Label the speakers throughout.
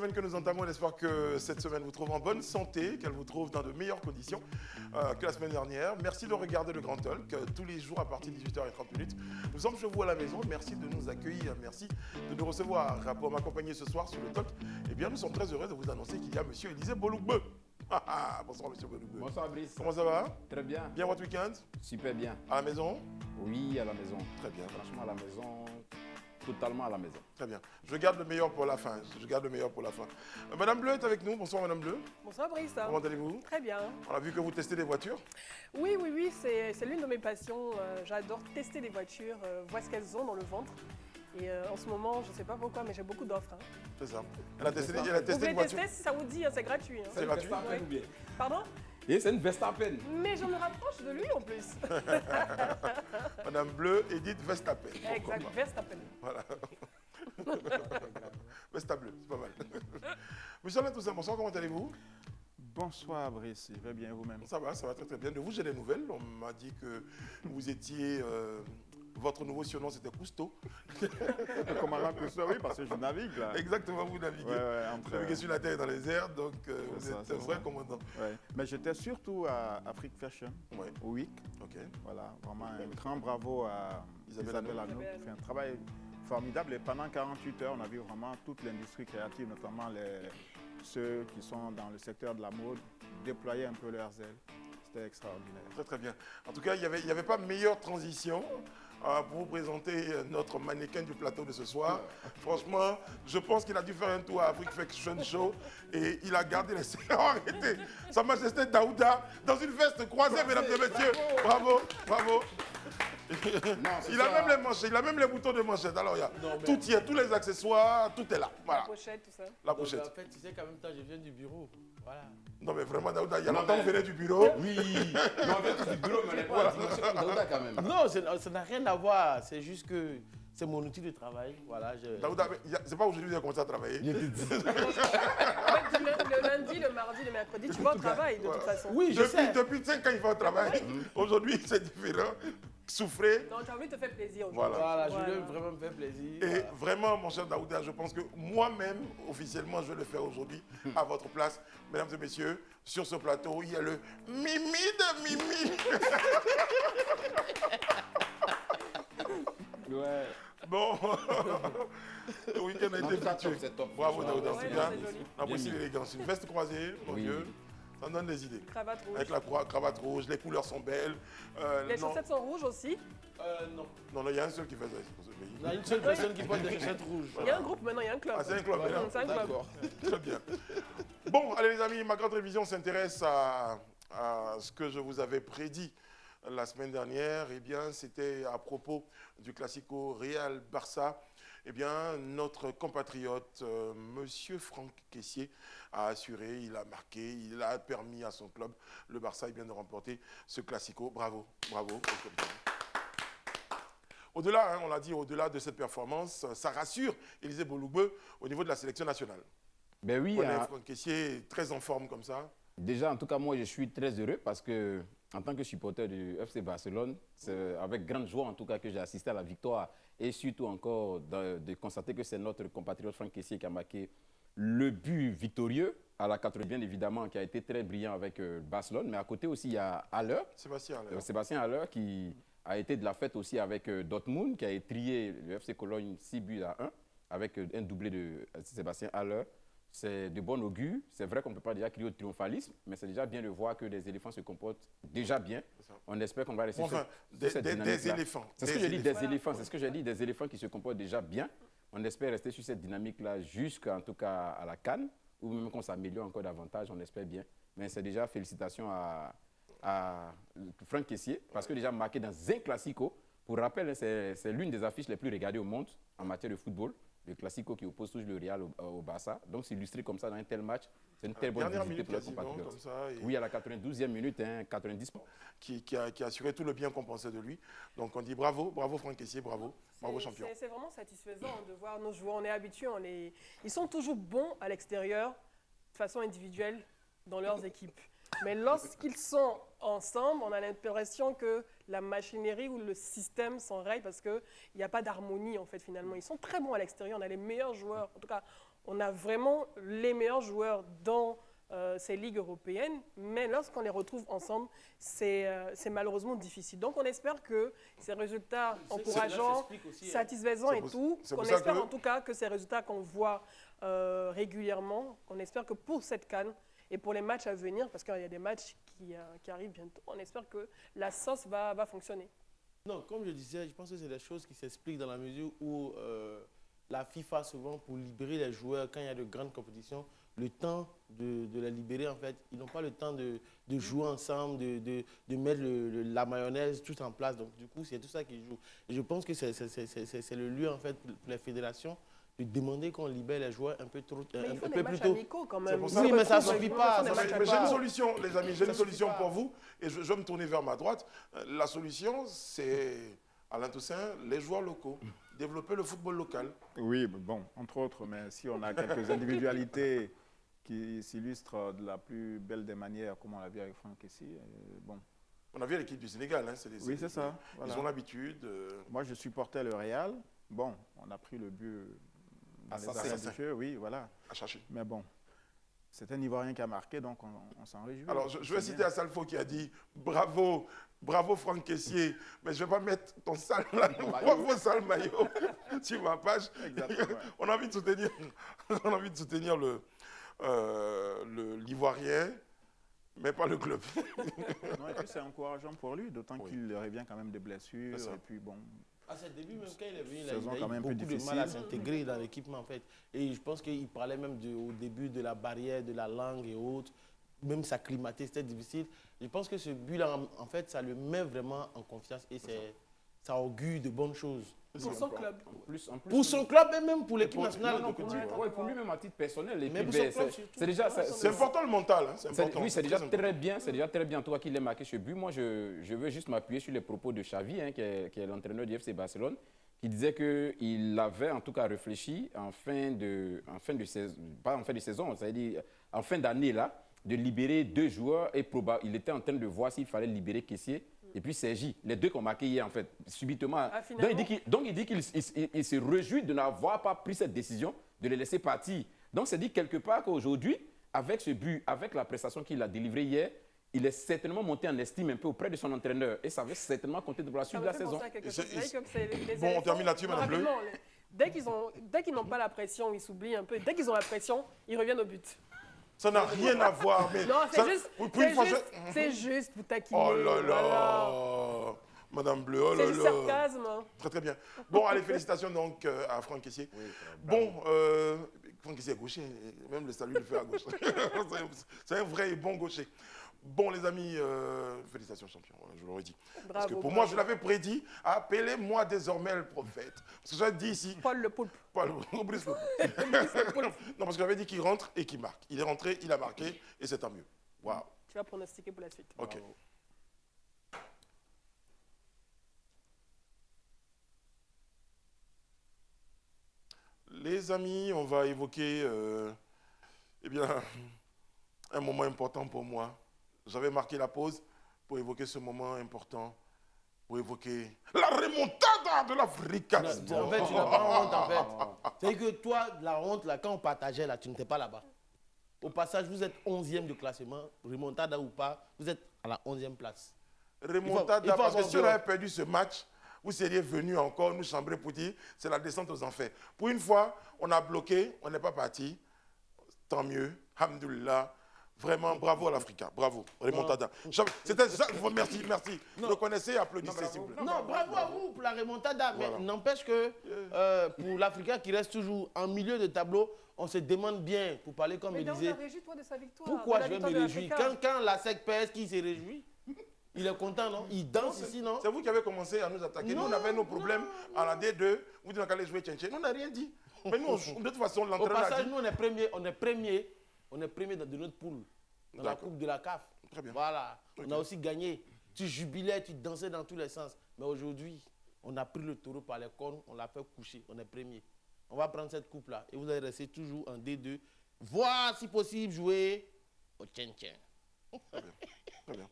Speaker 1: semaine que nous entamons. On espère que cette semaine vous trouve en bonne santé, qu'elle vous trouve dans de meilleures conditions que la semaine dernière. Merci de regarder le Grand Talk tous les jours à partir de 18h30. Nous sommes chez vous à la maison. Merci de nous accueillir. Merci de nous recevoir. Pour m'accompagner ce soir sur le Talk, eh bien, nous sommes très heureux de vous annoncer qu'il y a M. Élisée Bolougbe. Bonsoir, M. Bolougbe.
Speaker 2: Bonsoir, Brice.
Speaker 1: Comment ça va?
Speaker 2: Très bien.
Speaker 1: Bien votre week-end?
Speaker 2: Super bien.
Speaker 1: À la maison?
Speaker 2: Oui, à la maison.
Speaker 1: Très bien.
Speaker 2: Franchement, à la maison, totalement à la maison.
Speaker 1: Très bien. Je garde le meilleur pour la fin. Madame Bleu est avec nous. Bonsoir, Madame Bleu.
Speaker 3: Bonsoir Brice.
Speaker 1: Comment allez-vous?
Speaker 3: Très bien.
Speaker 1: On a vu que vous testez des voitures.
Speaker 3: Oui, c'est l'une de mes passions. J'adore tester des voitures, voir ce qu'elles ont dans le ventre. Et en ce moment, je ne sais pas pourquoi, mais j'ai beaucoup d'offres. Hein.
Speaker 1: C'est ça. Elle a testé
Speaker 3: Vous
Speaker 1: une
Speaker 3: pouvez
Speaker 1: voiture.
Speaker 3: tester si ça vous dit, hein, c'est gratuit. Hein.
Speaker 1: C'est gratuit.
Speaker 2: Verstappen ou bien?
Speaker 3: Pardon?
Speaker 2: Et c'est une Verstappen.
Speaker 3: Mais je me rapproche de lui en plus.
Speaker 1: Madame Bleu, Edith Verstappen.
Speaker 3: Exact, Verstappen.
Speaker 1: Voilà. Verstappen, c'est pas mal. Monsieur Alain Toussaint, bonsoir, comment allez-vous?
Speaker 4: Bonsoir Brice, je vais bien vous-même.
Speaker 1: Ça va très très bien. De vous, j'ai des nouvelles. On m'a dit que vous étiez... votre nouveau surnom, c'était Cousteau.
Speaker 4: Le commandant Cousteau, oui, parce que je navigue là.
Speaker 1: Exactement, vous naviguez.
Speaker 4: Entre...
Speaker 1: Vous naviguez sur la terre et dans les airs, donc vous êtes un vrai commandant.
Speaker 4: Ouais. Mais j'étais surtout à Afrique Fashion, au WIC.
Speaker 1: Ok.
Speaker 4: Voilà, vraiment un grand bravo à Isabelle Hano qui fait un travail formidable. Et pendant 48 heures, on a vu vraiment toute l'industrie créative, notamment ceux qui sont dans le secteur de la mode, déployer un peu leurs ailes. C'était extraordinaire.
Speaker 1: Très très bien. En tout cas, il n'y avait pas meilleure transition pour vous présenter notre mannequin du plateau de ce soir. Franchement, je pense qu'il a dû faire un tour à Afrique Fashion Show et il a gardé les serres. Arrêtez. Sa Majesté Daouda dans une veste croisée, mesdames et messieurs. Bravo, bravo.
Speaker 2: Non,
Speaker 1: il a même les manchettes, il a même les boutons de manchette. Alors, il y a tout y est, tous les accessoires, tout est là. Voilà.
Speaker 3: La pochette, tout ça.
Speaker 1: La pochette.
Speaker 5: Donc, en fait, tu sais qu'en même temps, je viens du bureau. Voilà.
Speaker 1: Non, mais vraiment, Daouda, il y a longtemps que vous venez du bureau.
Speaker 2: Oui. Non, on vient tous du bureau, mais on n'est pas à dimension comme Daouda quand même.
Speaker 5: Non, ça n'a rien à voir. C'est juste que c'est mon outil de travail. Voilà,
Speaker 1: Daouda, c'est pas aujourd'hui que vous avez commencé à travailler.
Speaker 3: En fait, le lundi, le mardi, le mercredi, tu vas au travail de toute façon.
Speaker 5: Oui, je sais.
Speaker 1: Depuis 5 ans, il va au travail. Aujourd'hui, c'est différent. Souffrez.
Speaker 3: Donc, tu as envie de te faire plaisir aujourd'hui.
Speaker 1: Voilà.
Speaker 5: Voilà, je veux vraiment me faire plaisir.
Speaker 1: Et vraiment, mon cher Daouda, je pense que moi-même, officiellement, je vais le faire aujourd'hui à votre place. Mesdames et messieurs, sur ce plateau, il y a le Mimi de Mimi.
Speaker 2: Ouais.
Speaker 1: Bon, le week-end a été habitué.
Speaker 2: C'est top.
Speaker 1: Bravo Daouda,
Speaker 3: Ouais,
Speaker 1: c'est
Speaker 3: non,
Speaker 1: bien.
Speaker 3: c'est joli.
Speaker 1: On apprécie l'élégance. Une veste croisée, mon vieux. Ça donne des idées.
Speaker 3: Cravate rouge.
Speaker 1: Avec la cravate rouge, les couleurs sont belles.
Speaker 3: Les
Speaker 1: non.
Speaker 3: chaussettes sont rouges aussi.
Speaker 5: Non.
Speaker 1: Non, il y a un seul qui fait ça dans ce pays.
Speaker 5: Il y a une seule personne qui porte des chaussettes rouges.
Speaker 3: Il y a un groupe maintenant, il y a un club.
Speaker 1: Ah, c'est un club, hein?
Speaker 3: C'est un club.
Speaker 5: D'accord.
Speaker 1: Très bien. Bon, allez les amis, ma grande révision s'intéresse à ce que je vous avais prédit la semaine dernière. Eh bien, c'était à propos du Classico Real-Barça. Eh bien, notre compatriote, Monsieur Franck Kessié, a assuré, il a marqué, il a permis à son club, le Barça, de remporter ce Classico. Bravo, bravo. Au-delà, on l'a dit, au-delà de cette performance, ça rassure Élisée Bolougbe au niveau de la sélection nationale.
Speaker 2: Ben oui.
Speaker 1: Franck Kessié est très en forme comme ça.
Speaker 2: Déjà, en tout cas, moi, je suis très heureux parce que, en tant que supporter du FC Barcelone, c'est avec grande joie, en tout cas, que j'ai assisté à la victoire et surtout encore de constater que c'est notre compatriote Franck Kessié qui a marqué le but victorieux à la 80, bien évidemment, qui a été très brillant avec Barcelone. Mais à côté aussi, il y a Haller, Sébastien Haller, qui a été de la fête aussi avec Dortmund, qui a étrié le FC Cologne 6-1 avec un doublé de Sébastien Haller. C'est de bon augure. C'est vrai qu'on ne peut pas déjà crier au triomphalisme, mais c'est déjà bien de voir que les éléphants se comportent déjà bien. On espère qu'on va rester sur cette dynamique-là.
Speaker 1: Des éléphants.
Speaker 2: C'est ce que je dis, des éléphants. C'est ce que j'ai dit, des éléphants qui se comportent déjà bien. On espère rester sur cette dynamique-là jusqu'en tout cas à la CAN, ou même qu'on s'améliore encore davantage, on espère bien. Mais c'est déjà félicitations à Franck Kessié, parce que déjà marqué dans un Classico. Pour rappel, c'est l'une des affiches les plus regardées au monde en matière de football. Le Classico qui oppose toujours le Real au Barça. Donc s'illustrer comme ça dans un tel match, c'est une telle bonne visibilité pour les compatriotes. Oui, à la 92e minute, 90.
Speaker 1: Qui a assuré tout le bien qu'on pensait de lui. Donc on dit bravo, bravo Franck Kessié, bravo champion.
Speaker 3: C'est vraiment satisfaisant de voir nos joueurs, on est habitués, ils sont toujours bons à l'extérieur, de façon individuelle, dans leurs équipes. Mais lorsqu'ils sont ensemble, on a l'impression que la machinerie ou le système s'enraye parce qu'il n'y a pas d'harmonie en fait finalement. Ils sont très bons à l'extérieur, on a les meilleurs joueurs. En tout cas, on a vraiment les meilleurs joueurs dans ces ligues européennes, mais lorsqu'on les retrouve ensemble, c'est malheureusement difficile. Donc on espère que ces résultats encourageants, satisfaisants et tout, on espère en tout cas que ces résultats qu'on voit régulièrement, on espère que pour cette CAN et pour les matchs à venir, parce qu'il y a des matchs qui arrivent bientôt, on espère que la sauce va fonctionner.
Speaker 5: Non, comme je disais, je pense que c'est des choses qui s'expliquent dans la mesure où la FIFA, souvent, pour libérer les joueurs, quand il y a de grandes compétitions, le temps de les libérer, en fait, ils n'ont pas le temps de jouer ensemble, de mettre la mayonnaise tout en place. Donc, du coup, c'est tout ça qui joue. Et je pense que c'est le lieu, en fait, pour les fédérations, de demander qu'on libère les joueurs un peu trop
Speaker 3: mais il faut des matchs amicaux quand même.
Speaker 5: Oui, mais ça ne suffit pas.
Speaker 1: Mais j'ai une solution, les amis, j'ai une solution pour vous. Et je vais me tourner vers ma droite. La solution, c'est, Alain Toussaint, les joueurs locaux. Développer le football local.
Speaker 4: Oui, bon, entre autres, mais si on a quelques individualités qui s'illustrent de la plus belle des manières, comme on l'a vu avec Franck ici, bon.
Speaker 1: On a vu l'équipe du Sénégal. Hein,
Speaker 4: oui, c'est ça.
Speaker 1: Voilà. Ils ont l'habitude.
Speaker 4: Moi, je supportais le Real. Bon, on a pris le but dans les arrêts du jeu, oui, voilà.
Speaker 1: À chercher.
Speaker 4: Mais bon, c'est un Ivoirien qui a marqué, donc on s'en réjouit.
Speaker 1: Alors, je vais citer Assalfo qui a dit « Bravo, bravo Franck Kessié, mais je ne vais pas mettre ton sale maillot sur ma page. » On a envie de soutenir l'Ivoirien, mais pas le club.
Speaker 4: Non, et puis c'est encourageant pour lui, d'autant qu'il revient quand même des blessures. Et puis bon.
Speaker 5: À ses débuts, même quand il est venu, il a eu
Speaker 4: beaucoup
Speaker 5: de mal à s'intégrer dans l'équipement, en fait. Et je pense qu'il parlait même au début de la barrière, de la langue et autres. Même s'acclimater, c'était difficile. Je pense que ce but-là, en fait, ça le met vraiment en confiance et ça augure de bonnes choses.
Speaker 3: Pour son club.
Speaker 5: Pour son club et même pour l'équipe nationale.
Speaker 2: Oui, pour lui-même à titre personnel. Et
Speaker 5: mais
Speaker 2: puis,
Speaker 1: c'est important le mental. Hein,
Speaker 2: oui, c'est déjà très bien. C'est déjà très bien, toi, qu'il ait marqué ce but. Moi, je veux juste m'appuyer sur les propos de Xavi, hein, qui est l'entraîneur du FC Barcelone, qui disait qu'il avait en tout cas réfléchi en fin de saison, pas en fin de saison, c'est-à-dire en fin d'année là, de libérer 2 joueurs et il était en train de voir s'il fallait libérer Kessié et puis Sergi, les 2 qui ont marqué hier en fait, subitement. Donc il dit qu'il se réjouit de n'avoir pas pris cette décision, de les laisser partir. Donc c'est dit quelque part qu'aujourd'hui, avec ce but, avec la prestation qu'il a délivrée hier, il est certainement monté en estime un peu auprès de son entraîneur et ça va certainement compter pour la suite de la saison.
Speaker 1: Bon, on termine là-dessus, Madame Bleu.
Speaker 3: Dès qu'ils n'ont pas la pression, ils s'oublient un peu. Dès qu'ils ont la pression, ils reviennent au but.
Speaker 1: Ça n'a rien à voir. Mais
Speaker 3: non, c'est juste pour taquiner.
Speaker 1: Oh là là, voilà. Madame Bleu, oh là là.
Speaker 3: C'est du sarcasme.
Speaker 1: Très très bien. Bon, allez, félicitations donc à Franck Kessié. Oui, bon, Franck Kessié est gaucher, même le salut le fait à gauche. C'est un vrai et bon gaucher. Bon, les amis, félicitations, champion, je l'aurais dit.
Speaker 3: Bravo,
Speaker 1: parce que pour moi, je l'avais prédit, appelez-moi désormais le prophète. Parce que j'avais dit ici...
Speaker 3: Paul le poulpe.
Speaker 1: Non, parce que j'avais dit qu'il rentre et qu'il marque. Il est rentré, il a marqué, et c'est tant mieux. Waouh.
Speaker 3: Tu vas pronostiquer pour la suite.
Speaker 1: Ok.
Speaker 5: Bravo.
Speaker 1: Les amis, on va évoquer eh bien, un moment important pour moi. J'avais marqué la pause pour évoquer ce moment important, pour évoquer la remontada de l'Afrique.
Speaker 5: En fait, tu n'as pas honte, en fait. C'est que toi, la honte, là, quand on partageait, là, tu n'étais pas là-bas. Au passage, vous êtes 11e du classement, remontada ou pas, vous êtes à la 11e place.
Speaker 1: Remontada, parce que si on avait perdu ce match, vous seriez venu encore nous chambrer pour dire c'est la descente aux enfers. Pour une fois, on a bloqué, on n'est pas parti. Tant mieux, alhamdoulilah. Vraiment, bravo à l'Africa, bravo, remontada. C'était ça, merci. Reconnaissez et applaudissez, s'il vous plaît.
Speaker 5: Non, bravo à vous pour la remontada, mais n'empêche que pour l'Africa qui reste toujours en milieu de tableau, on se demande bien, pour parler comme il disait,
Speaker 3: réjouis-toi de sa victoire.
Speaker 5: Pourquoi je vais me réjouir quand la SEC pèse, qui se réjouit? Il est content, non? Il danse ici, non?
Speaker 1: C'est vous qui avez commencé à nous attaquer. Nous, on avait nos problèmes à la D2. Vous dites qu'on allait jouer Tchétché. Nous, on n'a rien dit. Mais nous, de toute façon, l'entraîneur
Speaker 5: a dit... Au passage, nous, on est premier de notre poule, dans la coupe de la CAF.
Speaker 1: Très bien.
Speaker 5: Voilà. Okay. On a aussi gagné. Tu jubilais, tu dansais dans tous les sens. Mais aujourd'hui, on a pris le taureau par les cornes, on l'a fait coucher. On est premier. On va prendre cette coupe-là et vous allez rester toujours en D2. Voir, si possible, jouer au Tchétché.
Speaker 1: Très bien. Très bien.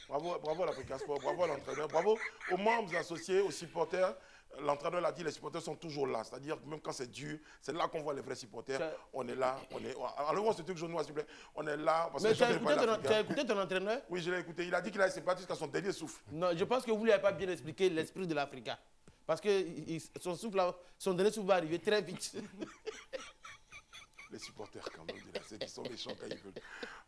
Speaker 1: Bravo à l'Africa Sport, bravo à l'entraîneur, bravo aux membres associés, aux supporters L'entraîneur l'a dit, les supporters sont toujours là. C'est-à-dire, même quand c'est dur, c'est là qu'on voit les vrais supporters. On est là. Enlevons ce truc jaune noir, s'il vous plaît. On est là. Parce
Speaker 5: Mais
Speaker 1: que
Speaker 5: tu as écouté ton entraîneur?
Speaker 1: Oui, je l'ai écouté. Il a dit qu'il allait se battre jusqu'à son dernier souffle.
Speaker 5: Non, je pense que vous ne lui avez pas bien expliqué l'esprit de l'Africain. Parce que son dernier souffle va arriver très vite.
Speaker 1: Les supporters, quand même, ils sont méchants quand ils veulent.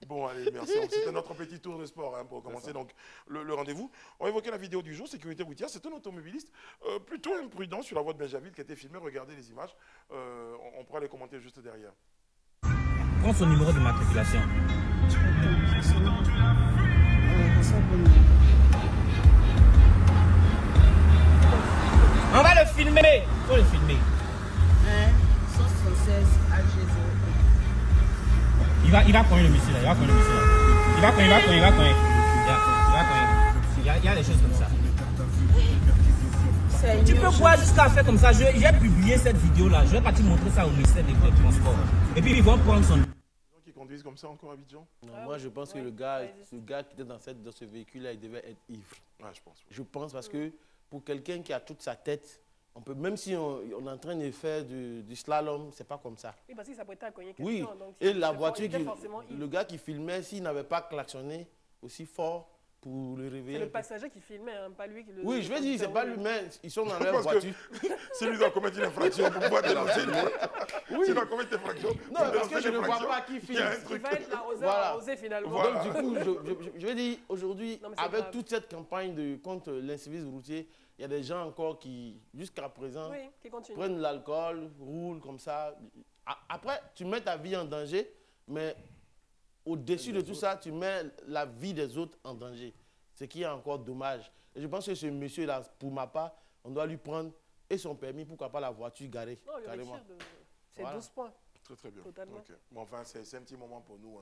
Speaker 1: Bon, allez, merci. C'était notre petit tour de sport pour commencer. Donc, le rendez-vous. On évoquait la vidéo du jour, sécurité routière. C'est un automobiliste plutôt imprudent sur la voie de Benjaville qui a été filmé. Regardez les images. On pourra les commenter juste derrière.
Speaker 6: Prends son numéro de matriculation. On va le filmer. Il faut le filmer.
Speaker 7: 176 AG0.
Speaker 6: Il va cogner le monsieur là. Il va cogner le monsieur là. Il va cogner. Il y a des choses comme ça. Tu peux voir jusqu'à faire comme ça. J'ai publié cette vidéo là. Je vais partir montrer ça au ministère des Transports. Et puis ils vont prendre son...
Speaker 1: Qui conduisent comme ça encore à Abidjan?
Speaker 5: Non, moi je pense que ce gars qui était dans ce véhicule là, il devait être ivre.
Speaker 1: Ouais, je pense. Oui.
Speaker 5: Je pense parce que pour quelqu'un qui a toute sa tête, on peut, même si on est en train de faire du slalom, c'est pas comme ça.
Speaker 3: Oui, parce qu'il s'apprêtait à cogner quelqu'un.
Speaker 5: Oui,
Speaker 3: donc
Speaker 5: et la voiture,
Speaker 3: le
Speaker 5: gars qui filmait, s'il n'avait pas klaxonné aussi fort pour le réveiller.
Speaker 3: C'est le passager qui filmait, hein, pas lui qui le...
Speaker 5: Oui, je veux dire, c'est pas lui-même, ils sont dans leur voiture.
Speaker 1: Si lui doit commettre une infraction pour pouvoir dénoncer, oui. S'il doit commettre une infraction,
Speaker 5: non, parce que je ne vois pas qui filme.
Speaker 3: Il va être l'arroseur arrosé finalement.
Speaker 5: Voilà. Donc du coup, je veux dire, aujourd'hui, avec toute cette campagne contre l'incivisme routier, il y a des gens encore qui, jusqu'à présent, prennent l'alcool, roulent comme ça. Après, tu mets ta vie en danger, mais au-dessus de tout ça, tu mets la vie des autres en danger. Ce qui est encore dommage. Et je pense que ce monsieur-là, pour ma part, on doit lui prendre et son permis, pourquoi pas la voiture garée.
Speaker 3: Non, carrément. C'est 12 points.
Speaker 1: Très très bien.
Speaker 3: Totalement.
Speaker 1: Okay. Bon, enfin, c'est un petit moment pour nous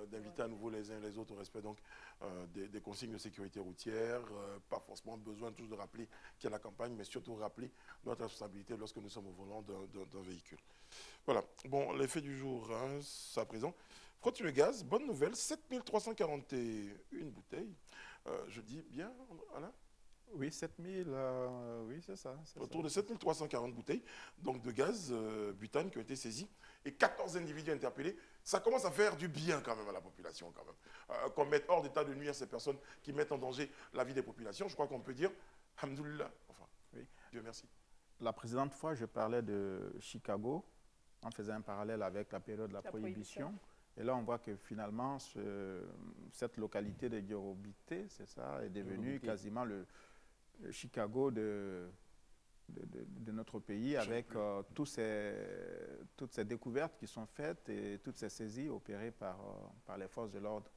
Speaker 1: d'inviter à nouveau les uns et les autres au respect donc, des consignes de sécurité routière. Pas forcément besoin toujours de rappeler qu'il y a la campagne, mais surtout rappeler notre responsabilité lorsque nous sommes au volant d'un véhicule. Voilà. Bon, l'effet du jour, c'est à présent. Frotte le gaz, bonne nouvelle, 7341 bouteilles. Je dis bien, Alain?
Speaker 4: Oui, 7000, oui, c'est ça.
Speaker 1: Autour de 7340 bouteilles donc de gaz butane qui ont été saisies et 14 individus interpellés. Ça commence à faire du bien quand même à la population. Qu'on mette hors d'état de nuire ces personnes qui mettent en danger la vie des populations. Je crois qu'on peut dire, alhamdoulilah. Enfin, oui. Dieu merci.
Speaker 4: La précédente fois, je parlais de Chicago, en faisant un parallèle avec la période de la prohibition. Et là, on voit que finalement, cette localité de Yorobité, c'est ça, est devenue quasiment le Chicago de notre pays, avec toutes ces découvertes qui sont faites et toutes ces saisies opérées par les forces de l'ordre.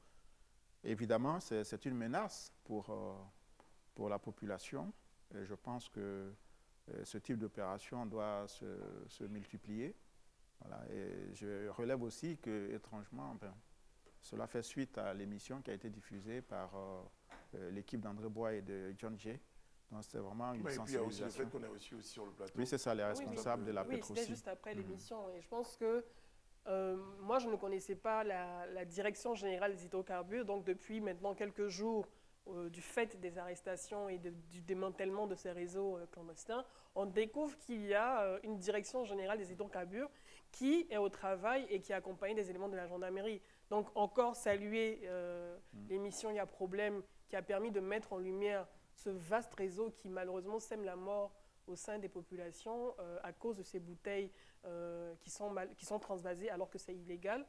Speaker 4: Évidemment, c'est une menace pour la population. Et je pense que ce type d'opération doit se multiplier. Voilà. Et je relève aussi que, étrangement, cela fait suite à l'émission qui a été diffusée par l'équipe d'André Bois et de John Jay. Donc c'est vraiment une sensibilisation. Et puis il y a aussi le fait
Speaker 1: qu'on est aussi sur le plateau.
Speaker 4: Oui, c'est ça, les responsables de la Petroci.
Speaker 3: Oui, c'était juste après l'émission. Et je pense que moi, je ne connaissais pas la direction générale des hydrocarbures. Donc depuis maintenant quelques jours, du fait des arrestations et du démantèlement de ces réseaux clandestins, on découvre qu'il y a une direction générale des hydrocarbures qui est au travail et qui accompagne des éléments de la gendarmerie. Donc encore saluer l'émission Il y a problème qui a permis de mettre en lumière ce vaste réseau qui malheureusement sème la mort au sein des populations à cause de ces bouteilles qui sont transvasées alors que c'est illégal.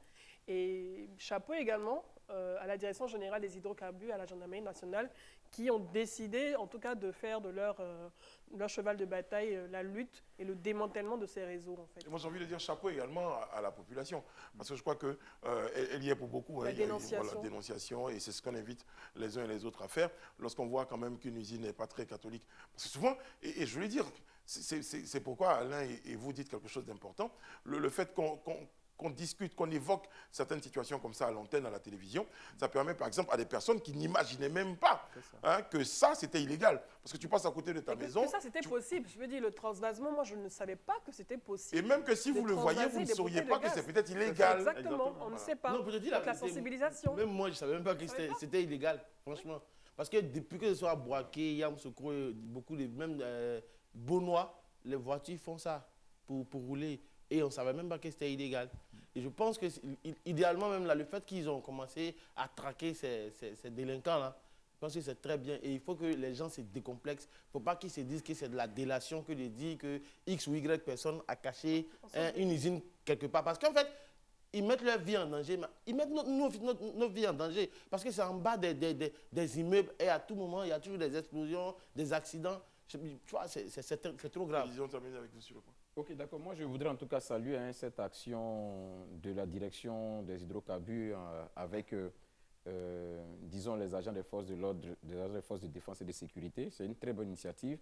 Speaker 3: Et chapeau également à la Direction générale des hydrocarbures, à la Gendarmerie nationale, qui ont décidé en tout cas de faire de leur cheval de bataille la lutte et le démantèlement de ces réseaux. En fait.
Speaker 1: Et moi j'ai envie de dire chapeau également à la population, parce que je crois qu'elle y est pour beaucoup.
Speaker 3: La dénonciation.
Speaker 1: Voilà, dénonciation, et c'est ce qu'on invite les uns et les autres à faire lorsqu'on voit quand même qu'une usine n'est pas très catholique. Parce que souvent, et je voulais dire, c'est pourquoi Alain et vous dites quelque chose d'important, le fait qu'on discute, qu'on évoque certaines situations comme ça à l'antenne, à la télévision, ça permet par exemple à des personnes qui n'imaginaient même pas que ça c'était illégal. Parce que tu passes à côté de ta maison.
Speaker 3: Que ça c'était possible. Je veux dire, le transvasement, moi je ne savais pas que c'était possible.
Speaker 1: Et même que si vous le voyez, vous ne sauriez pas que c'est peut-être illégal.
Speaker 3: Exactement, on ne sait pas.
Speaker 5: Non, peut-être
Speaker 3: donc la sensibilisation.
Speaker 5: Même moi je ne savais même pas que c'était illégal, franchement. Parce que depuis que ce soit Boaké, Yamsoukro, beaucoup, même Beaunois, les voitures font ça pour rouler. Et on ne savait même pas que c'était illégal. Et je pense que, idéalement, même là, le fait qu'ils ont commencé à traquer ces délinquants-là, je pense que c'est très bien. Et il faut que les gens se décomplexent. Il ne faut pas qu'ils se disent que c'est de la délation que de dire que X ou Y personne a caché une usine quelque part. Parce qu'en fait, ils mettent leur vie en danger. Ils mettent nos vies en danger. Parce que c'est en bas des immeubles. Et à tout moment, il y a toujours des explosions, des accidents. Tu vois, c'est trop grave.
Speaker 1: Vision termine avec vous sur le point.
Speaker 2: Ok, d'accord. Moi, je voudrais en tout cas saluer cette action de la direction des hydrocarbures avec, disons, les agents des forces de l'ordre, des agents des forces de défense et de sécurité. C'est une très bonne initiative.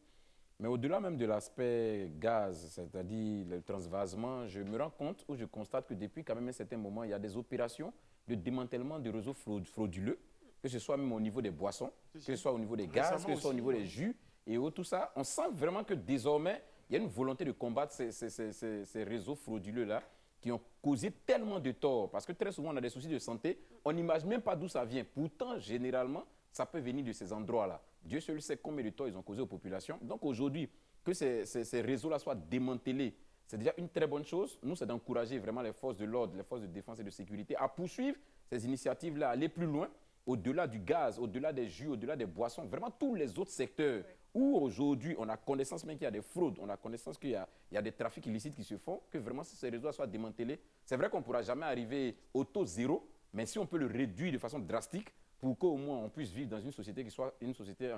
Speaker 2: Mais au-delà même de l'aspect gaz, c'est-à-dire le transvasement, je me rends compte ou je constate que depuis quand même un certain moment, il y a des opérations de démantèlement de réseaux frauduleux, que ce soit même au niveau des boissons, que ce soit au niveau des gaz, que ce soit au niveau des jus et tout ça. On sent vraiment que désormais, il y a une volonté de combattre ces réseaux frauduleux-là qui ont causé tellement de tort. Parce que très souvent, on a des soucis de santé, on n'imagine même pas d'où ça vient. Pourtant, généralement, ça peut venir de ces endroits-là. Dieu seul sait combien de tort ils ont causé aux populations. Donc aujourd'hui, que ces réseaux-là soient démantelés, c'est déjà une très bonne chose. Nous, c'est d'encourager vraiment les forces de l'ordre, les forces de défense et de sécurité à poursuivre ces initiatives-là, aller plus loin, au-delà du gaz, au-delà des jus, au-delà des boissons, vraiment tous les autres secteurs où aujourd'hui on a connaissance même qu'il y a des fraudes, on a connaissance qu'il y a des trafics illicites qui se font, que vraiment si ces réseaux soient démantelés, c'est vrai qu'on ne pourra jamais arriver au taux zéro, mais si on peut le réduire de façon drastique pour qu'au moins on puisse vivre dans une société qui soit une société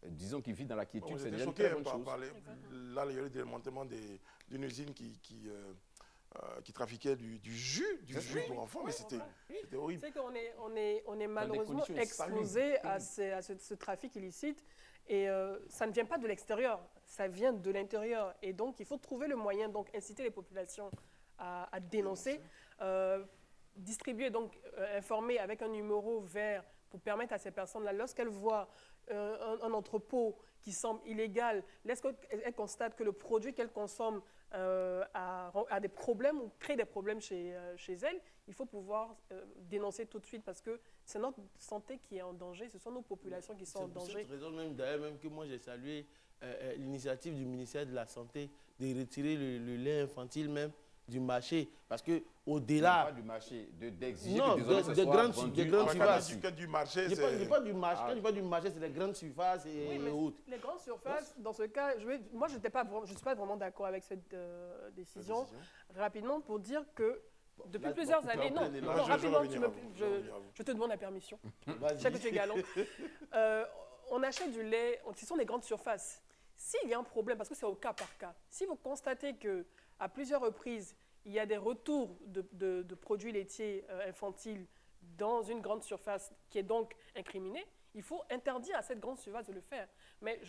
Speaker 2: disons qui vit dans la quiétude, c'est déjà une très bonne chose.
Speaker 1: Là, il y a eu le démantèlement d'une usine qui trafiquait du jus pour enfants, mais c'était horrible.
Speaker 3: C'est qu'on est malheureusement exposé à ce trafic illicite et ça ne vient pas de l'extérieur, ça vient de l'intérieur. Et donc, il faut trouver le moyen, donc inciter les populations à dénoncer, distribuer, donc informer avec un numéro vert pour permettre à ces personnes-là, lorsqu'elles voient un entrepôt qui semble illégal, lorsqu'elles constatent que le produit qu'elles consomment a des problèmes ou crée des problèmes chez elles, il faut pouvoir dénoncer tout de suite parce que c'est notre santé qui est en danger, ce sont nos populations qui sont en danger.
Speaker 5: C'est pour cette raison même que moi j'ai salué l'initiative du ministère de la Santé de retirer le lait infantile même du marché, parce que au-delà
Speaker 2: du marché, d'exiger
Speaker 5: que des grandes surfaces.
Speaker 1: Du marché,
Speaker 5: je ne pas du marché. Quand je parle du marché, c'est les grandes surfaces et autres.
Speaker 3: Les grandes surfaces, dans ce cas, moi je ne suis pas vraiment d'accord avec cette décision. Rapidement, pour dire que depuis plusieurs années, rapidement, je te demande la permission. Je sais que tu es galant. On achète du lait, ce sont des grandes surfaces. S'il y a un problème, parce que c'est au cas par cas, si vous constatez qu'à plusieurs reprises, il y a des retours de produits laitiers infantiles dans une grande surface qui est donc incriminée, il faut interdire à cette grande surface de le faire. Mais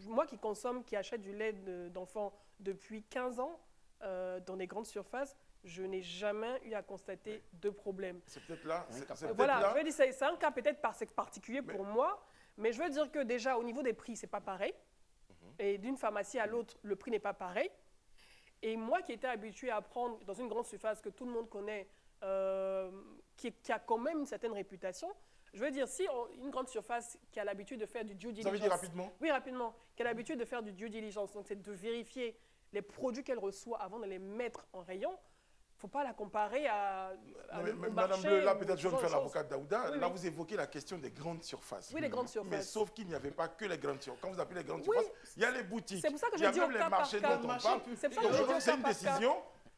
Speaker 3: moi qui achète du lait d'enfants depuis 15 ans dans des grandes surfaces, je n'ai jamais eu à constater de problème.
Speaker 1: C'est peut-être là.
Speaker 3: Voilà, je veux dire, c'est un cas peut-être particulier pour moi, mais je veux dire que déjà au niveau des prix, c'est pas pareil. Et d'une pharmacie à l'autre, le prix n'est pas pareil. Et moi qui étais habituée à prendre dans une grande surface que tout le monde connaît, qui a quand même une certaine réputation, je veux dire, si une grande surface qui a l'habitude de faire du due diligence...
Speaker 1: Ça veut dire rapidement?
Speaker 3: Oui, rapidement. Qui a l'habitude de faire du due diligence, donc c'est de vérifier les produits qu'elle reçoit avant de les mettre en rayon. Il ne faut pas la comparer à
Speaker 1: Madame Bleu, là peut-être je vais me faire l'avocat d'Aouda. Là vous évoquez la question des grandes surfaces.
Speaker 3: Oui, les grandes surfaces.
Speaker 1: Mais sauf qu'il n'y avait pas que les grandes surfaces. Quand vous appelez les grandes surfaces, il y a les boutiques.
Speaker 3: C'est pour ça que
Speaker 1: il y a
Speaker 3: je dis
Speaker 1: même les marchés dont on parle.
Speaker 3: C'est pour ça que je dis au cas par cas.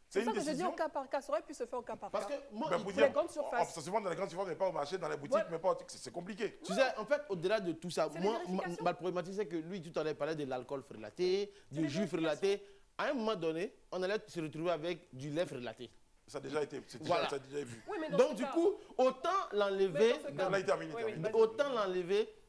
Speaker 1: C'est
Speaker 3: ça que je dis au cas par cas. Ça aurait pu se faire au cas par cas.
Speaker 5: Parce que moi,
Speaker 3: les grandes surfaces.
Speaker 1: Ça se vend dans les grandes surfaces, mais pas au marché, dans les boutiques, mais pas. C'est compliqué.
Speaker 5: Tu sais, en fait, au-delà de tout ça, moi, ma problématique, c'est que lui, tout à l'heure, parlait de l'alcool frélaté, du jus frélaté. À un moment donné, on allait se retrouver avec du lait frélaté.
Speaker 1: Ça a déjà été,
Speaker 5: voilà.
Speaker 1: ça a déjà vu.
Speaker 3: Oui,
Speaker 5: donc du coup, autant l'enlever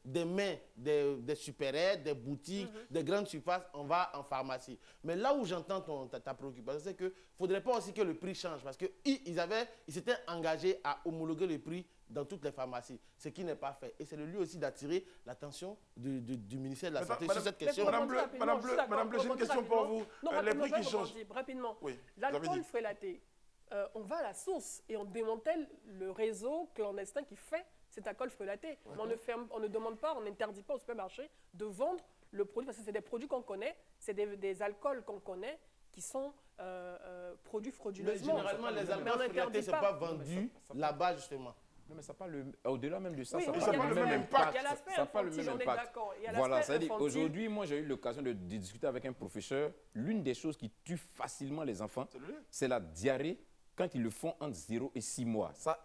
Speaker 5: des mains des supérettes, des boutiques, des grandes surfaces, on va en pharmacie. Mais là où j'entends ta préoccupation, c'est qu'il ne faudrait pas aussi que le prix change, parce qu'ils s'étaient engagés à homologuer le prix dans toutes les pharmacies, ce qui n'est pas fait. Et c'est le lieu aussi d'attirer l'attention du ministère de la Santé sur cette question.
Speaker 1: Madame Bleu, j'ai une question pour vous. Les prix qui changent.
Speaker 3: Rapidement. L'alcool frélaté. On va à la source et on démantèle le réseau clandestin qui fait cet alcool frélaté. On ne demande pas, on n'interdit pas au supermarché de vendre le produit, parce que c'est des produits qu'on connaît, c'est des alcools qu'on connaît qui sont produits frauduleusement.
Speaker 5: Généralement, les alcools fruités, ce n'est pas vendu là-bas, justement.
Speaker 2: Non, mais ça pas le... Au-delà même de ça,
Speaker 3: Oui,
Speaker 2: ça
Speaker 3: oui,
Speaker 2: n'a
Speaker 3: il y
Speaker 2: pas
Speaker 3: a
Speaker 2: le
Speaker 3: l'aspect-
Speaker 2: même impact.
Speaker 3: il y a l'aspect
Speaker 2: Ça n'a pas le
Speaker 3: infantile,
Speaker 2: même
Speaker 3: on est
Speaker 2: impact.
Speaker 3: d'accord. Il y a
Speaker 2: Voilà,
Speaker 3: l'aspect
Speaker 2: c'est-à-dire
Speaker 3: infantile.
Speaker 2: aujourd'hui, moi j'ai eu l'occasion de discuter avec un professeur. L'une des choses qui tue facilement les enfants, c'est la diarrhée quand ils le font entre 0 et 6 mois. Ça,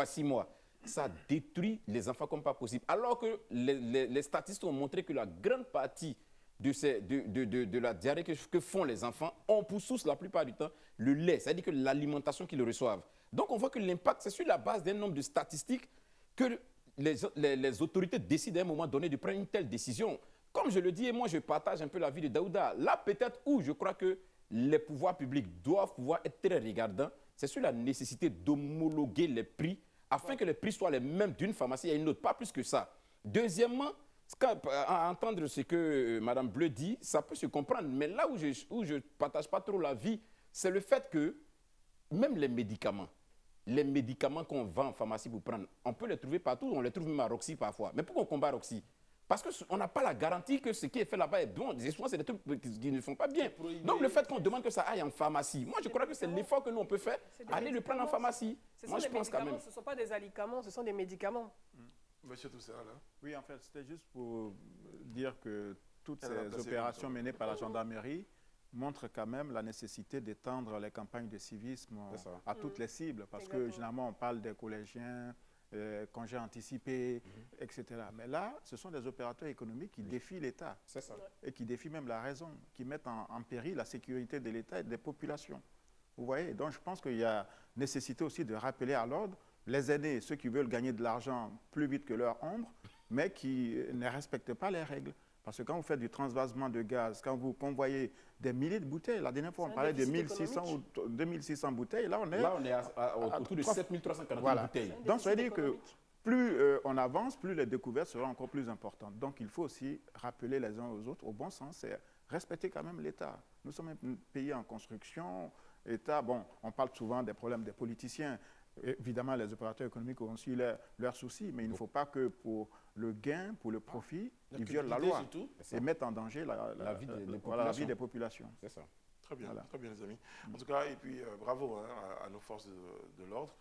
Speaker 2: 6 mois. Ça détruit les enfants comme pas possible. Alors que les statistiques ont montré que la grande partie de la diarrhée que font les enfants ont pour source la plupart du temps le lait, c'est-à-dire que l'alimentation qu'ils reçoivent. Donc on voit que l'impact, c'est sur la base d'un nombre de statistiques que les autorités décident à un moment donné de prendre une telle décision. Comme je le dis, et moi je partage un peu l'avis de Daouda, là peut-être où je crois que les pouvoirs publics doivent pouvoir être très regardants, c'est sur la nécessité d'homologuer les prix afin que les prix soient les mêmes d'une pharmacie à une autre, pas plus que ça. Deuxièmement, à entendre ce que Mme Bleu dit, ça peut se comprendre. Mais là où je ne partage pas trop l'avis, c'est le fait que même les médicaments qu'on vend en pharmacie pour prendre, on peut les trouver partout, on les trouve même à Roxy parfois. Mais pourquoi on combat Roxy? Parce qu'on n'a pas la garantie que ce qui est fait là-bas est bon. Souvent, c'est des trucs qui ne font pas bien. Donc, le fait qu'on demande que ça aille en pharmacie, moi, je crois que c'est l'effort que nous, on peut faire, aller le prendre en pharmacie. Moi, je pense quand même.
Speaker 3: Ce ne sont pas des alicaments, ce sont des médicaments.
Speaker 1: Monsieur Toussaint, là.
Speaker 4: Oui, en fait, c'était juste pour dire que toutes ces opérations menées par la gendarmerie montrent quand même la nécessité d'étendre les campagnes de civisme à toutes les cibles. Parce que généralement, on parle des collégiens, congés anticipés, etc. Mais là, ce sont des opérateurs économiques qui défient l'État.
Speaker 2: C'est ça.
Speaker 4: Et qui défient même la raison, qui mettent en péril la sécurité de l'État et des populations. Vous voyez? Donc, je pense qu'il y a nécessité aussi de rappeler à l'ordre les aînés, ceux qui veulent gagner de l'argent plus vite que leur ombre, mais qui ne respectent pas les règles. Parce que quand vous faites du transvasement de gaz, quand vous convoyez des milliers de bouteilles, la dernière fois on parlait de 1600 ou 2600 bouteilles, là on est
Speaker 2: autour de 7340 bouteilles.
Speaker 4: Donc ça veut dire que plus on avance, plus les découvertes seront encore plus importantes. Donc il faut aussi rappeler les uns aux autres au bon sens et respecter quand même l'État. Nous sommes un pays en construction, État, bon, on parle souvent des problèmes des politiciens. Évidemment, les opérateurs économiques ont aussi leurs soucis, mais il ne faut pas que pour le gain, pour le profit, ils violent la loi et mettent en danger la vie des populations.
Speaker 2: C'est ça.
Speaker 1: Très bien, très bien les amis. En tout cas, et puis bravo à nos forces de l'ordre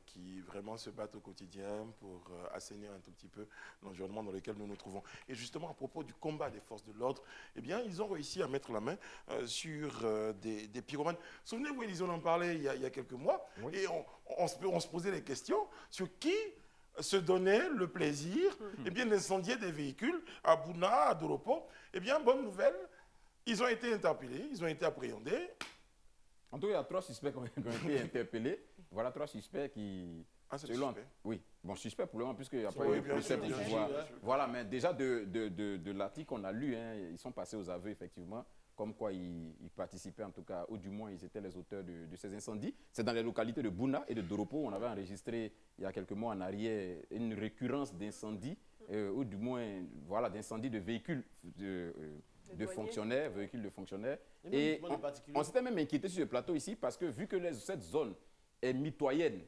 Speaker 1: qui vraiment se battent au quotidien pour assainir un tout petit peu l'environnement dans lequel nous nous trouvons. Et justement, à propos du combat des forces de l'ordre, eh bien, ils ont réussi à mettre la main sur des pyromanes. Souvenez-vous, ils en ont parlé il y a quelques mois, et on se posait des questions sur qui se donnait le plaisir eh bien, d'incendier des véhicules à Bouna, à Doropo. Eh bien, bonne nouvelle, ils ont été interpellés, ils ont été appréhendés.
Speaker 2: En tout cas, il y a 3 suspects qui ont été interpellés. Voilà 3 suspects qui...
Speaker 1: Ah, c'est suspect.
Speaker 2: Oui, bon, suspect pour le moment, puisqu'il n'y a pas eu de procès pour pouvoir... Voilà, mais déjà de l'article qu'on a lu, hein, ils sont passés aux aveux, effectivement, comme quoi ils participaient, en tout cas, ou du moins, ils étaient les auteurs de ces incendies. C'est dans les localités de Bouna et de Doropo. On avait enregistré, il y a quelques mois en arrière, une récurrence d'incendies, ou du moins, voilà, d'incendies de véhicules de fonctionnaires, véhicules de fonctionnaires. Et on s'était même inquiété sur le plateau ici parce que vu que cette zone est mitoyenne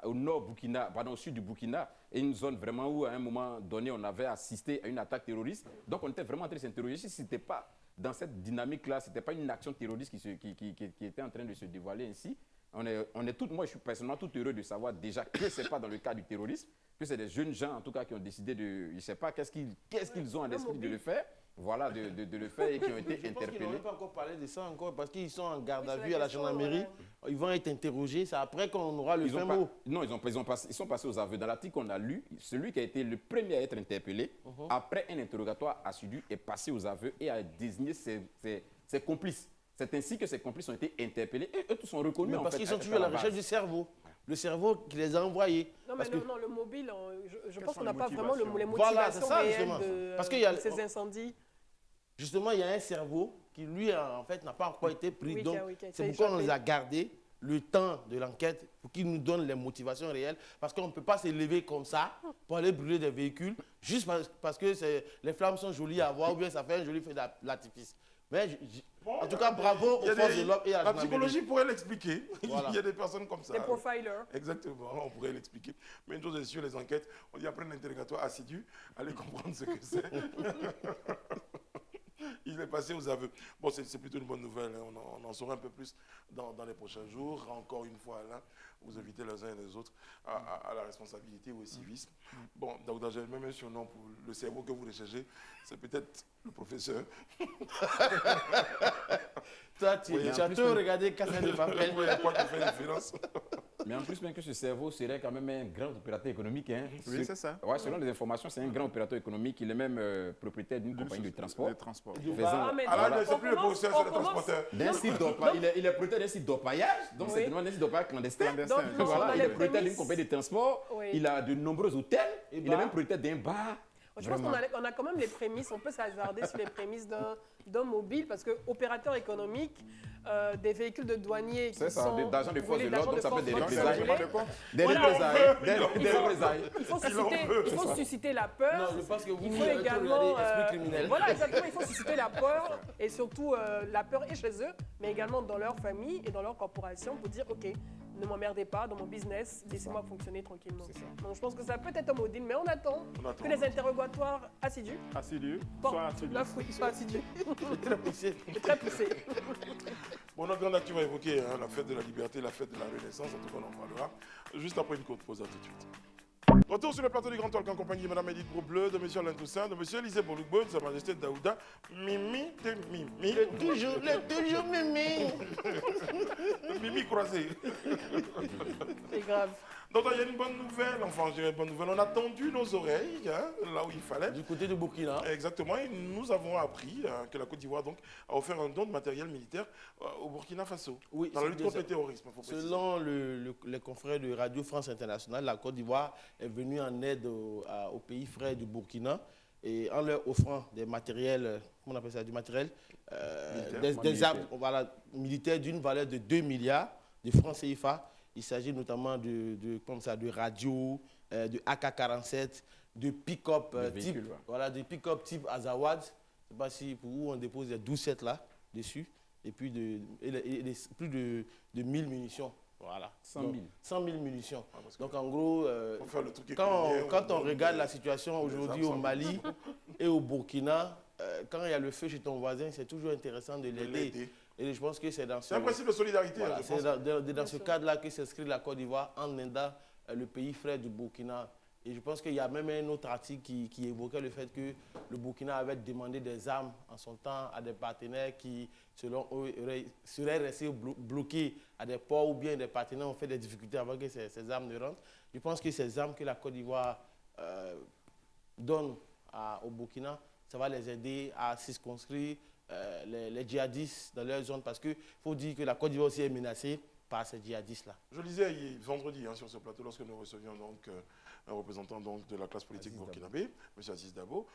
Speaker 2: au nord Burkina, pardon, au sud du Burkina, et une zone vraiment où à un moment donné on avait assisté à une attaque terroriste, donc on était vraiment en train de s'interroger si ce n'était pas dans cette dynamique-là, ce n'était pas une action terroriste qui était en train de se dévoiler ainsi. Moi je suis personnellement tout heureux de savoir déjà que ce n'est pas dans le cas du terrorisme, que c'est des jeunes gens en tout cas qui ont décidé de, je ne sais pas qu'est-ce qu'ils ont à l'esprit de le faire. Voilà, de le faire et qui ont été interpellés.
Speaker 5: On n'a pas encore parlé de ça encore parce qu'ils sont en garde à vue à la gendarmerie. Ils vont être interrogés. C'est après qu'on aura le fin mot.
Speaker 2: Non, ils sont passés aux aveux. Dans l'article qu'on a lu, celui qui a été le premier à être interpellé, après un interrogatoire assidu, est passé aux aveux et a désigné ses complices. C'est ainsi que ces complices ont été interpellés et eux tous sont reconnus.
Speaker 5: Mais parce qu'ils sont toujours à la recherche du cerveau. Le cerveau qui les a envoyés.
Speaker 3: Non, mais non, le mobile, je pense qu'on n'a pas vraiment les motivations
Speaker 5: voilà, c'est ça,
Speaker 3: réelles
Speaker 5: parce qu'il y a
Speaker 3: ces incendies.
Speaker 5: Justement, il y a un cerveau qui, lui, en fait, n'a pas encore été pris.
Speaker 3: Oui,
Speaker 5: donc, c'est pourquoi on les a gardés le temps de l'enquête pour qu'ils nous donnent les motivations réelles. Parce qu'on ne peut pas s'élever comme ça pour aller brûler des véhicules juste parce que les flammes sont jolies à voir ou bien ça fait un joli feu d'artifice. Mais en tout cas, bravo aux forces de l'ordre et à
Speaker 1: la psychologie pourrait l'expliquer.
Speaker 5: Voilà.
Speaker 1: Il y a des personnes comme ça.
Speaker 3: Des profilers.
Speaker 1: Exactement, on pourrait l'expliquer. Mais une chose est sûre, les enquêtes, on dit après l'interrogatoire assidu, allez comprendre ce que c'est. Il est passé aux aveux. Bon, c'est plutôt une bonne nouvelle. Hein. On en saura un peu plus dans les prochains jours. Encore une fois, Alain, vous invitez les uns et les autres à la responsabilité ou au civisme. Bon, Daouda, j'ai même un surnom pour le cerveau que vous recherchez. C'est peut-être le professeur.
Speaker 5: Toi, tu as tout regardé Café de Papel.
Speaker 1: Il y a quoi qui fait différence?
Speaker 2: Mais en plus, même que ce cerveau serait quand même un grand opérateur économique. Hein.
Speaker 4: Oui, c'est ça.
Speaker 2: Ouais, selon les informations, c'est un grand opérateur économique. Il est même propriétaire d'une compagnie de transport.
Speaker 4: De transport.
Speaker 3: Ah, mais
Speaker 1: Ah là,
Speaker 3: donc,
Speaker 1: c'est plus le professeur, c'est le transporteur.
Speaker 2: D'un site il est propriétaire d'un site d'orpaillage, donc c'est vraiment un site d'orpaillage clandestin.
Speaker 3: Donc,
Speaker 2: Voilà,
Speaker 3: dans
Speaker 2: il
Speaker 3: les
Speaker 2: est propriétaire d'une
Speaker 3: prémices-
Speaker 2: compagnie de transport,
Speaker 3: Oui.
Speaker 2: il a de nombreux hôtels, il est
Speaker 5: bars.
Speaker 2: même propriétaire d'un bar.
Speaker 3: Je pense
Speaker 2: Vraiment.
Speaker 3: qu'on a quand même les prémices, on peut s'hasarder sur les prémices d'un mobile, parce que opérateur économique, des véhicules de douaniers qui
Speaker 2: C'est ça,
Speaker 3: sont
Speaker 2: d'agents de force de
Speaker 3: volés
Speaker 2: l'ordre, donc ça
Speaker 3: d'agents
Speaker 2: peut
Speaker 3: de
Speaker 2: être des
Speaker 3: force de
Speaker 2: représailles.
Speaker 3: l'ordre.
Speaker 2: Des
Speaker 3: Voilà,
Speaker 2: représailles. Des représailles.
Speaker 3: Il faut susciter la peur.
Speaker 5: Non, je pense que vous,
Speaker 3: Il
Speaker 5: vous
Speaker 3: faut
Speaker 5: avez
Speaker 3: également,
Speaker 5: regardé Esprit criminel.
Speaker 3: voilà, exactement, il faut susciter la peur, et surtout la peur est chez eux, mais également dans leur famille et dans leur corporation, pour dire, OK, ne m'emmerdez pas dans mon business, laissez-moi fonctionner tranquillement. Donc je pense que ça peut être un modèle, mais on attend que les interrogatoires assidus
Speaker 4: Assidu,
Speaker 3: portent
Speaker 4: soit assidu.
Speaker 3: leurs fruits, soient assidus.
Speaker 5: C'est très poussé.
Speaker 3: C'est très poussé.
Speaker 1: Bon, notre grande actu va évoquer hein, la fête de la liberté, la fête de la Renaissance, en tout cas on en parlera juste après une courte pause, à tout de suite. Retour sur le plateau du Grand Talk en compagnie de Mme Edith Gros-Bleu, de M. Alain Toussaint, de M. Élisée Bourgoube, de Sa Majesté Daouda, Mimi de Mimi.
Speaker 5: Toujours Mimi.
Speaker 1: Mimi croisé.
Speaker 3: C'est grave.
Speaker 1: Donc il y a une bonne nouvelle, enfin je dirais une bonne nouvelle, on a tendu nos oreilles hein, là où il fallait.
Speaker 5: Du côté de Burkina.
Speaker 1: Exactement, et nous avons appris que la Côte d'Ivoire donc, a offert un don de matériel militaire au Burkina Faso,
Speaker 5: Oui,
Speaker 1: dans la
Speaker 5: c'est
Speaker 1: lutte
Speaker 5: bien
Speaker 1: contre
Speaker 5: ça.
Speaker 1: le terrorisme. Faut préciser.
Speaker 5: Selon les confrères de Radio France Internationale, la Côte d'Ivoire est venue en aide aux pays frères du Burkina et en leur offrant des matériels, comment on appelle ça, du matériel, des armes voilà, militaires d'une valeur de 2 milliards de francs CFA. Il s'agit notamment de radios, de AK-47, de pick-up type,
Speaker 2: véhicules, ouais.
Speaker 5: voilà, de pick-up type Azawad. Je ne sais pas si pour où on dépose les 12-7 là dessus. Et puis plus de 1000 munitions. Voilà.
Speaker 2: 100 000.
Speaker 5: Donc, 100 000 munitions.
Speaker 1: parce que
Speaker 5: Donc en gros,
Speaker 1: pour faire le truc
Speaker 5: quand
Speaker 1: économique,
Speaker 5: on regarde la situation aujourd'hui au
Speaker 1: armes,
Speaker 5: Mali et au Burkina, quand il y a le feu chez ton voisin, c'est toujours intéressant de l'aider.
Speaker 1: l'aider.
Speaker 5: Et je pense que c'est dans ce,
Speaker 1: C'est un principe de solidarité.
Speaker 5: voilà,
Speaker 1: hein, je
Speaker 5: c'est
Speaker 1: pense.
Speaker 5: dans ce cadre-là que s'inscrit la Côte d'Ivoire en aidant le pays frère du Burkina. Et je pense qu'il y a même un autre article qui évoquait le fait que le Burkina avait demandé des armes en son temps à des partenaires qui, selon eux, seraient restés bloqués à des ports ou bien des partenaires ont fait des difficultés avant que ces armes ne rentrent. Je pense que ces armes que la Côte d'Ivoire donne au Burkina, ça va les aider à circonscrire les djihadistes dans leur zone parce qu'il faut dire que la Côte d'Ivoire aussi est menacée par ces djihadistes-là.
Speaker 1: Je le disais vendredi hein, sur ce plateau, lorsque nous recevions donc, un représentant donc, de la classe politique burkinabé, M. Aziz Dabo,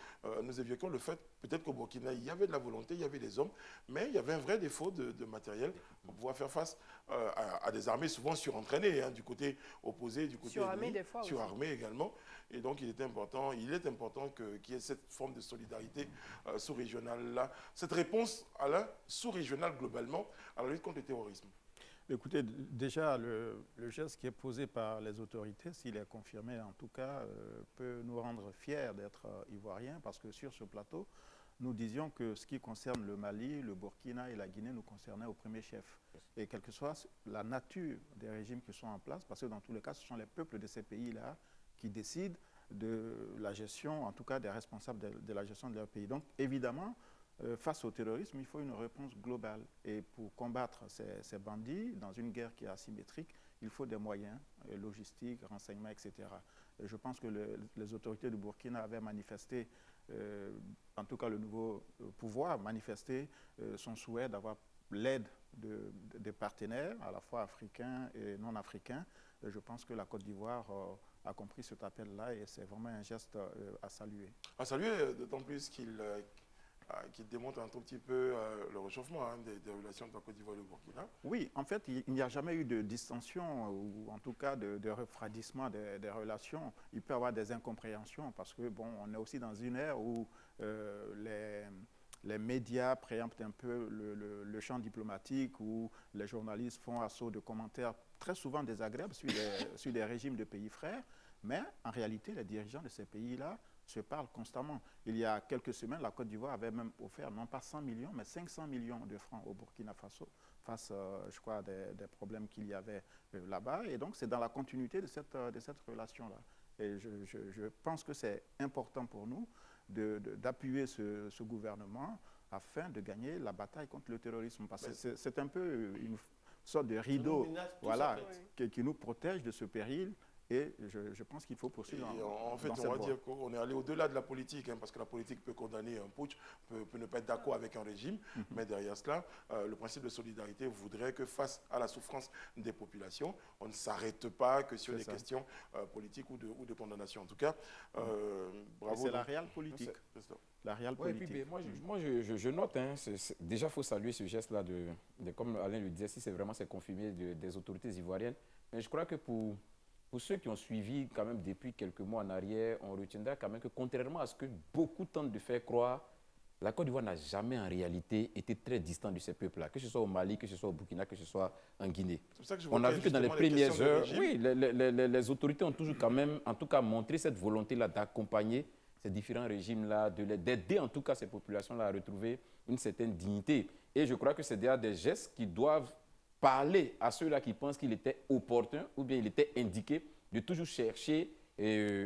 Speaker 1: nous évoquions le fait peut-être qu'au Burkina, il y avait de la volonté, il y avait des hommes, mais il y avait un vrai défaut de matériel pour pouvoir faire face à des armées souvent surentraînées, hein, du côté opposé, du côté
Speaker 3: Surarmées
Speaker 1: ennemi,
Speaker 3: des fois aussi.
Speaker 1: surarmées également. Et donc il est important qu'il y ait cette forme de solidarité sous-régionale-là, cette réponse à la sous-régionale globalement à la lutte contre le terrorisme.
Speaker 4: Écoutez, déjà, le geste qui est posé par les autorités, s'il est confirmé en tout cas, peut nous rendre fiers d'être ivoiriens, parce que sur ce plateau, nous disions que ce qui concerne le Mali, le Burkina et la Guinée nous concernait au premier chef. Et quelle que soit la nature des régimes qui sont en place, parce que dans tous les cas, ce sont les peuples de ces pays-là qui décident de la gestion, en tout cas des responsables de la gestion de leur pays. Donc, évidemment, face au terrorisme, il faut une réponse globale. Et pour combattre ces bandits, dans une guerre qui est asymétrique, il faut des moyens logistiques, renseignements, etc. Et je pense que les autorités du Burkina avaient manifesté, en tout cas le nouveau pouvoir, manifesté son souhait d'avoir l'aide des partenaires, à la fois africains et non africains. Et je pense que la Côte d'Ivoire a compris cet appel-là et c'est vraiment un geste à saluer.
Speaker 1: À saluer, d'autant plus qu'il démontre un tout petit peu le réchauffement hein, des relations de la Côte d'Ivoire et du Burkina.
Speaker 4: Oui, en fait, il n'y a jamais eu de distension ou en tout cas de refroidissement des relations. Il peut y avoir des incompréhensions parce que bon, on est aussi dans une ère où les médias préemptent un peu le champ diplomatique où les journalistes font assaut de commentaires très souvent désagréables sur les régimes de pays frères. Mais en réalité, les dirigeants de ces pays-là se parlent constamment. Il y a quelques semaines, la Côte d'Ivoire avait même offert non pas 100 millions, mais 500 millions de francs au Burkina Faso face, je crois, à des problèmes qu'il y avait là-bas. Et donc, c'est dans la continuité de cette relation-là. Et je pense que c'est important pour nous d'appuyer ce gouvernement afin de gagner la bataille contre le terrorisme. Parce que c'est un peu une sorte de rideau voilà, qui nous protège de ce péril. Et je pense qu'il faut poursuivre
Speaker 1: en fait, on va dire qu'on est allé au-delà de la politique, hein, parce que la politique peut condamner un putsch, peut ne pas être d'accord avec un régime, mais derrière cela, le principe de solidarité voudrait que face à la souffrance des populations, on ne s'arrête pas que sur les questions politiques ou de condamnation. En tout cas, bravo.
Speaker 4: C'est la réelle politique. La réelle politique.
Speaker 2: Puis, moi, je note, hein, déjà, il faut saluer ce geste-là, comme Alain le disait, si c'est vraiment confirmé des autorités ivoiriennes. Mais je crois que pour ceux qui ont suivi quand même depuis quelques mois en arrière, on retiendra quand même que contrairement à ce que beaucoup tentent de faire croire, la Côte d'Ivoire n'a jamais en réalité été très distante de ces peuples-là, que ce soit au Mali, que ce soit au Burkina, que ce soit en Guinée. On a vu que dans les premières heures, oui, les autorités ont toujours quand même, en tout cas, montré cette volonté-là d'accompagner ces différents régimes-là, d'aider en tout cas ces populations-là à retrouver une certaine dignité. Et je crois que c'est déjà des gestes qui doivent parler à ceux-là qui pensent qu'il était opportun ou bien il était indiqué de toujours chercher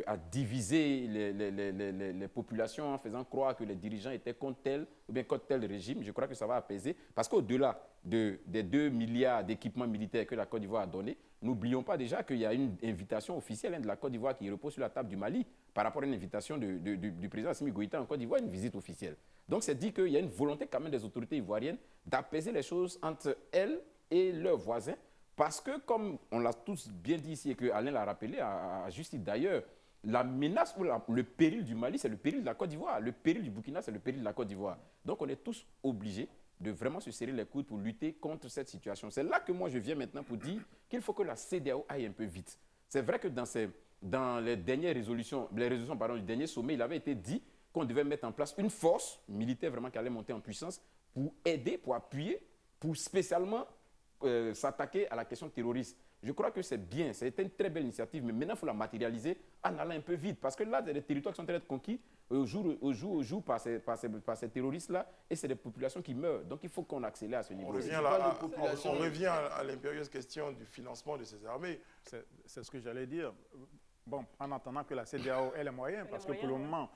Speaker 2: à diviser les populations en faisant croire que les dirigeants étaient contre tel ou bien contre tel régime. Je crois que ça va apaiser. Parce qu'au-delà des 2 milliards d'équipements militaires que la Côte d'Ivoire a donnés, n'oublions pas déjà qu'il y a une invitation officielle de la Côte d'Ivoire qui repose sur la table du Mali par rapport à une invitation du président Assimi Goïta en Côte d'Ivoire, une visite officielle. Donc c'est dit qu'il y a une volonté quand même des autorités ivoiriennes d'apaiser les choses entre elles et leurs voisins, parce que, comme on l'a tous bien dit ici et que Alain l'a rappelé à juste titre d'ailleurs, la menace ou le péril du Mali, c'est le péril de la Côte d'Ivoire. Le péril du Burkina, c'est le péril de la Côte d'Ivoire. Donc, on est tous obligés de vraiment se serrer les coudes pour lutter contre cette situation. C'est là que moi, je viens maintenant pour dire qu'il faut que la CEDEAO aille un peu vite. C'est vrai que dans les dernières résolutions, du dernier sommet, il avait été dit qu'on devait mettre en place une force militaire vraiment qui allait monter en puissance pour aider, pour appuyer, pour spécialement s'attaquer à la question terroriste. Je crois que c'est bien, c'était une très belle initiative, mais maintenant il faut la matérialiser en allant un peu vite, parce que là, il y a des territoires qui sont en train d'être conquis au jour par ces terroristes-là, et c'est des populations qui meurent. Donc il faut qu'on accélère à ce niveau.
Speaker 1: On revient à l'impérieuse question du financement de ces armées.
Speaker 4: C'est ce que j'allais dire. Bon, en attendant que la CEDEAO ait les moyens, parce que pour le moment,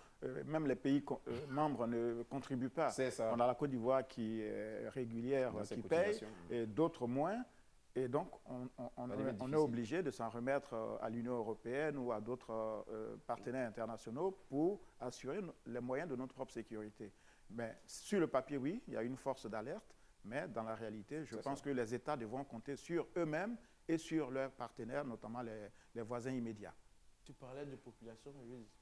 Speaker 4: même les pays membres ne contribuent pas. On a la Côte d'Ivoire qui est régulière, qui paye, et d'autres moins. Et donc, on est obligé de s'en remettre à l'Union européenne ou à d'autres partenaires internationaux pour assurer les moyens de notre propre sécurité. Mais sur le papier, oui, il y a une force d'alerte, mais dans la réalité, je pense que les États devront compter sur eux-mêmes et sur leurs partenaires, notamment les voisins immédiats.
Speaker 5: Tu parlais de population,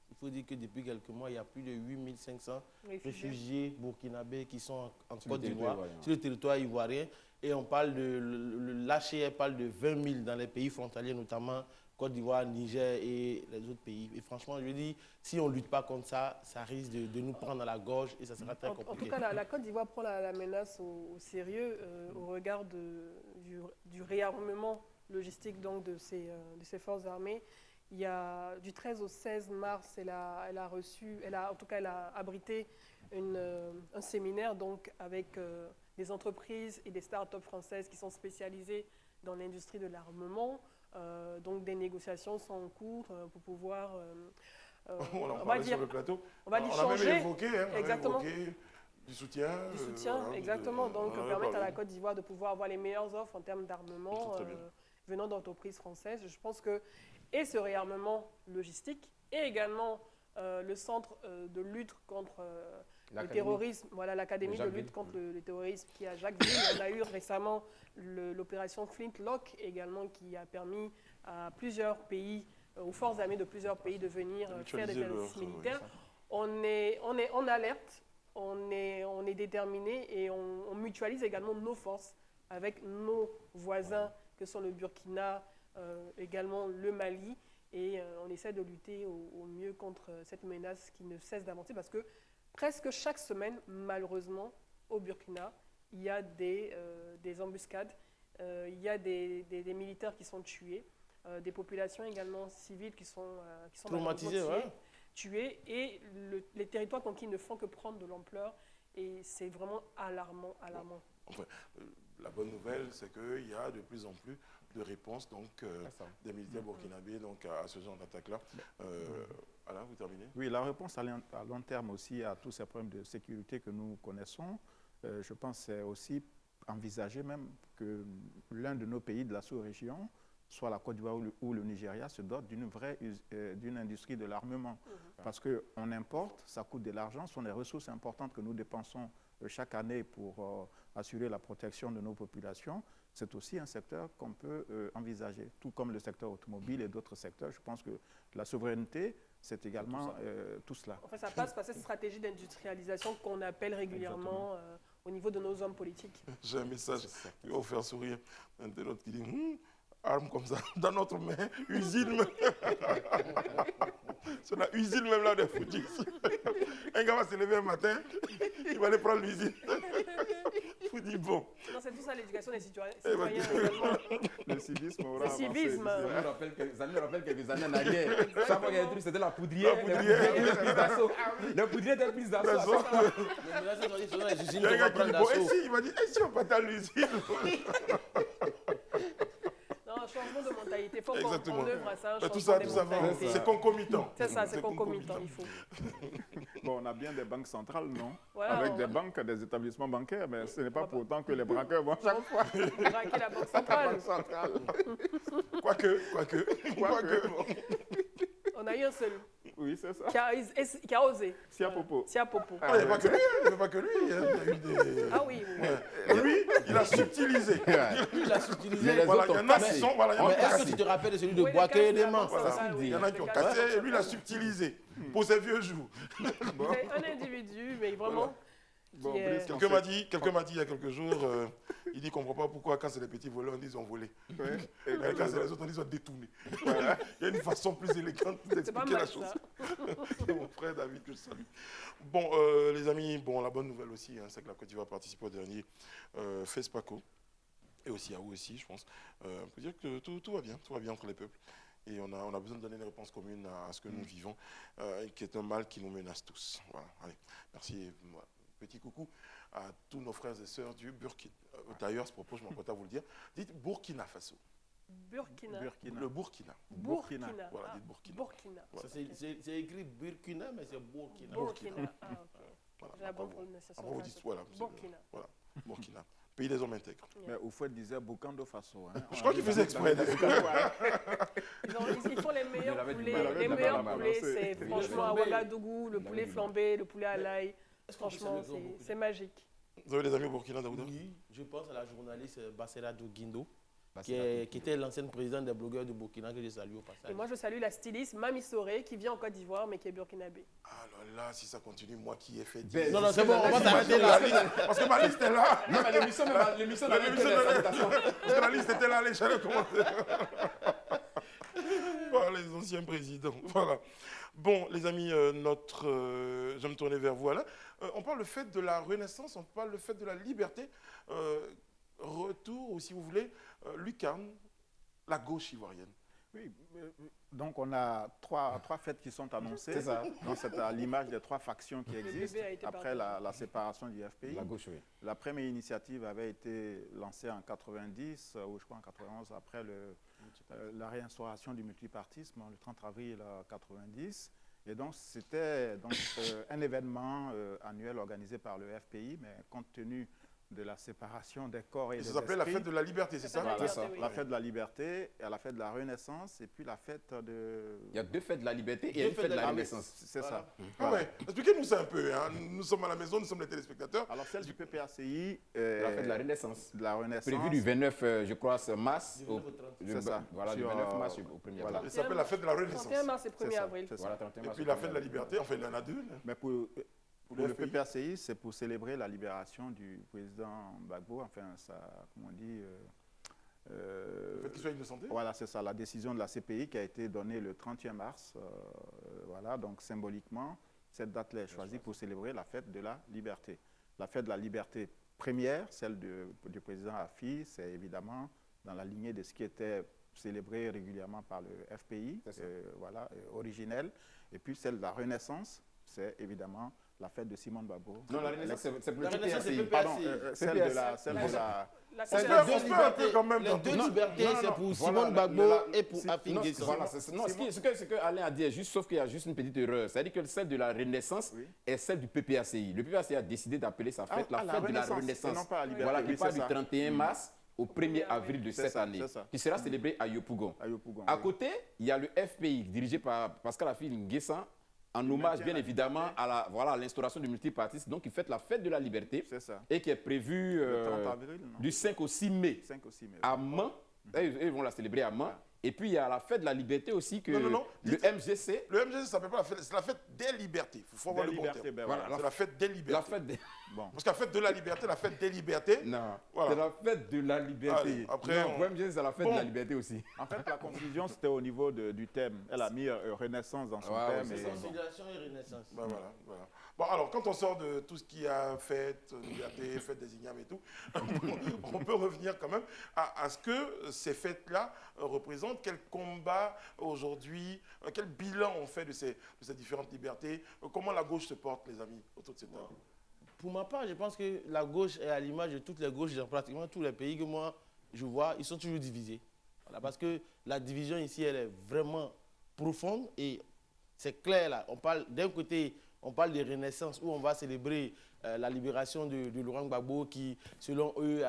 Speaker 5: il faut dire que depuis quelques mois, il y a plus de 8500 réfugiés burkinabés qui sont en Côte d'Ivoire, sur le territoire ivoirien. Et on parle l'HCR parle de 20 000 dans les pays frontaliers, notamment Côte d'Ivoire, Niger et les autres pays. Et franchement, je dis, si on ne lutte pas contre ça, ça risque de nous prendre à la gorge et ça sera très compliqué.
Speaker 3: En tout cas, la Côte d'Ivoire prend la menace au sérieux au regard du réarmement logistique donc, de ses forces armées. Il y a du 13 au 16 mars, elle a abrité un séminaire donc, avec des entreprises et des start-up françaises qui sont spécialisées dans l'industrie de l'armement. Donc des négociations sont en cours pour pouvoir...
Speaker 1: on va dire sur le plateau.
Speaker 3: On va dire
Speaker 1: changer. Même évoqué,
Speaker 3: exactement.
Speaker 1: Du soutien.
Speaker 3: Exactement. Donc permettre à la Côte d'Ivoire de pouvoir avoir les meilleures offres en termes d'armement venant d'entreprises françaises. Je pense que et ce réarmement logistique, et également le centre de lutte contre le terrorisme, voilà l'Académie de lutte contre le terrorisme qui est à Jacquesville. On a eu récemment l'opération Flintlock également qui a permis à plusieurs pays, aux forces armées de plusieurs pays de venir faire des exercices militaires. On est en alerte, on est déterminé et on mutualise également nos forces avec nos voisins que sont le Burkina, également le Mali, et on essaie de lutter au mieux contre cette menace qui ne cesse d'avancer parce que presque chaque semaine, malheureusement, au Burkina, il y a des embuscades, il y a des militaires qui sont tués, des populations également civiles qui sont
Speaker 5: Traumatisées,
Speaker 3: tuées, et les territoires conquis ne font que prendre de l'ampleur, et c'est vraiment alarmant.
Speaker 1: Enfin, la bonne nouvelle, c'est qu'il y a de plus en plus de réponses des militaires burkinabés à ce genre d'attaque-là. Alain, vous terminez?
Speaker 4: Oui, la réponse à long terme aussi à tous ces problèmes de sécurité que nous connaissons, je pense que c'est aussi envisager même que l'un de nos pays de la sous-région, soit la Côte d'Ivoire ou le Nigeria, se dote d'une industrie de l'armement. Parce qu'on importe, ça coûte de l'argent, ce sont des ressources importantes que nous dépensons chaque année pour assurer la protection de nos populations. C'est aussi un secteur qu'on peut envisager, tout comme le secteur automobile et d'autres secteurs. Je pense que la souveraineté, c'est également tout cela.
Speaker 3: En fait, ça passe par cette stratégie d'industrialisation qu'on appelle régulièrement au niveau de nos hommes politiques.
Speaker 1: J'ai un message qui va vous faire sourire. Un de l'autre qui dit arme comme ça, dans notre main, usine. C'est la usine même là des foutus. Un gars va se lever un matin, il va aller prendre l'usine. Faut dire bon.
Speaker 3: Non, c'est tout ça l'éducation des citoyens.
Speaker 4: Le civisme aura
Speaker 3: Le civisme.
Speaker 2: Ça me rappelle quelques années en arrière. Chaque fois qu'il y a un truc, c'était la poudrière. Le poudrier était plus d'assaut.
Speaker 1: Il y a un gars qui dit, bon, et si, il m'a dit, et si on part à l'usine?
Speaker 3: Changement de mentalité, il faut
Speaker 1: Exactement.
Speaker 3: qu'on œuvre à ça.
Speaker 1: Tout ça, c'est concomitant.
Speaker 3: C'est ça, c'est concomitant, il faut.
Speaker 4: Bon, on a bien des banques centrales, non?
Speaker 3: Voilà,
Speaker 4: avec des banques, des établissements bancaires, mais ce n'est pas pour autant que les braqueurs vont chaque fois
Speaker 3: braquer la banque centrale.
Speaker 1: Quoique.
Speaker 3: On a eu un seul.
Speaker 4: Oui, c'est ça.
Speaker 3: Qui a osé.
Speaker 4: Siapopo.
Speaker 3: Siapopo.
Speaker 1: Il n'y a pas que lui. Il n'y a pas que lui. Il y a eu des...
Speaker 3: Ah oui.
Speaker 1: Lui, il a subtilisé.
Speaker 5: Il a subtilisé.
Speaker 1: Voilà, il y en a qui sont...
Speaker 5: Mais est-ce que tu te rappelles de celui de Boaké et des mains?
Speaker 1: Il y en a qui ont cassé et lui, il a subtilisé pour ses vieux jours.
Speaker 3: C'est un individu, mais vraiment...
Speaker 4: Bon,
Speaker 1: quelqu'un m'a dit il y a quelques jours, il dit qu'on ne comprend pas pourquoi quand c'est les petits voleurs, on dit ils ont volé. Et quand c'est les autres, on dit ils ont détourné. Il y a une façon plus élégante d'expliquer la chose. C'est mon frère David que je salue. Bon, les amis, la bonne nouvelle aussi, c'est que la Côte d'Ivoire participe au dernier FESPACO. Et aussi à vous aussi, je pense. On peut dire que tout va bien entre les peuples. Et on a besoin de donner une réponse commune à ce que nous vivons, qui est un mal qui nous menace tous. Voilà, allez, merci. Voilà. Petit coucou à tous nos frères et sœurs du Burkina. D'ailleurs, à ce propos, je m'apprête à vous le dire. Dites Burkina Faso.
Speaker 3: Burkina.
Speaker 1: Le Burkina.
Speaker 3: Burkina.
Speaker 1: Voilà, dites Burkina.
Speaker 3: Burkina.
Speaker 1: Voilà.
Speaker 5: C'est écrit Burkina, mais c'est Burkina.
Speaker 3: Burkina. Ah, ok.
Speaker 1: Voilà.
Speaker 3: J'ai la bonne prononciation.
Speaker 1: Après, vous dites, voilà.
Speaker 3: Burkina.
Speaker 1: Voilà, Burkina. Pays des hommes intègres.
Speaker 4: Mais Oufouette disait Burkina Faso. Hein.
Speaker 1: Je crois qu'il faisait exprès.
Speaker 3: Ils font les meilleurs poulets. Les meilleurs poulets, c'est franchement à Ouagadougou, le poulet flambé, le poulet à l'ail. Franchement, c'est magique.
Speaker 1: Vous avez des amis au Burkina, Daouda?
Speaker 5: Oui, je pense à la journaliste Bassera Guindo, qui était l'ancienne présidente des blogueurs du Burkina, que je salue au passage.
Speaker 3: Et moi, je salue la styliste Mami Soré, qui vit en Côte d'Ivoire, mais qui est burkinabé.
Speaker 1: Ah là, si ça continue, moi qui ai fait...
Speaker 5: Non, c'est bon, on va s'arrêter là.
Speaker 1: Parce que ma liste est là.
Speaker 2: Non, mais l'émission n'a même que
Speaker 1: parce que la liste était là, les j'allais commencer. Voilà, les anciens présidents. Voilà. Bon, les amis, je vais me tourner vers vous, Alain. On parle le fait de la renaissance, on parle le fait de la liberté. Retour, ou si vous voulez, lucarne, la gauche ivoirienne.
Speaker 4: Oui, donc on a trois fêtes qui sont annoncées.
Speaker 2: C'est ça.
Speaker 4: Donc c'est à l'image des trois factions qui existent après la séparation du FPI.
Speaker 2: La gauche, oui.
Speaker 4: La première initiative avait été lancée en 90, ou je crois en 91, après la réinstauration du multipartisme, le 30 avril 90. Et donc c'était un événement annuel organisé par le FPI, mais compte tenu de la séparation des corps et des esprits.
Speaker 1: Ça s'appelait la fête de la liberté, c'est ça?
Speaker 4: Voilà, la fête de la liberté, et la fête de la renaissance, et puis la fête de...
Speaker 2: Il y a deux fêtes de la liberté et une fête de la renaissance.
Speaker 4: C'est ça.
Speaker 1: Ah ouais. Expliquez-nous ça un peu. Hein. Nous sommes à la maison, nous sommes les téléspectateurs.
Speaker 4: Alors celle du PPACI...
Speaker 2: la fête de la renaissance.
Speaker 4: De la renaissance.
Speaker 2: Prévu du 29, je crois, mars.
Speaker 4: C'est ça.
Speaker 2: Voilà, du 29 mars au 1er avril.
Speaker 1: Ça s'appelle la fête de la renaissance.
Speaker 3: 31 mars et 1er avril.
Speaker 2: Voilà, 31
Speaker 1: Et
Speaker 2: mars.
Speaker 1: puis la fête de la liberté, enfin il y en a deux.
Speaker 4: Mais pour le PPACI, c'est pour célébrer la libération du président Gbagbo, enfin, comme on dit...
Speaker 1: le fait qu'il soit innocenté.
Speaker 4: Voilà, c'est ça, la décision de la CPI qui a été donnée le 31 mars. Voilà, donc symboliquement, cette date-là est choisie pour célébrer la fête de la liberté. La fête de la liberté première, celle du président Afi, c'est évidemment dans la lignée de ce qui était célébré régulièrement par le FPI, originel. Et puis celle de la Renaissance, c'est évidemment la fête de Simone Gbagbo.
Speaker 2: Non, la Renaissance, c'est pour le
Speaker 5: La Renaissance, c'est
Speaker 2: PPACI.
Speaker 5: PPACI.
Speaker 4: Pardon, celle de la...
Speaker 3: La
Speaker 5: C'est
Speaker 3: constitution-
Speaker 5: les deux
Speaker 1: on se perd un peu
Speaker 5: libertés,
Speaker 1: quand même
Speaker 5: les
Speaker 1: dans
Speaker 5: deux
Speaker 1: tout.
Speaker 5: libertés,
Speaker 2: Non,
Speaker 5: c'est
Speaker 2: non,
Speaker 5: pour
Speaker 2: voilà,
Speaker 5: Simone Gbagbo et pour Afin
Speaker 2: Non,
Speaker 5: Guesson.
Speaker 2: voilà, ce que Alain a dit est juste, sauf qu'il y a juste une petite erreur. C'est-à-dire que celle de la Renaissance est celle du PPACI. Le PPACI a décidé d'appeler sa fête la fête de la Renaissance.
Speaker 4: et non pas la liberté.
Speaker 2: Voilà,
Speaker 4: Oui,
Speaker 2: qui part
Speaker 4: c'est
Speaker 2: du
Speaker 4: ça.
Speaker 2: 31 mars au 1er avril de
Speaker 4: C'est
Speaker 2: cette
Speaker 4: ça,
Speaker 2: année,
Speaker 4: c'est ça.
Speaker 2: qui sera célébrée à Yopougon.
Speaker 4: À Yopougon,
Speaker 2: À
Speaker 4: oui.
Speaker 2: côté, il y a le FPI, dirigé par Pascal Affi Nguessan, en hommage
Speaker 4: maintient
Speaker 2: bien
Speaker 4: la
Speaker 2: évidemment
Speaker 4: liberté.
Speaker 2: à l'instauration du multipartisme, donc qui fête la fête de la liberté
Speaker 4: C'est ça.
Speaker 2: et qui est prévue
Speaker 4: Le 30 avril, non?
Speaker 2: du 5 au 6 mai
Speaker 4: 5 aussi, mais...
Speaker 2: à Mans. Ils vont la célébrer à Mans. Et puis il y a la fête de la liberté aussi que
Speaker 1: Non.
Speaker 2: le MGC,
Speaker 1: Le MGC, ça s'appelle pas la fête, c'est la fête des libertés. Il faut avoir
Speaker 4: Des
Speaker 1: le bon
Speaker 4: libertés,
Speaker 1: terme.
Speaker 4: ben
Speaker 2: voilà,
Speaker 1: C'est la fête des libertés.
Speaker 2: la fête des...
Speaker 4: Bon.
Speaker 1: Parce que la fête de la liberté, la fête des libertés,
Speaker 2: Non,
Speaker 1: Voilà.
Speaker 2: c'est la fête de la liberté.
Speaker 1: Allez, après,
Speaker 2: non,
Speaker 1: on-
Speaker 2: pour MGC, c'est la fête
Speaker 1: Bon.
Speaker 2: de la liberté aussi.
Speaker 4: En fait, la confusion, c'était au niveau du thème. Elle a mis Renaissance dans son
Speaker 2: Ouais,
Speaker 4: thème.
Speaker 2: ouais,
Speaker 4: et
Speaker 2: c'est ça.
Speaker 4: bon.
Speaker 5: Considération et Renaissance.
Speaker 1: ben voilà. Bon, alors, quand on sort de tout ce qui a fête, liberté, fête des ignames et tout, on peut revenir quand même à ce que ces fêtes-là représentent, quel combat aujourd'hui, quel bilan on fait de ces différentes libertés, comment la gauche se porte, les amis, autour de cette table.
Speaker 5: Pour ma part, je pense que la gauche est à l'image de toutes les gauches dans pratiquement tous les pays que moi je vois, ils sont toujours divisés. Voilà, parce que la division ici, elle est vraiment profonde et c'est clair là. On parle d'un côté, on parle de Renaissance où on va célébrer la libération de Laurent Gbagbo qui, selon eux,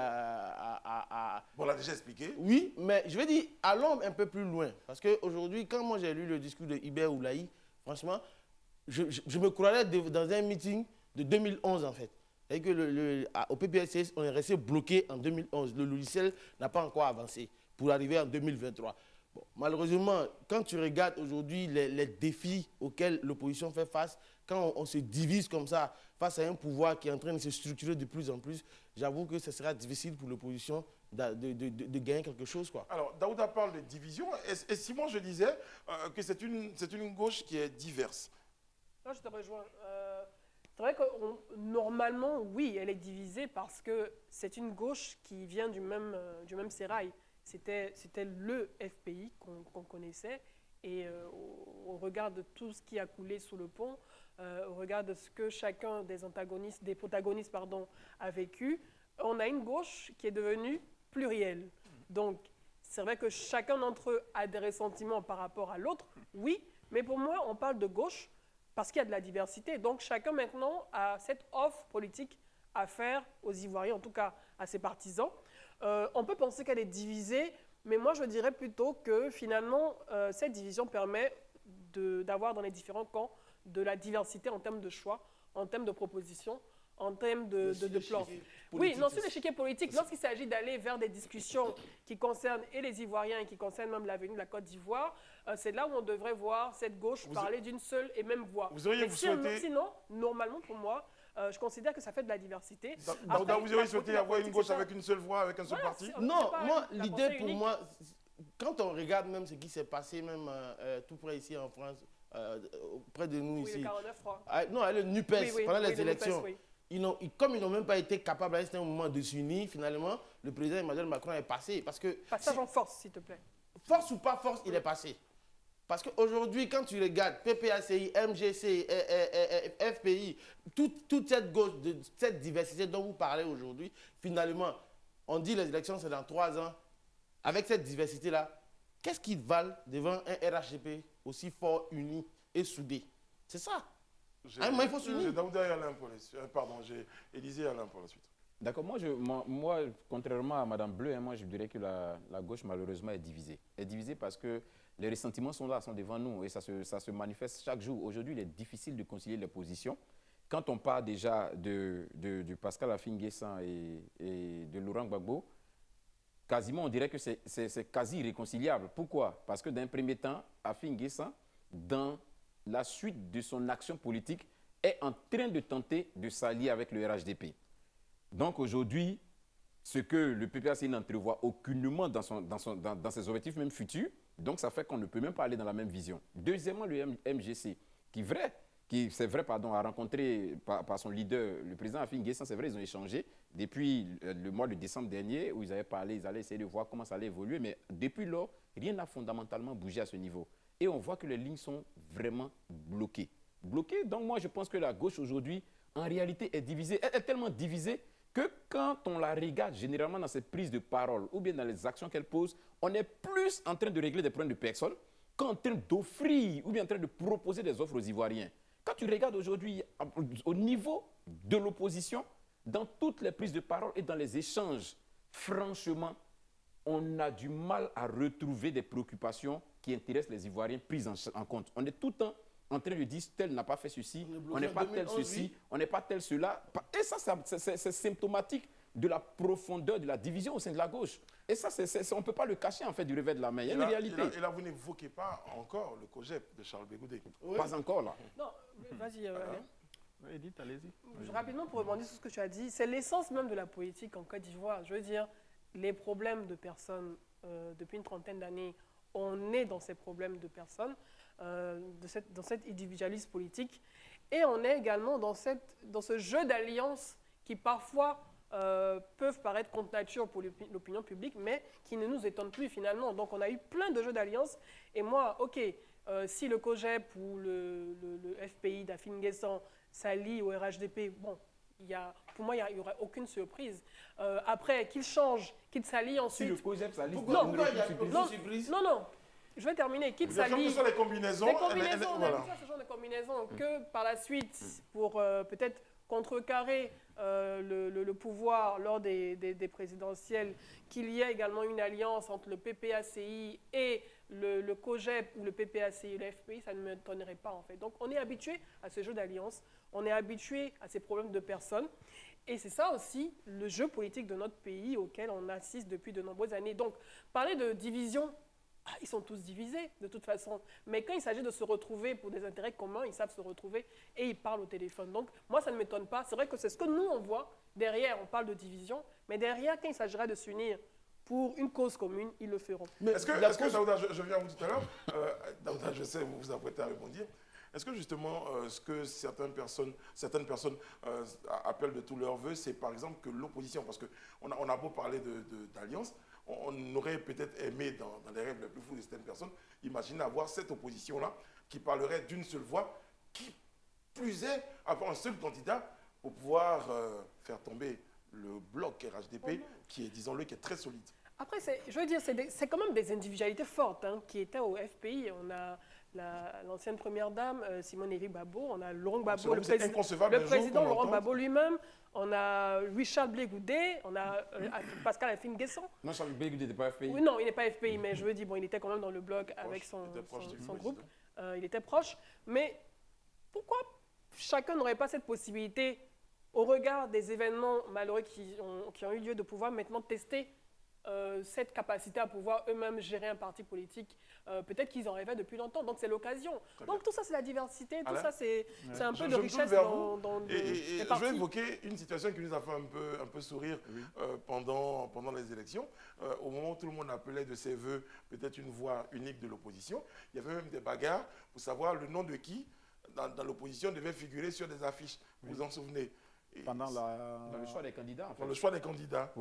Speaker 1: Bon, on l'a déjà expliqué.
Speaker 5: Oui, mais je vais dire, allons un peu plus loin. Parce qu'aujourd'hui, quand moi j'ai lu le discours de Hubert Oulaï, franchement, je me croirais dans un meeting de 2011 en fait. Et que au PPSCS, on est resté bloqué en 2011. Le logiciel n'a pas encore avancé pour arriver en 2023. Bon, malheureusement, quand tu regardes aujourd'hui les défis auxquels l'opposition fait face, quand on se divise comme ça face à un pouvoir qui est en train de se structurer de plus en plus, j'avoue que ce sera difficile pour l'opposition de gagner quelque chose, quoi.
Speaker 1: Alors, Daouda parle de division, et Simon, je disais que c'est une gauche qui est diverse.
Speaker 3: Non, je te rejoins. C'est vrai que normalement, oui, elle est divisée parce que c'est une gauche qui vient du même sérail. C'était le FPI qu'on connaissait. Et au regard de tout ce qui a coulé sous le pont, au regard de ce que chacun des protagonistes a vécu, on a une gauche qui est devenue plurielle. Donc, c'est vrai que chacun d'entre eux a des ressentiments par rapport à l'autre, oui, mais pour moi, on parle de gauche parce qu'il y a de la diversité. Donc, chacun maintenant a cette offre politique à faire aux Ivoiriens, en tout cas à ses partisans. On peut penser qu'elle est divisée, mais moi, je dirais plutôt que finalement, cette division permet d'avoir dans les différents camps de la diversité en termes de choix, en termes de propositions, en termes de plans. Oui, non, sur l'échiquier politique, lorsqu'il s'agit d'aller vers des discussions qui concernent et les Ivoiriens et qui concernent même l'avenir de la Côte d'Ivoire, c'est là où on devrait voir cette gauche parler d'une seule et même voix.
Speaker 1: Vous auriez souhaité...
Speaker 3: Sinon, normalement pour moi, je considère que ça fait de la diversité.
Speaker 1: Daouda, vous auriez souhaité avoir une gauche avec une seule voix, avec un seul
Speaker 3: Voilà,
Speaker 1: parti?
Speaker 5: Non,
Speaker 3: pas
Speaker 5: moi,
Speaker 3: la
Speaker 5: l'idée
Speaker 3: pensée
Speaker 5: pour
Speaker 3: unique.
Speaker 5: moi, quand on regarde même ce qui s'est passé, même tout près ici en France, près de nous
Speaker 3: Oui,
Speaker 5: ici.
Speaker 3: le 49-3.
Speaker 5: Non, le NUPES, pendant les
Speaker 3: le
Speaker 5: élections.
Speaker 3: NUPES, oui.
Speaker 5: Comme ils n'ont même pas été capables à un certain moment de s'unir, finalement, le président Emmanuel Macron est passé. Parce que,
Speaker 3: Passage en force, s'il te plaît.
Speaker 5: force ou pas force, il est passé. Parce qu'aujourd'hui, quand tu regardes PPACI, MGC, FPI, toute cette gauche, cette diversité dont vous parlez aujourd'hui, finalement, on dit les élections, c'est dans 3 ans. Avec cette diversité-là, qu'est-ce qu'ils valent devant un RHDP aussi fort, uni et soudé? C'est ça. Il faut s'unir.
Speaker 1: J'ai Daouda et Alain pour la suite. Pardon, j'ai Élisée et Alain pour la suite.
Speaker 2: D'accord, moi, contrairement à Madame Bleu, moi je dirais que la gauche malheureusement est divisée. Elle est divisée parce que les ressentiments sont là, sont devant nous et ça se manifeste chaque jour. Aujourd'hui, il est difficile de concilier les positions. Quand on parle déjà de Pascal Affi N'Guessan et de Laurent Gbagbo, quasiment on dirait que c'est quasi irréconciliable. Pourquoi? Parce que d'un premier temps, Affi N'Guessan, dans la suite de son action politique, est en train de tenter de s'allier avec le RHDP. Donc aujourd'hui, ce que le PPACI n'entrevoit aucunement dans ses objectifs même futurs, donc ça fait qu'on ne peut même pas aller dans la même vision. Deuxièmement, le MGC, qui est vrai, qui, c'est vrai, pardon, a rencontré par son leader, le président Afin Guessan, c'est vrai, ils ont échangé depuis le mois de décembre dernier, où ils avaient parlé, ils allaient essayer de voir comment ça allait évoluer, mais depuis lors, rien n'a fondamentalement bougé à ce niveau. Et on voit que les lignes sont vraiment bloquées. Bloquées, donc moi je pense que la gauche aujourd'hui, en réalité, est divisée. Elle est tellement divisée que quand on la regarde généralement dans ses prises de parole ou bien dans les actions qu'elle pose, on est plus en train de régler des problèmes de personnes qu'en train d'offrir ou bien en train de proposer des offres aux Ivoiriens. Quand tu regardes aujourd'hui au niveau de l'opposition, dans toutes les prises de parole et dans les échanges, franchement, on a du mal à retrouver des préoccupations qui intéressent les Ivoiriens prises en compte. On est tout le temps en train de dire tel n'a pas fait ceci, on n'est pas tel ceci, on n'est pas tel cela. Et ça, c'est symptomatique de la profondeur de la division au sein de la gauche. Et ça, on ne peut pas le cacher en fait du revers de la main. Il y a une réalité.
Speaker 1: Et là, vous n'évoquez pas encore le COGEP de Charles Bégoudé.
Speaker 3: Oui.
Speaker 2: Pas encore là.
Speaker 3: Non, vas-y.
Speaker 4: Edith, allez-y.
Speaker 3: Rapidement, pour rebondir sur ce que tu as dit, c'est l'essence même de la politique en Côte d'Ivoire. Je veux dire, les problèmes de personnes, depuis une trentaine d'années, on est dans ces problèmes de personnes, dans cet individualisme politique, et on est également dans ce jeu d'alliances qui parfois peuvent paraître contre nature pour l'opinion publique, mais qui ne nous étonnent plus finalement. Donc on a eu plein de jeux d'alliances, et moi, ok, si le COGEP ou le FPI d'Afin Guessan s'allie au RHDP, bon, pour moi, il n'y aurait aucune surprise. Après, qu'il change, qu'il s'allie ensuite...
Speaker 2: Si le COGEP s'allie,
Speaker 3: non, je vais terminer. Qu'il s'allie...
Speaker 1: Quelles que soient les combinaisons...
Speaker 3: Voilà. Ce genre de combinaisons que par la suite, pour peut-être contrecarrer le pouvoir lors des présidentielles, qu'il y ait également une alliance entre le PPACI et le COGEP ou le PPACI et le FPI, ça ne m'étonnerait pas en fait. Donc on est habitué à ce jeu d'alliance, on est habitué à ces problèmes de personnes. Et c'est ça aussi le jeu politique de notre pays auquel on assiste depuis de nombreuses années. Donc parler de division, ils sont tous divisés de toute façon. Mais quand il s'agit de se retrouver pour des intérêts communs, ils savent se retrouver et ils parlent au téléphone. Donc moi, ça ne m'étonne pas. C'est vrai que c'est ce que nous, on voit. Derrière, on parle de division. Mais derrière, quand il s'agira de s'unir pour une cause commune, ils le feront.
Speaker 1: Est-ce que Daouda, je viens à vous tout à l'heure, Daouda, je sais, vous vous apprêtez à répondre. Est-ce que justement, ce que certaines personnes appellent de tous leurs voeux, c'est par exemple que l'opposition, parce qu'on a beau parler d'alliance, on aurait peut-être aimé, dans les rêves les plus fous de certaines personnes, imaginer avoir cette opposition-là qui parlerait d'une seule voix, qui plus est, avoir un seul candidat pour pouvoir faire tomber le bloc RHDP, qui est, disons-le, qui est très solide.
Speaker 3: Après, je veux dire, c'est quand même des individualités fortes qui étaient au FPI. On a l'ancienne première dame, Simone Éric Babo, on a Laurent Gbagbo, le président Laurent Gbagbo lui-même, on a Louis-Charles Blé Goudé, on a Pascal Afin Guessan.
Speaker 2: Non, Charles Blé Goudé n'était pas FPI.
Speaker 3: Oui, non, il n'est pas FPI, mais je veux dire, bon, il était quand même dans le bloc avec son groupe. Il était proche. Mais pourquoi chacun n'aurait pas cette possibilité, au regard des événements malheureux qui ont eu lieu, de pouvoir maintenant tester cette capacité à pouvoir eux-mêmes gérer un parti politique? Peut-être qu'ils en rêvaient depuis longtemps, donc c'est l'occasion. Donc tout ça, c'est la diversité, tout ça, c'est un peu de richesse dans
Speaker 1: les partis. Je vais évoquer une situation qui nous a fait un peu sourire pendant les élections. Au moment où tout le monde appelait de ses voeux peut-être une voix unique de l'opposition, il y avait même des bagarres pour savoir le nom de qui, dans l'opposition, devait figurer sur des affiches. Vous vous en souvenez?
Speaker 4: Pendant
Speaker 2: dans le choix des candidats, en fait.
Speaker 1: Dans le choix des candidats.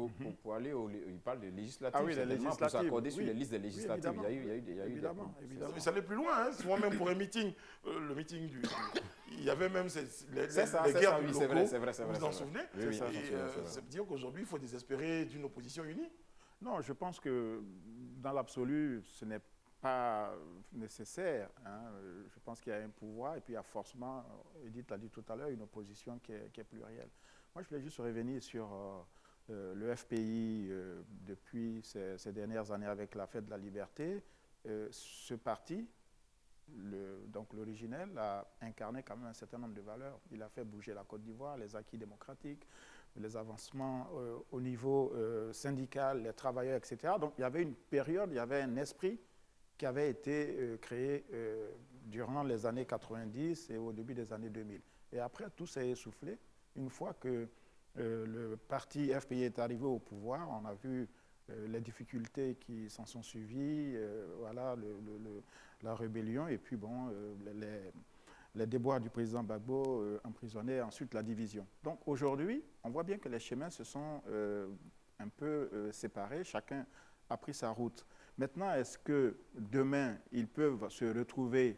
Speaker 2: Pour aller il parle de législatives.
Speaker 4: Ah oui, les législatives.
Speaker 2: Pour s'accorder sur les listes des législatives. Il y a eu
Speaker 4: évidemment.
Speaker 1: Mais ça allait plus loin. Hein. Souvent même pour un meeting, le meeting il y avait même les guerres du locaux.
Speaker 2: C'est vrai.
Speaker 1: Vous vous en souvenez?
Speaker 2: Oui,
Speaker 1: ça veut dire qu'aujourd'hui, il faut désespérer d'une opposition unie?
Speaker 4: Non, je pense que dans l'absolu, ce n'est pas nécessaire. Je pense qu'il y a un pouvoir et puis il y a forcément, Edith l'a dit tout à l'heure, une opposition qui est plurielle. Moi, je voulais juste revenir sur le FPI depuis ces dernières années avec la Fête de la Liberté. Ce parti, donc l'originel, a incarné quand même un certain nombre de valeurs. Il a fait bouger la Côte d'Ivoire, les acquis démocratiques, les avancements au niveau syndical, les travailleurs, etc. Donc il y avait une période, il y avait un esprit qui avait été créé durant les années 90 et au début des années 2000. Et après, tout s'est essoufflé. Une fois que le parti FPI est arrivé au pouvoir, on a vu les difficultés qui s'en sont suivies, voilà, la rébellion et puis bon, les déboires du président Gbagbo emprisonné, ensuite la division. Donc aujourd'hui, on voit bien que les chemins se sont un peu séparés, chacun a pris sa route. Maintenant, est-ce que demain, ils peuvent se retrouver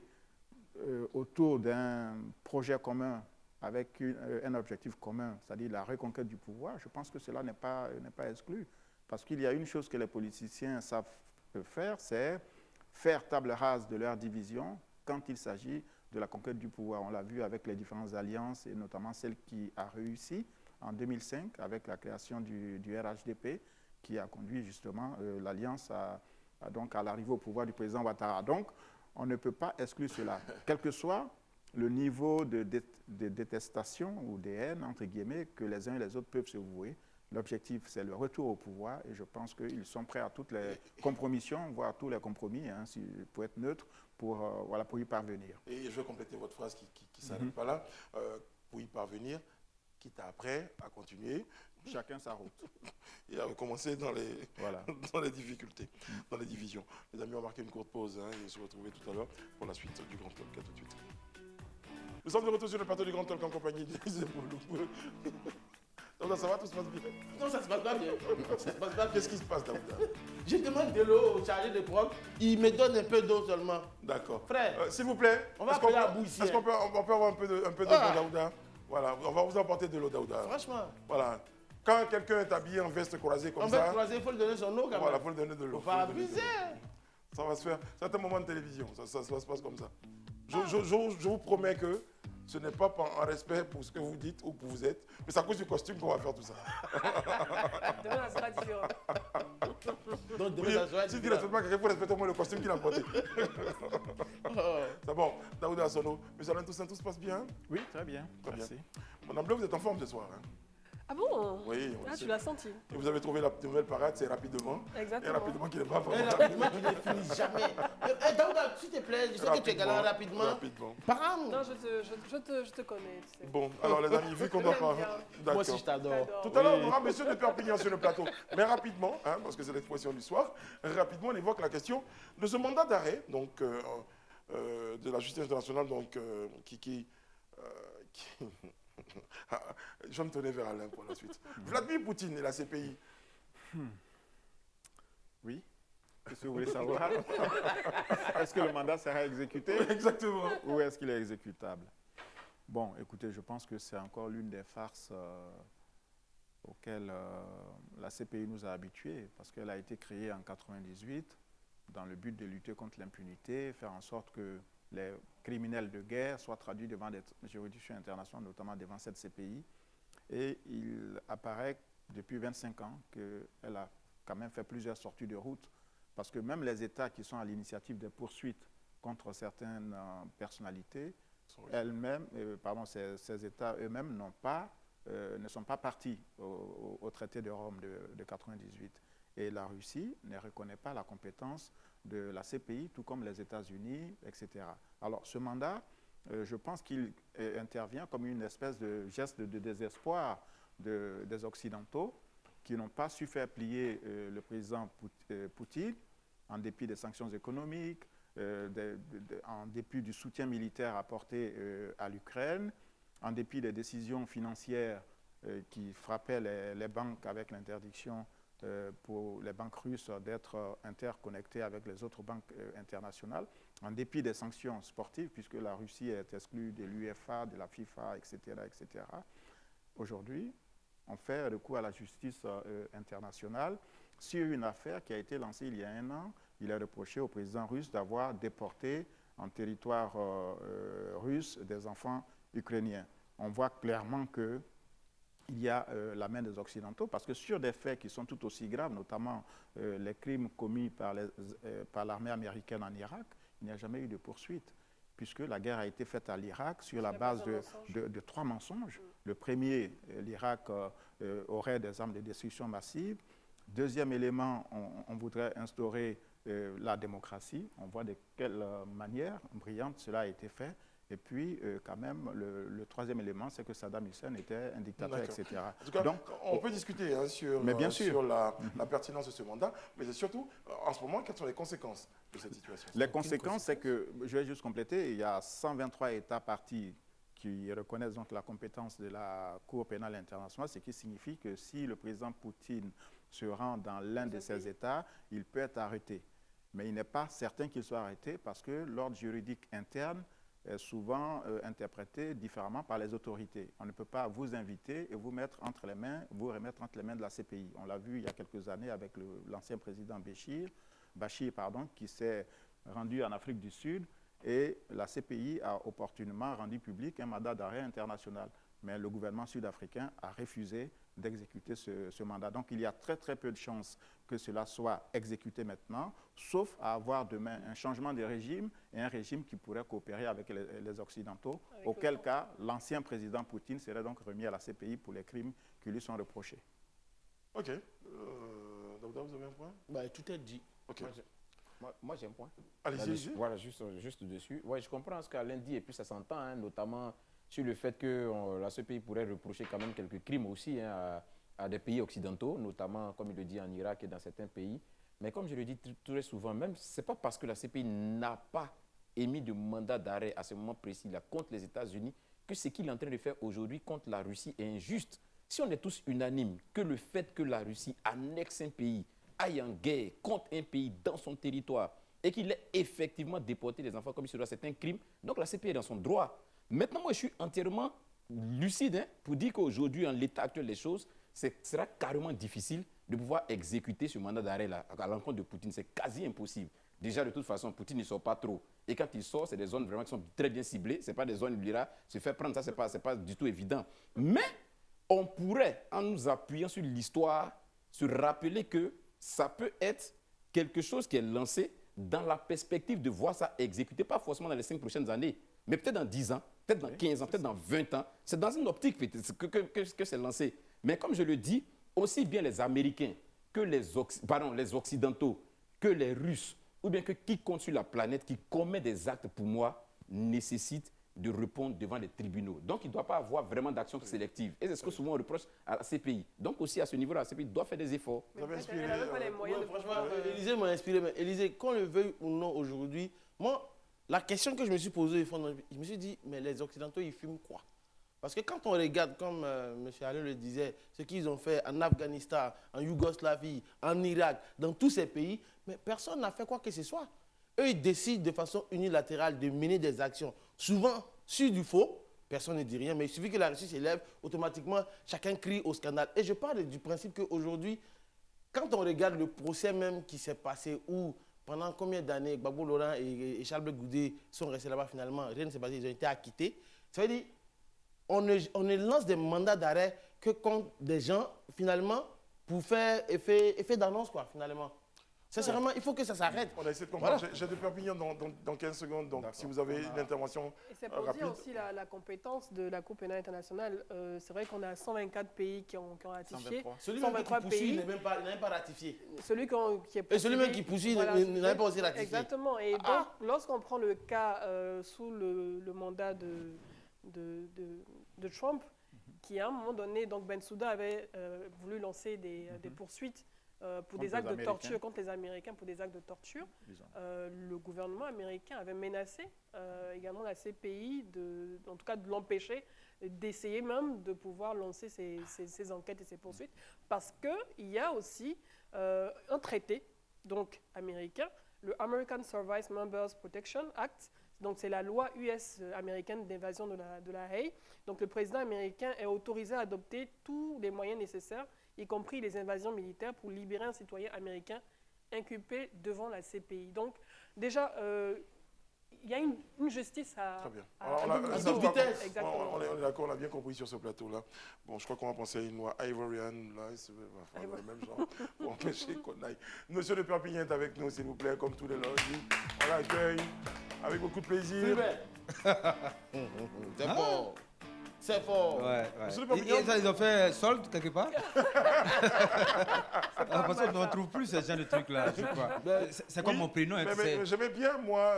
Speaker 4: autour d'un projet commun avec un objectif commun, c'est-à-dire la reconquête du pouvoir? Je pense que cela n'est pas exclu. Parce qu'il y a une chose que les politiciens savent faire, c'est faire table rase de leur division quand il s'agit de la conquête du pouvoir. On l'a vu avec les différentes alliances, et notamment celle qui a réussi en 2005 avec la création du RHDP, qui a conduit justement l'alliance à l'arrivée au pouvoir du président Ouattara. Donc, on ne peut pas exclure cela. Quel que soit le niveau de détestation ou de haine, entre guillemets, que les uns et les autres peuvent se vouer, l'objectif, c'est le retour au pouvoir, et je pense qu'ils sont prêts à toutes les compromissions, voire à tous les compromis, hein, pour être neutre, pour y parvenir.
Speaker 1: Et je vais compléter votre phrase qui ne s'arrête pas là. Pour y parvenir, quitte après à continuer.
Speaker 4: Chacun sa route.
Speaker 1: Et à recommencer dans les difficultés, dans les divisions. Les amis, on va marquer une courte pause et se retrouver tout à l'heure pour la suite du Grand Talk. À tout de suite. Nous sommes de retour sur le plateau du Grand Talk en compagnie d'Élysée Boulouk. Donc ça va, tout se passe bien?
Speaker 5: Non, ça se passe pas bien. Ça se passe pas bien.
Speaker 1: Qu'est-ce qui se passe, Daouda?
Speaker 5: Je demande de l'eau au chargé de prod, il me donne un peu d'eau seulement.
Speaker 1: D'accord.
Speaker 5: Frère,
Speaker 1: s'il vous plaît,
Speaker 5: on va appeler la boue ici.
Speaker 1: Est-ce qu'on peut avoir un peu d'eau pour Daouda? Voilà, on va vous apporter de l'eau, Daouda.
Speaker 5: Franchement.
Speaker 1: Voilà. Quand quelqu'un est habillé en veste croisée comme ça...
Speaker 5: En veste croisée, il faut lui donner son eau quand même.
Speaker 1: Voilà, il faut lui donner de l'eau.
Speaker 5: Il faut pas abuser.
Speaker 1: Ça va se faire. C'est un moment de télévision, ça se passe comme ça. Je vous promets que ce n'est pas en respect pour ce que vous dites ou pour vous êtes, mais c'est à cause du costume qu'on va faire tout ça.
Speaker 3: Demain, ça sera différent.
Speaker 5: Donc, demain, ça sera
Speaker 1: si tu ne respectes pas quelqu'un, il faut respecter au moins le costume qu'il a porté. C'est bon. Daouda Sono, M. Alain Toussaint, tout se passe bien?
Speaker 4: Oui, très bien.
Speaker 1: Très
Speaker 4: Merci.
Speaker 1: bien. Madame Bleu, vous êtes en forme ce soir. Hein?
Speaker 3: Ah bon?
Speaker 1: Oui, on
Speaker 3: Ah,
Speaker 1: le
Speaker 3: tu
Speaker 1: sait.
Speaker 3: l'as senti.
Speaker 1: Et vous avez trouvé la nouvelle parade, c'est rapidement.
Speaker 3: Exactement.
Speaker 1: Et rapidement qui n'est pas
Speaker 5: Et
Speaker 1: vraiment.
Speaker 5: rapidement, tu ne finis jamais. Daouda, s'il te plaît, je sais que tu es galant rapidement.
Speaker 1: Rapidement.
Speaker 5: Parle.
Speaker 3: Non, je te connais, tu sais.
Speaker 1: Bon, alors les amis, vu qu'on doit pas.
Speaker 3: Bien.
Speaker 1: D'accord.
Speaker 5: Moi aussi, je t'adore.
Speaker 1: Tout à l'heure, on aura monsieur de Perpignan sur le plateau. Mais rapidement, hein, parce que c'est l'expression du soir, rapidement, on évoque la question de ce mandat d'arrêt donc, de la justice internationale donc, qui je vais me tourner vers Alain pour la suite. Vladimir Poutine et la CPI.
Speaker 4: Oui. Qu'est-ce que vous voulez savoir? Est-ce que le mandat sera exécuté?
Speaker 1: Exactement.
Speaker 4: Ou est-ce qu'il est exécutable? Bon, écoutez, je pense que c'est encore l'une des farces auxquelles la CPI nous a habitués, parce qu'elle a été créée en 1998 dans le but de lutter contre l'impunité, faire en sorte que les criminels de guerre soient traduits devant des juridictions internationales, notamment devant cette CPI. Et il apparaît depuis 25 ans qu'elle a quand même fait plusieurs sorties de route, parce que même les États qui sont à l'initiative des poursuites contre certaines personnalités, elles-mêmes, ces États eux-mêmes ne sont pas partis au traité de Rome de 1998. Et la Russie ne reconnaît pas la compétence de la CPI, tout comme les États-Unis, etc. Alors, ce mandat, je pense qu'il intervient comme une espèce de geste de désespoir des Occidentaux qui n'ont pas su faire plier le président Poutine en dépit des sanctions économiques, en dépit du soutien militaire apporté à l'Ukraine, en dépit des décisions financières qui frappaient les banques avec l'interdiction pour les banques russes d'être interconnectées avec les autres banques internationales, en dépit des sanctions sportives, puisque la Russie est exclue de l'UEFA, de la FIFA, etc. etc. Aujourd'hui, on fait recours à la justice internationale sur une affaire qui a été lancée il y a 1 an. Il est reproché au président russe d'avoir déporté en territoire russe des enfants ukrainiens. On voit clairement que il y a la main des Occidentaux, parce que sur des faits qui sont tout aussi graves, notamment les crimes commis par l'armée américaine en Irak, il n'y a jamais eu de poursuite, puisque la guerre a été faite à l'Irak sur la base de 3 mensonges. Le premier, l'Irak aurait des armes de destruction massive. Deuxième élément, on voudrait instaurer la démocratie. On voit de quelle manière brillante cela a été fait. Et puis, quand même, le troisième élément, c'est que Saddam Hussein était un dictateur, etc.
Speaker 1: En tout cas, donc, on peut discuter hein, sur la pertinence de ce mandat, mais c'est surtout, en ce moment, quelles sont les conséquences de cette situation?
Speaker 4: Les conséquences, c'est que, je vais juste compléter, il y a 123 États partis qui reconnaissent donc la compétence de la Cour pénale internationale, ce qui signifie que si le président Poutine se rend dans l'un de ces États, il peut être arrêté. Mais il n'est pas certain qu'il soit arrêté parce que l'ordre juridique interne est souvent interprété différemment par les autorités. On ne peut pas vous inviter et vous remettre entre les mains de la CPI. On l'a vu il y a quelques années avec l'ancien président Bachir, qui s'est rendu en Afrique du Sud et la CPI a opportunément rendu public un mandat d'arrêt international. Mais le gouvernement sud-africain a refusé d'exécuter ce mandat. Donc il y a très très peu de chances que cela soit exécuté maintenant, sauf à avoir demain un changement de régime et un régime qui pourrait coopérer avec les Occidentaux, auquel cas l'ancien président Poutine serait donc remis à la CPI pour les crimes qui lui sont reprochés.
Speaker 1: Ok. Daouda, vous avez un point?
Speaker 5: Tout est dit.
Speaker 1: Ok.
Speaker 2: Moi j'ai un point.
Speaker 1: Allez-y.
Speaker 2: Voilà, juste dessus. Ouais, je comprends ce qu'Alain dit et puis ça s'entend, hein, notamment sur le fait que la CPI pourrait reprocher quand même quelques crimes aussi hein, à des pays occidentaux, notamment, comme il le dit, en Irak et dans certains pays. Mais comme je le dis très souvent, même ce n'est pas parce que la CPI n'a pas émis de mandat d'arrêt à ce moment précis là, contre les États-Unis que ce qu'il est en train de faire aujourd'hui contre la Russie est injuste. Si on est tous unanimes que le fait que la Russie annexe un pays, aille en guerre contre un pays dans son territoire et qu'il ait effectivement déporté des enfants comme il se doit, c'est un crime, donc la CPI est dans son droit. Maintenant, moi, je suis entièrement lucide hein, pour dire qu'aujourd'hui, en l'état actuel des choses, ce sera carrément difficile de pouvoir exécuter ce mandat d'arrêt à l'encontre de Poutine. C'est quasi impossible. Déjà, de toute façon, Poutine ne sort pas trop. Et quand il sort, c'est des zones vraiment qui sont très bien ciblées. Ce n'est pas des zones où il ira se faire prendre. Ça, ce n'est pas du tout évident. Mais on pourrait, en nous appuyant sur l'histoire, se rappeler que ça peut être quelque chose qui est lancé dans la perspective de voir ça exécuté, pas forcément dans les 5 prochaines années, mais peut-être dans 10 ans, peut-être dans 15 ans, peut-être dans 20 ans. C'est dans une optique que c'est lancé. Mais comme je le dis, aussi bien les Américains que les Occidentaux, que les Russes, ou bien que quiconque sur la planète qui commet des actes, pour moi, nécessite de répondre devant les tribunaux. Donc, il ne doit pas avoir vraiment d'action sélective. Et c'est ce que souvent on reproche à la CPI. Donc, aussi à ce niveau-là, la CPI doit faire des efforts.
Speaker 3: Elle n'avait pas les moyens.
Speaker 5: Franchement, Élysée m'a inspiré. Mais Élysée, qu'on le veuille ou non aujourd'hui, moi, la question que je me suis posée, je me suis dit, mais les Occidentaux, ils fument quoi? Parce que quand on regarde, comme M. Alain le disait, ce qu'ils ont fait en Afghanistan, en Yougoslavie, en Irak, dans tous ces pays, mais personne n'a fait quoi que ce soit. Eux, ils décident de façon unilatérale de mener des actions. Souvent, sur du faux, personne ne dit rien, mais il suffit que la Russie s'élève, automatiquement, chacun crie au scandale. Et je parle du principe qu'aujourd'hui, quand on regarde le procès même qui s'est passé, où pendant combien d'années Gbagbo Laurent et Charles Goudé sont restés là-bas finalement, rien ne s'est passé, ils ont été acquittés. Ça veut dire on ne lance des mandats d'arrêt que contre des gens, finalement, pour faire effet d'annonce, quoi, finalement. Sincèrement, il faut que ça s'arrête.
Speaker 1: On a essayé de comprendre. Voilà. J'ai de Perpignan dans 15 secondes, donc si vous avez une intervention
Speaker 3: c'est pour
Speaker 1: rapide.
Speaker 3: dire aussi la compétence de la Cour pénale internationale. C'est vrai qu'on a 124 pays qui ont ratifié.
Speaker 5: 123. Celui qui poursuit n'a même pas ratifié.
Speaker 3: Celui qui est poursuivi.
Speaker 5: Et celui même qui poursuit n'a même pas aussi ratifié.
Speaker 3: Exactement. Et donc, lorsqu'on prend le cas sous le mandat de Trump, qui à un moment donné, donc Bensouda avait voulu lancer des poursuites pour des actes de torture contre les Américains, pour des actes de torture. Le gouvernement américain avait menacé également la CPI, en tout cas de l'empêcher d'essayer même de pouvoir lancer ces enquêtes et ces poursuites, parce qu'il y a aussi un traité donc, américain, le American Service Members Protection Act. Donc, c'est la loi US américaine d'invasion de la Haye. Donc, le président américain est autorisé à adopter tous les moyens nécessaires, y compris les invasions militaires, pour libérer un citoyen américain inculpé devant la CPI. Donc, déjà, il y a une justice à
Speaker 5: toute vitesse.
Speaker 1: On est d'accord, on a bien compris sur ce plateau-là. Bon, je crois qu'on va penser à une loi Ivorian, là, c'est le même genre, pour empêcher qu'on aille. Monsieur de Perpignan est avec nous, s'il vous plaît, comme tous les lundis. On l'accueille avec beaucoup de plaisir.
Speaker 5: C'est bon. C'est fort.
Speaker 7: Ouais,
Speaker 1: Monsieur le
Speaker 7: ouais.
Speaker 1: Perpignan.
Speaker 7: Et ça, ils ont fait solde quelque part. Parce qu'on ne retrouve plus ce genre de trucs-là, je crois. C'est comme
Speaker 1: Oui,
Speaker 7: mon prénom. Hein,
Speaker 1: mais
Speaker 7: tu sais.
Speaker 1: j'aimais bien, moi,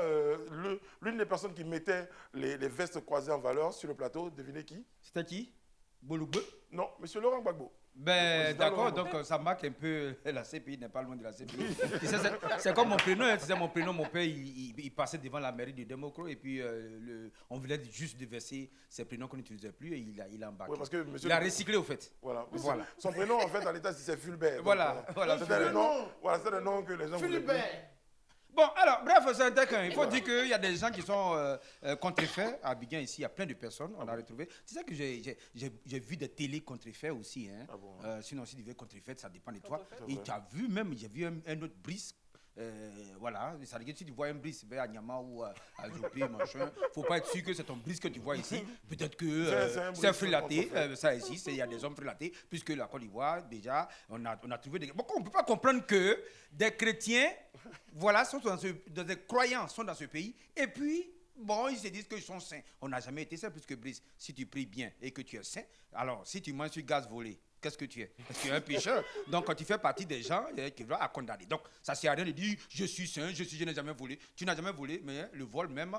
Speaker 1: l'une des personnes qui mettait les vestes croisées en valeur sur le plateau, devinez qui?
Speaker 7: C'était qui? Boulougbe?
Speaker 1: Non, monsieur Laurent Gbagbo.
Speaker 7: Ben,
Speaker 1: Président
Speaker 7: d'accord,
Speaker 1: Laurent.
Speaker 7: donc ça marque un peu la CPI, n'est pas loin de la CPI. Tu sais, c'est comme mon prénom, hein, tu sais, mon prénom, mon père, il passait devant la mairie de Democro et puis on voulait juste déverser ses prénoms qu'on n'utilisait plus et il a embarqué.
Speaker 1: Oui, parce que monsieur
Speaker 7: Il a recyclé au fait.
Speaker 1: Voilà.
Speaker 7: Voilà.
Speaker 1: Son prénom, en fait, à l'état, c'est Fulbert. Donc,
Speaker 7: Voilà, voilà.
Speaker 1: C'était le nom, voilà, c'était le nom que les gens voulaient plus.
Speaker 5: Philibert.
Speaker 7: Bon, alors, bref, c'est un taquin. Il faut dire qu'il y a des gens qui sont contrefaits. À Abidjan, ici, il y a plein de personnes. On a retrouvé. C'est ça que j'ai vu des télés contrefaits aussi. Hein.
Speaker 1: Ah bon,
Speaker 7: Sinon, si tu veux contrefaits, ça dépend de toi.
Speaker 3: Contrefaits.
Speaker 7: Et tu as vu même, j'ai vu un autre brise. Voilà, ça veut dire que si tu vois un brise vers Anyama ou à Jopé, machin, faut pas être sûr que c'est ton brise que tu vois ici. Peut-être que
Speaker 1: C'est un
Speaker 7: c'est
Speaker 1: brise
Speaker 7: frilaté,
Speaker 1: contrefait.
Speaker 7: ça existe, il y a des hommes frilatés, puisque la Côte d'Ivoire, déjà, on a trouvé des... Bon, on ne peut pas comprendre que des chrétiens, voilà, des croyants sont dans ce pays, et puis, bon, ils se disent qu'ils sont saints. On n'a jamais été saints, puisque Brice, si tu pries bien et que tu es saint, alors si tu manges sur gaz volé, qu'est-ce que tu es? Parce que tu es un pécheur. Donc, quand tu fais partie des gens qui vont à condamner. Donc, ça ne sert à rien de dire je suis saint, je n'ai jamais volé. Tu n'as jamais volé, mais le vol même,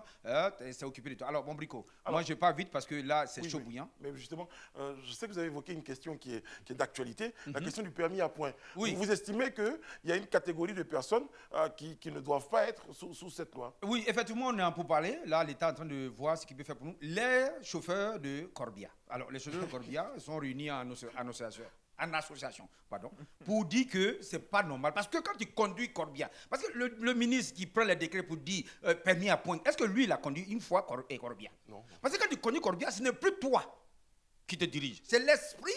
Speaker 7: c'est occupé de toi. Alors, bon, Brico, moi, je pars vite parce que là, c'est
Speaker 1: Oui,
Speaker 7: chaud
Speaker 1: oui.
Speaker 7: bouillant.
Speaker 1: Mais justement, je sais que vous avez évoqué une question qui est d'actualité, la question du permis à points.
Speaker 7: Oui.
Speaker 1: Vous estimez qu'il y a une catégorie de personnes qui ne doivent pas être sous cette loi?
Speaker 7: Oui, effectivement, on est en pourparlers. Là, l'État est en train de voir ce qu'il peut faire pour nous. Les chauffeurs de Corbia. Alors, les chauffeurs de Corbia sont réunis en association, pour dire que ce n'est pas normal. Parce que quand tu conduis Corbia, parce que le ministre qui prend les décrets pour dire permis à point, est-ce que lui, il a conduit une fois Corbia?
Speaker 1: Non.
Speaker 7: Parce que quand tu conduis Corbia, ce n'est plus toi qui te dirige. C'est l'esprit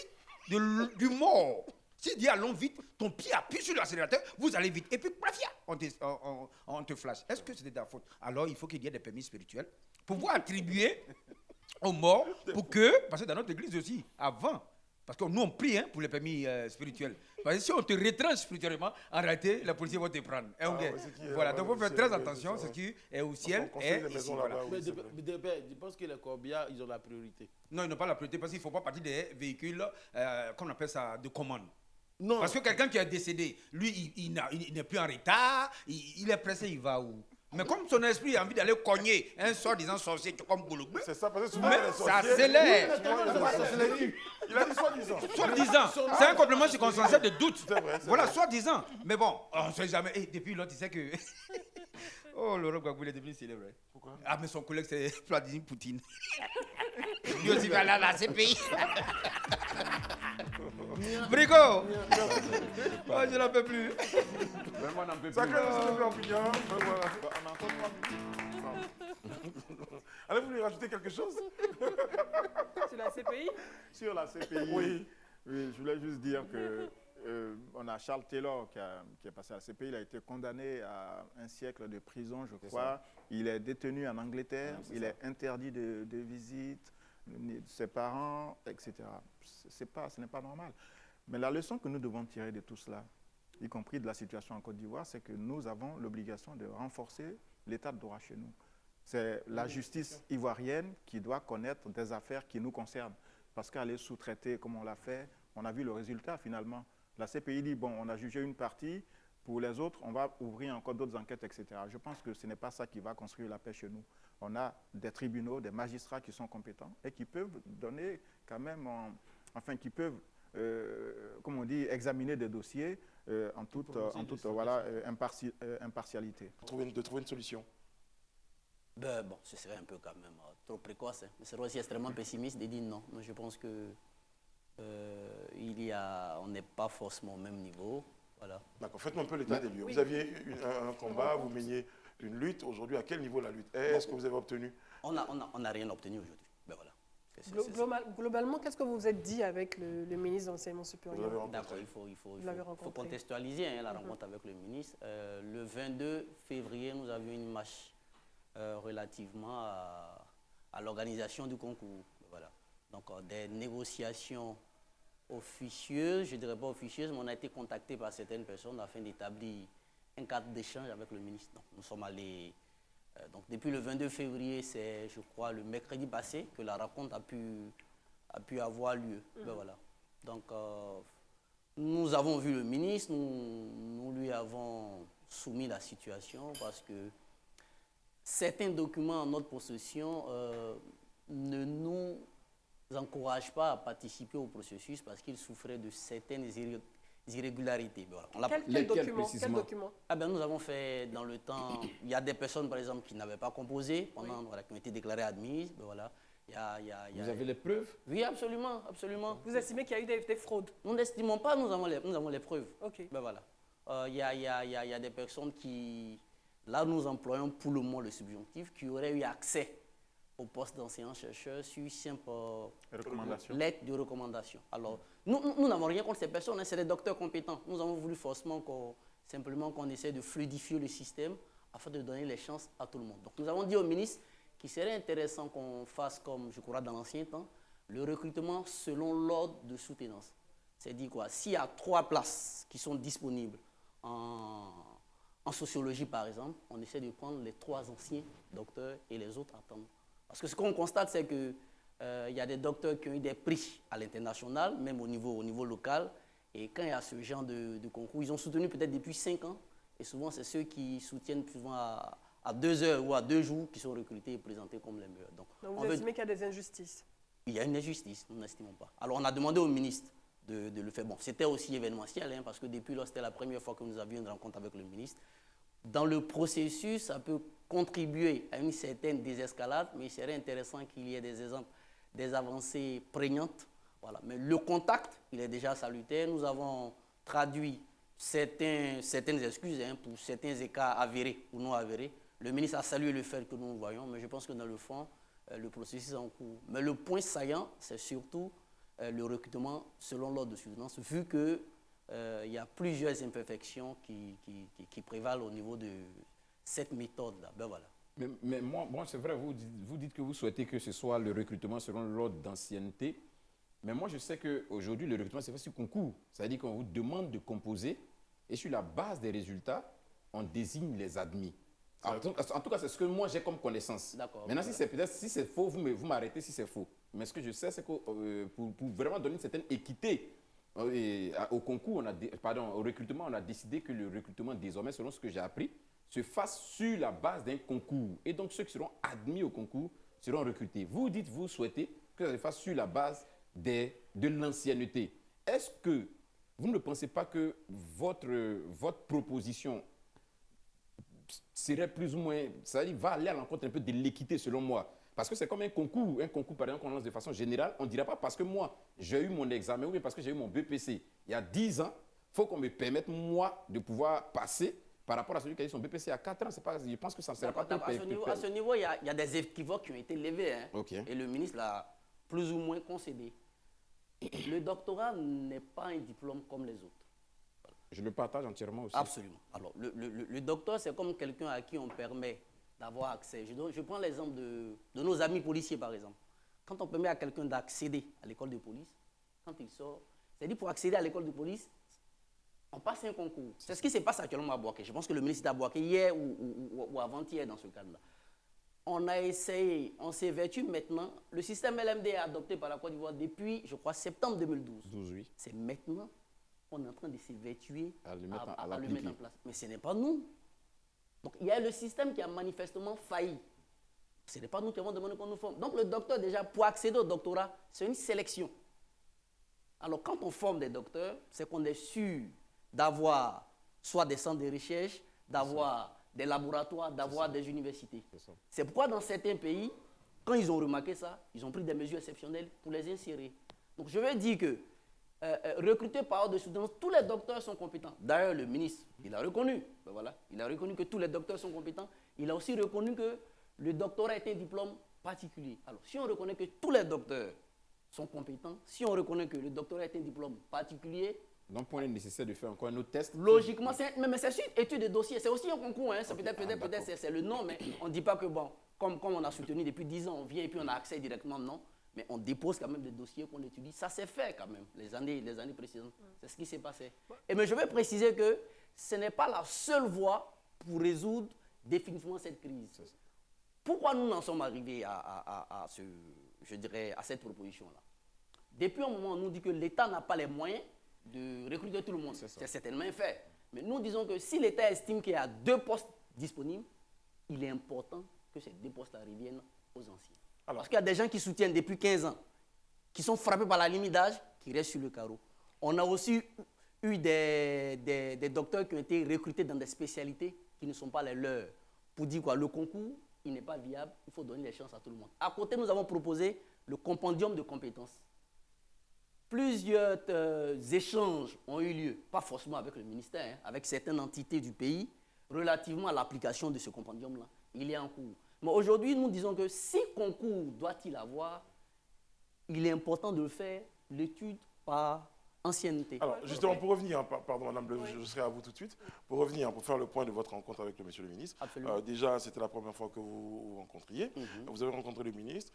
Speaker 7: du mort. S'il dit allons vite, ton pied appuie sur l'accélérateur, vous allez vite. Et puis, plafia, on te flash. Est-ce que c'était de la faute? Alors, il faut qu'il y ait des permis spirituels pour pouvoir attribuer aux morts pour que, parce que dans notre église aussi, avant, parce que nous on prie pour les permis spirituels. Parce que si on te retranche spirituellement, en réalité, la police va te prendre. Voilà, donc il faut faire très attention, ce qui est au ciel est ici. Voilà.
Speaker 5: Mais je pense que les Corbias, ils ont la priorité.
Speaker 7: Non, ils n'ont pas la priorité parce qu'il ne faut pas partir des véhicules, qu'on appelle ça, de commande.
Speaker 5: Non.
Speaker 7: Parce que quelqu'un qui est décédé, lui, il n'est plus en retard, il est pressé, il va où? Mais comme son esprit a envie d'aller cogner un soi-disant sorcier comme Boulougbe,
Speaker 1: C'est ça, parce que souvent,
Speaker 7: mais
Speaker 1: les
Speaker 7: ça
Speaker 1: sorciers-
Speaker 7: accélère.
Speaker 1: Il a dit soi-disant.
Speaker 7: Soi-disant. C'est un complément circonstanciel de doute.
Speaker 1: C'est vrai, c'est
Speaker 7: Voilà,
Speaker 1: vrai.
Speaker 7: soi-disant. Mais bon, on ne sait jamais. Et depuis l'autre, tu sais que. Oh, Laurent Gbagbo, il est devenu célèbre.
Speaker 1: Pourquoi?
Speaker 7: Ah, mais son collègue, c'est Vladimir Poutine. Lui aussi va aller à la CPI. Brico! Oh, je n'en peux plus. Vraiment, on n'en peut plus.
Speaker 1: Sacré monsieur le Perpignan. Voilà. On a encore 3 minutes. Allez, vous voulez rajouter quelque chose?
Speaker 3: Sur la CPI?
Speaker 4: Sur la CPI,
Speaker 1: Oui.
Speaker 4: oui, je voulais juste dire que on a Charles Taylor qui est passé à la CPI. Il a été condamné à 1 siècle de prison, je crois. Il est détenu en Angleterre. Il est interdit de visite de ses parents, etc. Ce n'est pas normal. Mais la leçon que nous devons tirer de tout cela, y compris de la situation en Côte d'Ivoire, c'est que nous avons l'obligation de renforcer l'état de droit chez nous. C'est la justice ivoirienne qui doit connaître des affaires qui nous concernent. Parce qu'aller sous-traiter comme on l'a fait, on a vu le résultat finalement. La CPI dit, bon, on a jugé une partie, pour les autres, on va ouvrir encore d'autres enquêtes, etc. Je pense que ce n'est pas ça qui va construire la paix chez nous. On a des tribunaux, des magistrats qui sont compétents et qui peuvent donner quand même, qui peuvent, comme on dit, examiner des dossiers en toute voilà, impartialité.
Speaker 1: De trouver une solution.
Speaker 8: Ben, bon, ce serait un peu quand même trop précoce. Hein. Mais c'est aussi extrêmement pessimiste de dire non. Moi, je pense que on n'est pas forcément au même niveau. Voilà.
Speaker 1: D'accord, faites-moi un peu l'état des lieux. Vous aviez un combat, vous meniez une lutte. Aujourd'hui, à quel niveau la lutte? Est-ce que vous avez obtenu?
Speaker 8: On n'a rien obtenu aujourd'hui. Ben voilà.
Speaker 3: Globalement, qu'est-ce que vous vous êtes dit avec le ministre de l'Enseignement
Speaker 1: Vous
Speaker 3: supérieur?
Speaker 1: l'avez rencontré.
Speaker 8: D'accord, il
Speaker 3: Vous l'avez
Speaker 8: faut
Speaker 3: rencontré.
Speaker 8: contextualiser la rencontre avec le ministre. Le 22 février, nous avions une marche relativement à l'organisation du concours. Voilà. Donc, des négociations officieuses, je ne dirais pas officieuses, mais on a été contacté par certaines personnes afin d'établir un cadre d'échange avec le ministre. Donc, nous sommes allés. Donc, depuis le 22 février, c'est, je crois, le mercredi passé que la rencontre a pu avoir lieu. Ben voilà. Donc, nous avons vu le ministre, nous lui avons soumis la situation parce que certains documents en notre possession ne nous encouragent pas à participer au processus parce qu'ils souffraient de certaines irrégularités. Voilà.
Speaker 3: Quel document?
Speaker 8: Ah ben, nous avons fait dans le temps, il y a des personnes par exemple qui n'avaient pas composé, pendant, voilà, qui ont été déclarées admises. Ben voilà.
Speaker 2: Vous avez les preuves?
Speaker 8: Oui, absolument, absolument.
Speaker 3: Vous estimez qu'il y a eu des fraudes?
Speaker 8: Nous n'estimons pas, nous avons les preuves.
Speaker 3: Ok.
Speaker 8: Ben voilà. Il y a des personnes qui, là nous employons pour le moment le subjonctif, qui auraient eu accès au poste d'enseignant-chercheur sur simple lettre de recommandation. Alors, nous n'avons rien contre ces personnes, hein, c'est des docteurs compétents. Nous avons voulu forcément qu'on essaie de fluidifier le système afin de donner les chances à tout le monde. Donc nous avons dit au ministre qu'il serait intéressant qu'on fasse comme, je crois, dans l'ancien temps, le recrutement selon l'ordre de soutenance. C'est-à-dire quoi? S'il y a 3 places qui sont disponibles en sociologie, par exemple, on essaie de prendre les 3 anciens docteurs et les autres attendent. Parce que ce qu'on constate, c'est qu'il y a des docteurs qui ont eu des prix à l'international, même au niveau local. Et quand il y a ce genre de concours, ils ont soutenu peut-être depuis 5 ans. Et souvent, c'est ceux qui soutiennent souvent à 2 heures ou à 2 jours qui sont recrutés et présentés comme les meilleurs.
Speaker 3: Donc vous estimez qu'il y a des injustices?
Speaker 8: Il y a une injustice, nous n'estimons pas. Alors on a demandé au ministre de le faire. Bon, c'était aussi événementiel, hein, parce que depuis lors, c'était la première fois que nous avions une rencontre avec le ministre. Dans le processus, ça peut contribuer à une certaine désescalade, mais il serait intéressant qu'il y ait des exemples, des avancées prégnantes. Voilà. Mais le contact, il est déjà salutaire. Nous avons traduit certaines excuses, hein, pour certains écarts avérés ou non avérés. Le ministre a salué le fait que nous voyons, mais je pense que dans le fond, le processus est en cours. Mais le point saillant, c'est surtout le recrutement selon l'ordre de soutenance, vu qu'il y a plusieurs imperfections qui prévalent au niveau de cette méthode-là. Ben voilà.
Speaker 2: Mais moi c'est vrai, vous dites que vous souhaitez que ce soit le recrutement selon l'ordre d'ancienneté. Mais moi, je sais qu'aujourd'hui, le recrutement, c'est fait sur concours. C'est-à-dire qu'on vous demande de composer et sur la base des résultats, on désigne les admis. En tout cas, c'est ce que moi, j'ai comme connaissance.
Speaker 8: D'accord.
Speaker 2: Maintenant, si c'est faux, vous m'arrêtez si c'est faux. Mais ce que je sais, c'est que pour vraiment donner une certaine équité au concours, au recrutement, on a décidé que le recrutement, désormais, selon ce que j'ai appris, se fasse sur la base d'un concours. Et donc, ceux qui seront admis au concours seront recrutés. Vous dites, vous souhaitez que ça se fasse sur la base de l'ancienneté. Est-ce que vous ne pensez pas que votre proposition serait plus ou moins, c'est-à-dire va aller à l'encontre un peu de l'équité selon moi? Parce que c'est comme un concours par exemple qu'on lance de façon générale, on ne dirait pas parce que moi j'ai eu mon examen ou bien parce que j'ai eu mon BPC il y a 10 ans, il faut qu'on me permette moi de pouvoir passer par rapport à celui qui a eu son BPC à 4 ans. Je pense que ça ne serait pas
Speaker 8: à ce niveau, il y a des équivoques qui ont été levés, hein.
Speaker 2: Okay.
Speaker 8: Et le ministre l'a plus ou moins concédé. Le doctorat n'est pas un diplôme comme les autres. Voilà.
Speaker 2: Je le partage entièrement aussi.
Speaker 8: Absolument. Alors, le docteur, c'est comme quelqu'un à qui on permet d'avoir accès. Je prends l'exemple de nos amis policiers, par exemple. Quand on permet à quelqu'un d'accéder à l'école de police, quand il sort, c'est-à-dire pour accéder à l'école de police, on passe un concours. C'est ce qui se passe actuellement à Boaké. Je pense que le ministre est à Boaké hier ou avant-hier dans ce cadre-là. On a essayé, on s'évertue maintenant. Le système LMD est adopté par la Côte d'Ivoire depuis, je crois, septembre 2012.
Speaker 2: 12, oui.
Speaker 8: C'est maintenant qu'on est en train de s'évertuer
Speaker 2: à le mettre
Speaker 8: en place. Mais ce n'est pas nous. Donc il y a le système qui a manifestement failli. Ce n'est pas nous qui avons demandé qu'on nous forme. Donc le docteur, déjà, pour accéder au doctorat, c'est une sélection. Alors quand on forme des docteurs, c'est qu'on est sûr d'avoir soit des centres de recherche, d'avoir des laboratoires, d'avoir des universités. C'est pourquoi dans certains pays, quand ils ont remarqué ça, ils ont pris des mesures exceptionnelles pour les insérer. Donc je veux dire que recruter par ordre de soutenance, tous les docteurs sont compétents. D'ailleurs, le ministre, il a reconnu. Ben voilà, il a reconnu que tous les docteurs sont compétents. Il a aussi reconnu que le doctorat est un diplôme particulier. Alors, si on reconnaît que tous les docteurs sont compétents, si on reconnaît que le doctorat est un diplôme particulier,
Speaker 2: donc, il est nécessaire de faire encore un autre test.
Speaker 8: Logiquement, mais c'est une étude de dossier. C'est aussi un concours. Hein. Peut-être c'est le nom, mais on ne dit pas que, bon, comme on a soutenu depuis 10 ans, on vient et puis on a accès directement, non. Mais on dépose quand même des dossiers qu'on étudie. Ça s'est fait quand même, les années précédentes. C'est ce qui s'est passé. Mais je vais préciser que ce n'est pas la seule voie pour résoudre définitivement cette crise. Pourquoi nous en sommes arrivés à cette proposition-là? Depuis un moment, on nous dit que l'État n'a pas les moyens de recruter tout le monde. C'est certainement fait. Mais nous disons que si l'État estime qu'il y a 2 postes disponibles, il est important que ces 2 postes reviennent aux anciens. Parce qu'il y a des gens qui soutiennent depuis 15 ans, qui sont frappés par la limite d'âge, qui restent sur le carreau. On a aussi eu des docteurs qui ont été recrutés dans des spécialités qui ne sont pas les leurs. Pour dire quoi, le concours, il n'est pas viable, il faut donner les chances à tout le monde. À côté, nous avons proposé le compendium de compétences. Plusieurs échanges ont eu lieu, pas forcément avec le ministère, hein, avec certaines entités du pays, relativement à l'application de ce compendium-là. Il est en cours. Mais aujourd'hui, nous disons que si concours doit-il avoir, il est important de faire l'étude par ancienneté.
Speaker 1: Alors, justement, pour revenir, pardon, Madame Bleu, je serai à vous tout de suite, pour revenir, pour faire le point de votre rencontre avec le Monsieur le ministre. Déjà, c'était la première fois que vous vous rencontriez. Vous avez rencontré le ministre.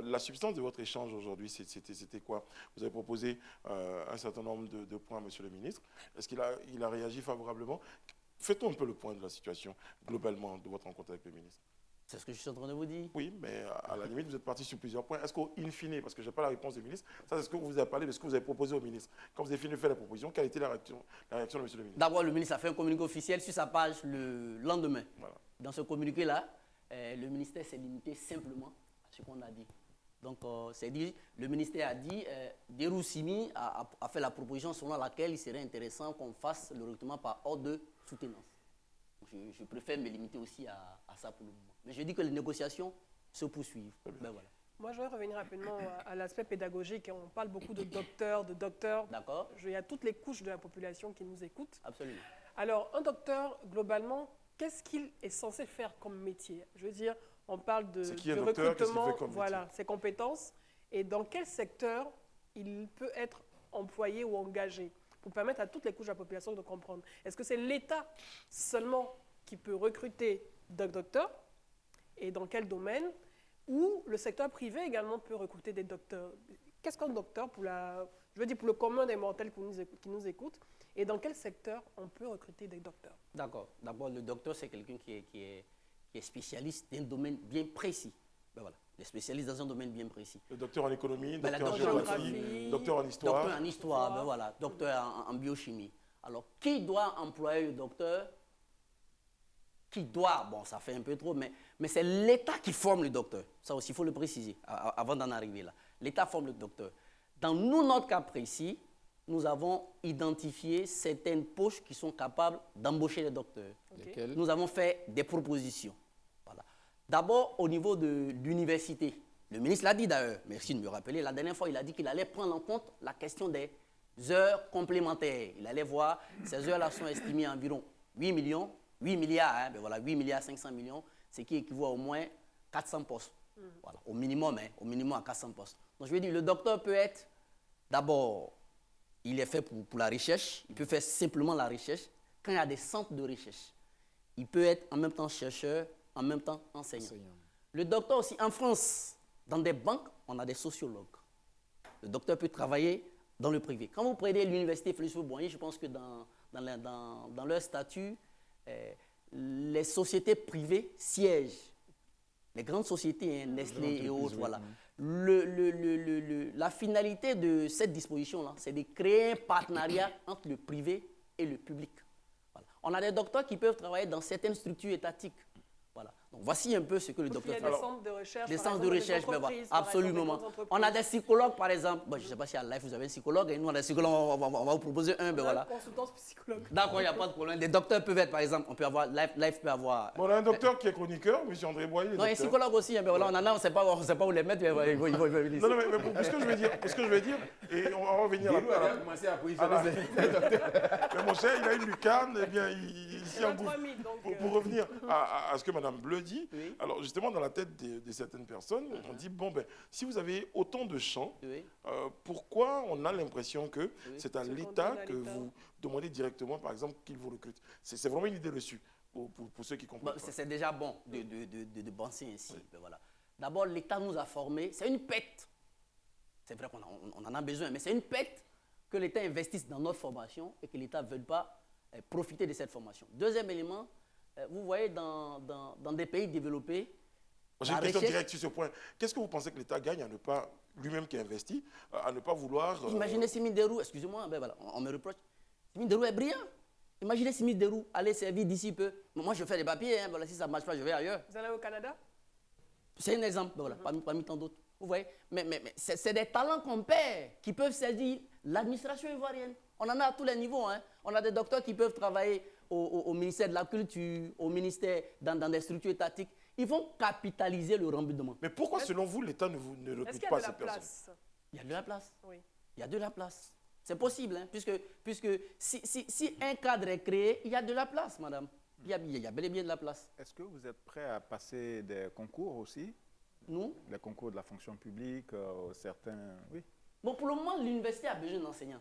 Speaker 1: La substance de votre échange aujourd'hui, c'était quoi? Vous avez proposé un certain nombre de points à Monsieur le ministre. Est-ce qu'il a réagi favorablement? Faites-nous un peu le point de la situation, globalement, de votre rencontre avec le ministre.
Speaker 8: C'est ce que je suis en train de vous dire.
Speaker 1: Oui, mais à la limite, vous êtes parti sur plusieurs points. Est-ce qu'au fine, parce que je n'ai pas la réponse du ministre, ça c'est ce que vous avez parlé de ce que vous avez proposé au ministre. Quand vous avez fini de faire la proposition, quelle était la réaction de M. le ministre?
Speaker 8: D'abord, le ministre a fait un communiqué officiel sur sa page le lendemain.
Speaker 1: Voilà.
Speaker 8: Dans ce communiqué-là, le ministère s'est limité simplement à ce qu'on a dit. Donc, le ministère a dit, Derou Simi a fait la proposition selon laquelle il serait intéressant qu'on fasse le recrutement par ordre de soutenance. Je préfère me limiter aussi à ça pour le moment. Mais je dis que les négociations se poursuivent. Ben voilà.
Speaker 3: Moi, je voudrais revenir rapidement à l'aspect pédagogique. On parle beaucoup de docteurs.
Speaker 8: D'accord.
Speaker 3: Il y a toutes les couches de la population qui nous écoutent.
Speaker 8: Absolument.
Speaker 3: Alors, un docteur, globalement, qu'est-ce qu'il est censé faire comme métier? Je veux dire, on parle de recrutement, voilà, ses compétences. Et dans quel secteur il peut être employé ou engagé? Pour permettre à toutes les couches de la population de comprendre. Est-ce que c'est l'État seulement qui peut recruter des docteurs? Et dans quel domaine? Ou le secteur privé également peut recruter des docteurs? Qu'est-ce qu'un docteur pour le commun des mortels qui nous écoutent? Et dans quel secteur on peut recruter des docteurs?
Speaker 8: D'accord. D'abord, le docteur, c'est quelqu'un qui est spécialiste d'un domaine bien précis. Ben voilà. Les spécialistes dans un domaine bien précis.
Speaker 1: Le docteur en économie, docteur en géographie, docteur en histoire.
Speaker 8: Docteur en histoire, ben voilà, docteur en biochimie. Alors, qui doit employer le docteur? Qui doit, bon, ça fait un peu trop, mais c'est l'État qui forme le docteur. Ça aussi, il faut le préciser avant d'en arriver là. L'État forme le docteur. Dans notre cas précis, nous avons identifié certaines poches qui sont capables d'embaucher les docteurs.
Speaker 2: Okay.
Speaker 8: Nous avons fait des propositions. Voilà. D'abord, au niveau de l'université. Le ministre l'a dit d'ailleurs, merci de me rappeler, la dernière fois, il a dit qu'il allait prendre en compte la question des heures complémentaires. Il allait voir, ces heures-là sont estimées à environ 8 milliards, hein, ben voilà, 8 milliards 500 millions, ce qui équivaut à au moins 400 postes. Voilà, au minimum à 400 postes. Donc je veux dire, le docteur peut être, d'abord, il est fait pour la recherche, il peut faire simplement la recherche. Quand il y a des centres de recherche, il peut être en même temps chercheur, en même temps enseignant. Le docteur aussi, en France, dans des banques, on a des sociologues. Le docteur peut travailler dans le privé. Quand vous prenez l'université Félix Houphouët-Boigny, je pense que dans leur statut, les sociétés privées siègent. Les grandes sociétés, hein, Nestlé et autres, voilà. La finalité de cette disposition-là, c'est de créer un partenariat entre le privé et le public. Voilà. On a des docteurs qui peuvent travailler dans certaines structures étatiques. Voilà. Donc, voici un peu ce que le docteur fait.
Speaker 3: Il y a des centres de recherche,
Speaker 8: des centres de recherche, absolument. On a des psychologues, par exemple. Bon, je ne sais pas si à Life vous avez un psychologue. Et nous, on a des psychologues, on va vous proposer un.
Speaker 3: Voilà. Consultance psychologue.
Speaker 8: D'accord, il n'y a pas de problème. Des docteurs peuvent être, par exemple, on peut avoir, Life peut avoir.
Speaker 1: Bon, on a un docteur qui est chroniqueur, M. André Boyer.
Speaker 8: Non, un psychologue aussi. Ben voilà, on en a, on ne sait pas où les mettre.
Speaker 1: Non, mais pour ce que je veux dire, et on va revenir à la.
Speaker 2: Commencer à positionner
Speaker 1: mais mon cher, il a une lucarne, eh bien, il s'y engouffre. Pour revenir à ce que Mme Bleu dit,
Speaker 8: oui.
Speaker 1: Alors justement, dans la tête de certaines personnes, on dit, bon, ben, si vous avez autant de champs,
Speaker 8: Oui.
Speaker 1: Pourquoi on a l'impression que c'est à l'État que vous demandez directement, par exemple, qu'il vous recrute? C'est vraiment une idée reçue pour ceux qui comprennent.
Speaker 8: Bon, c'est déjà bon de penser ainsi. Oui. Ben voilà. D'abord, l'État nous a formés. C'est une pète. C'est vrai qu'on en a besoin, mais c'est une pète que l'État investisse dans notre formation et que l'État ne veuille pas profiter de cette formation. Deuxième élément, vous voyez, dans des pays développés,
Speaker 1: J'ai une question directe sur ce point. Qu'est-ce que vous pensez que l'État gagne à ne pas, lui-même qui investit, à ne pas vouloir...
Speaker 8: Imaginez Simi Derou, excusez-moi, ben voilà, on me reproche. Simi Derou est brillant. Imaginez Simi Derou aller servir d'ici peu. Moi, je fais des papiers, hein, voilà, si ça ne marche pas, je vais ailleurs.
Speaker 3: Vous allez au Canada?
Speaker 8: C'est un exemple, voilà, parmi tant d'autres. Vous voyez, mais c'est des talents qu'on perd qui peuvent saisir l'administration ivoirienne. On en a à tous les niveaux. Hein. On a des docteurs qui peuvent travailler au ministère de la Culture, au ministère, dans des structures étatiques. Ils vont capitaliser le rembournement.
Speaker 1: Mais pourquoi, selon vous, l'État ne recrute pas ces personnes?
Speaker 8: Il y a de la place.
Speaker 3: Oui.
Speaker 8: Il y a de la place. C'est possible, hein, puisque si un cadre est créé, il y a de la place, madame. Il y a bel et bien de la place.
Speaker 4: Est-ce que vous êtes prêt à passer des concours aussi?
Speaker 8: Nous?
Speaker 4: Les concours de la fonction publique, certains, oui.
Speaker 8: Bon, pour le moment, l'université a besoin d'enseignants.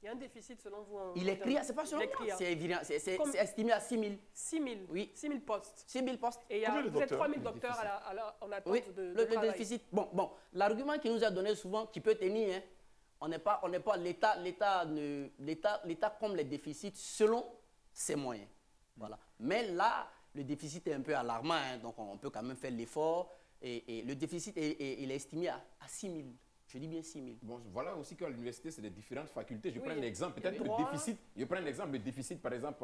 Speaker 3: Il y a un déficit selon vous
Speaker 8: Il est criant, c'est pas seulement c'est évident, c'est estimé à 6 000.
Speaker 3: 6 000?
Speaker 8: Oui.
Speaker 3: 6 000 postes.
Speaker 8: 6 000 postes.
Speaker 3: Et vous êtes 3 000 docteurs en attente
Speaker 8: oui,
Speaker 3: de
Speaker 8: le
Speaker 3: travail.
Speaker 8: déficit. Bon, l'argument qu'il nous a donné souvent, qui peut tenir, hein, on n'est pas l'État comble les déficits selon ses moyens. Voilà. Mais là, le déficit est un peu alarmant, hein, donc on peut quand même faire l'effort. Et le déficit, il est estimé à 6 000. Je dis bien 6 000.
Speaker 2: Bon, voilà aussi qu'à l'université, c'est des différentes facultés. Je prends
Speaker 3: Oui,
Speaker 2: l'exemple, peut-être le déficit. Je prends l'exemple, le déficit, par exemple,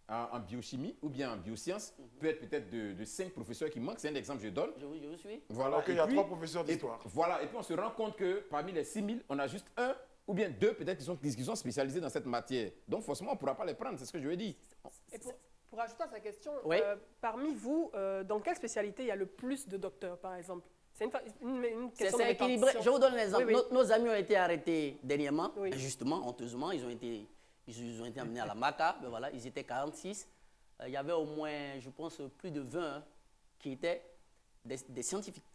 Speaker 2: en biochimie ou bien en biosciences, peut être peut-être de 5 professeurs qui manquent. C'est un exemple que je donne.
Speaker 8: Je vous suis.
Speaker 2: Voilà.
Speaker 1: Alors qu'il y a 3 professeurs d'histoire.
Speaker 2: Voilà. Et puis on se rend compte que parmi les 6 000, on a juste 1 ou bien 2 peut-être qui sont spécialisés dans cette matière. Donc forcément, on ne pourra pas les prendre. C'est ce que je veux dire.
Speaker 3: Et pour ajouter à sa question,
Speaker 8: Oui.
Speaker 3: parmi vous, dans quelle spécialité il y a le plus de docteurs, par exemple? C'est une question de
Speaker 8: C'est équilibré.
Speaker 3: répartition.
Speaker 8: Je vous donne un exemple.
Speaker 3: Oui, oui.
Speaker 8: Nos amis ont été arrêtés dernièrement.
Speaker 3: Oui.
Speaker 8: Et justement, honteusement, ils ont été amenés à la MACA. Ben voilà, ils étaient 46. Il y avait au moins, je pense, plus de 20 hein, qui étaient des scientifiques.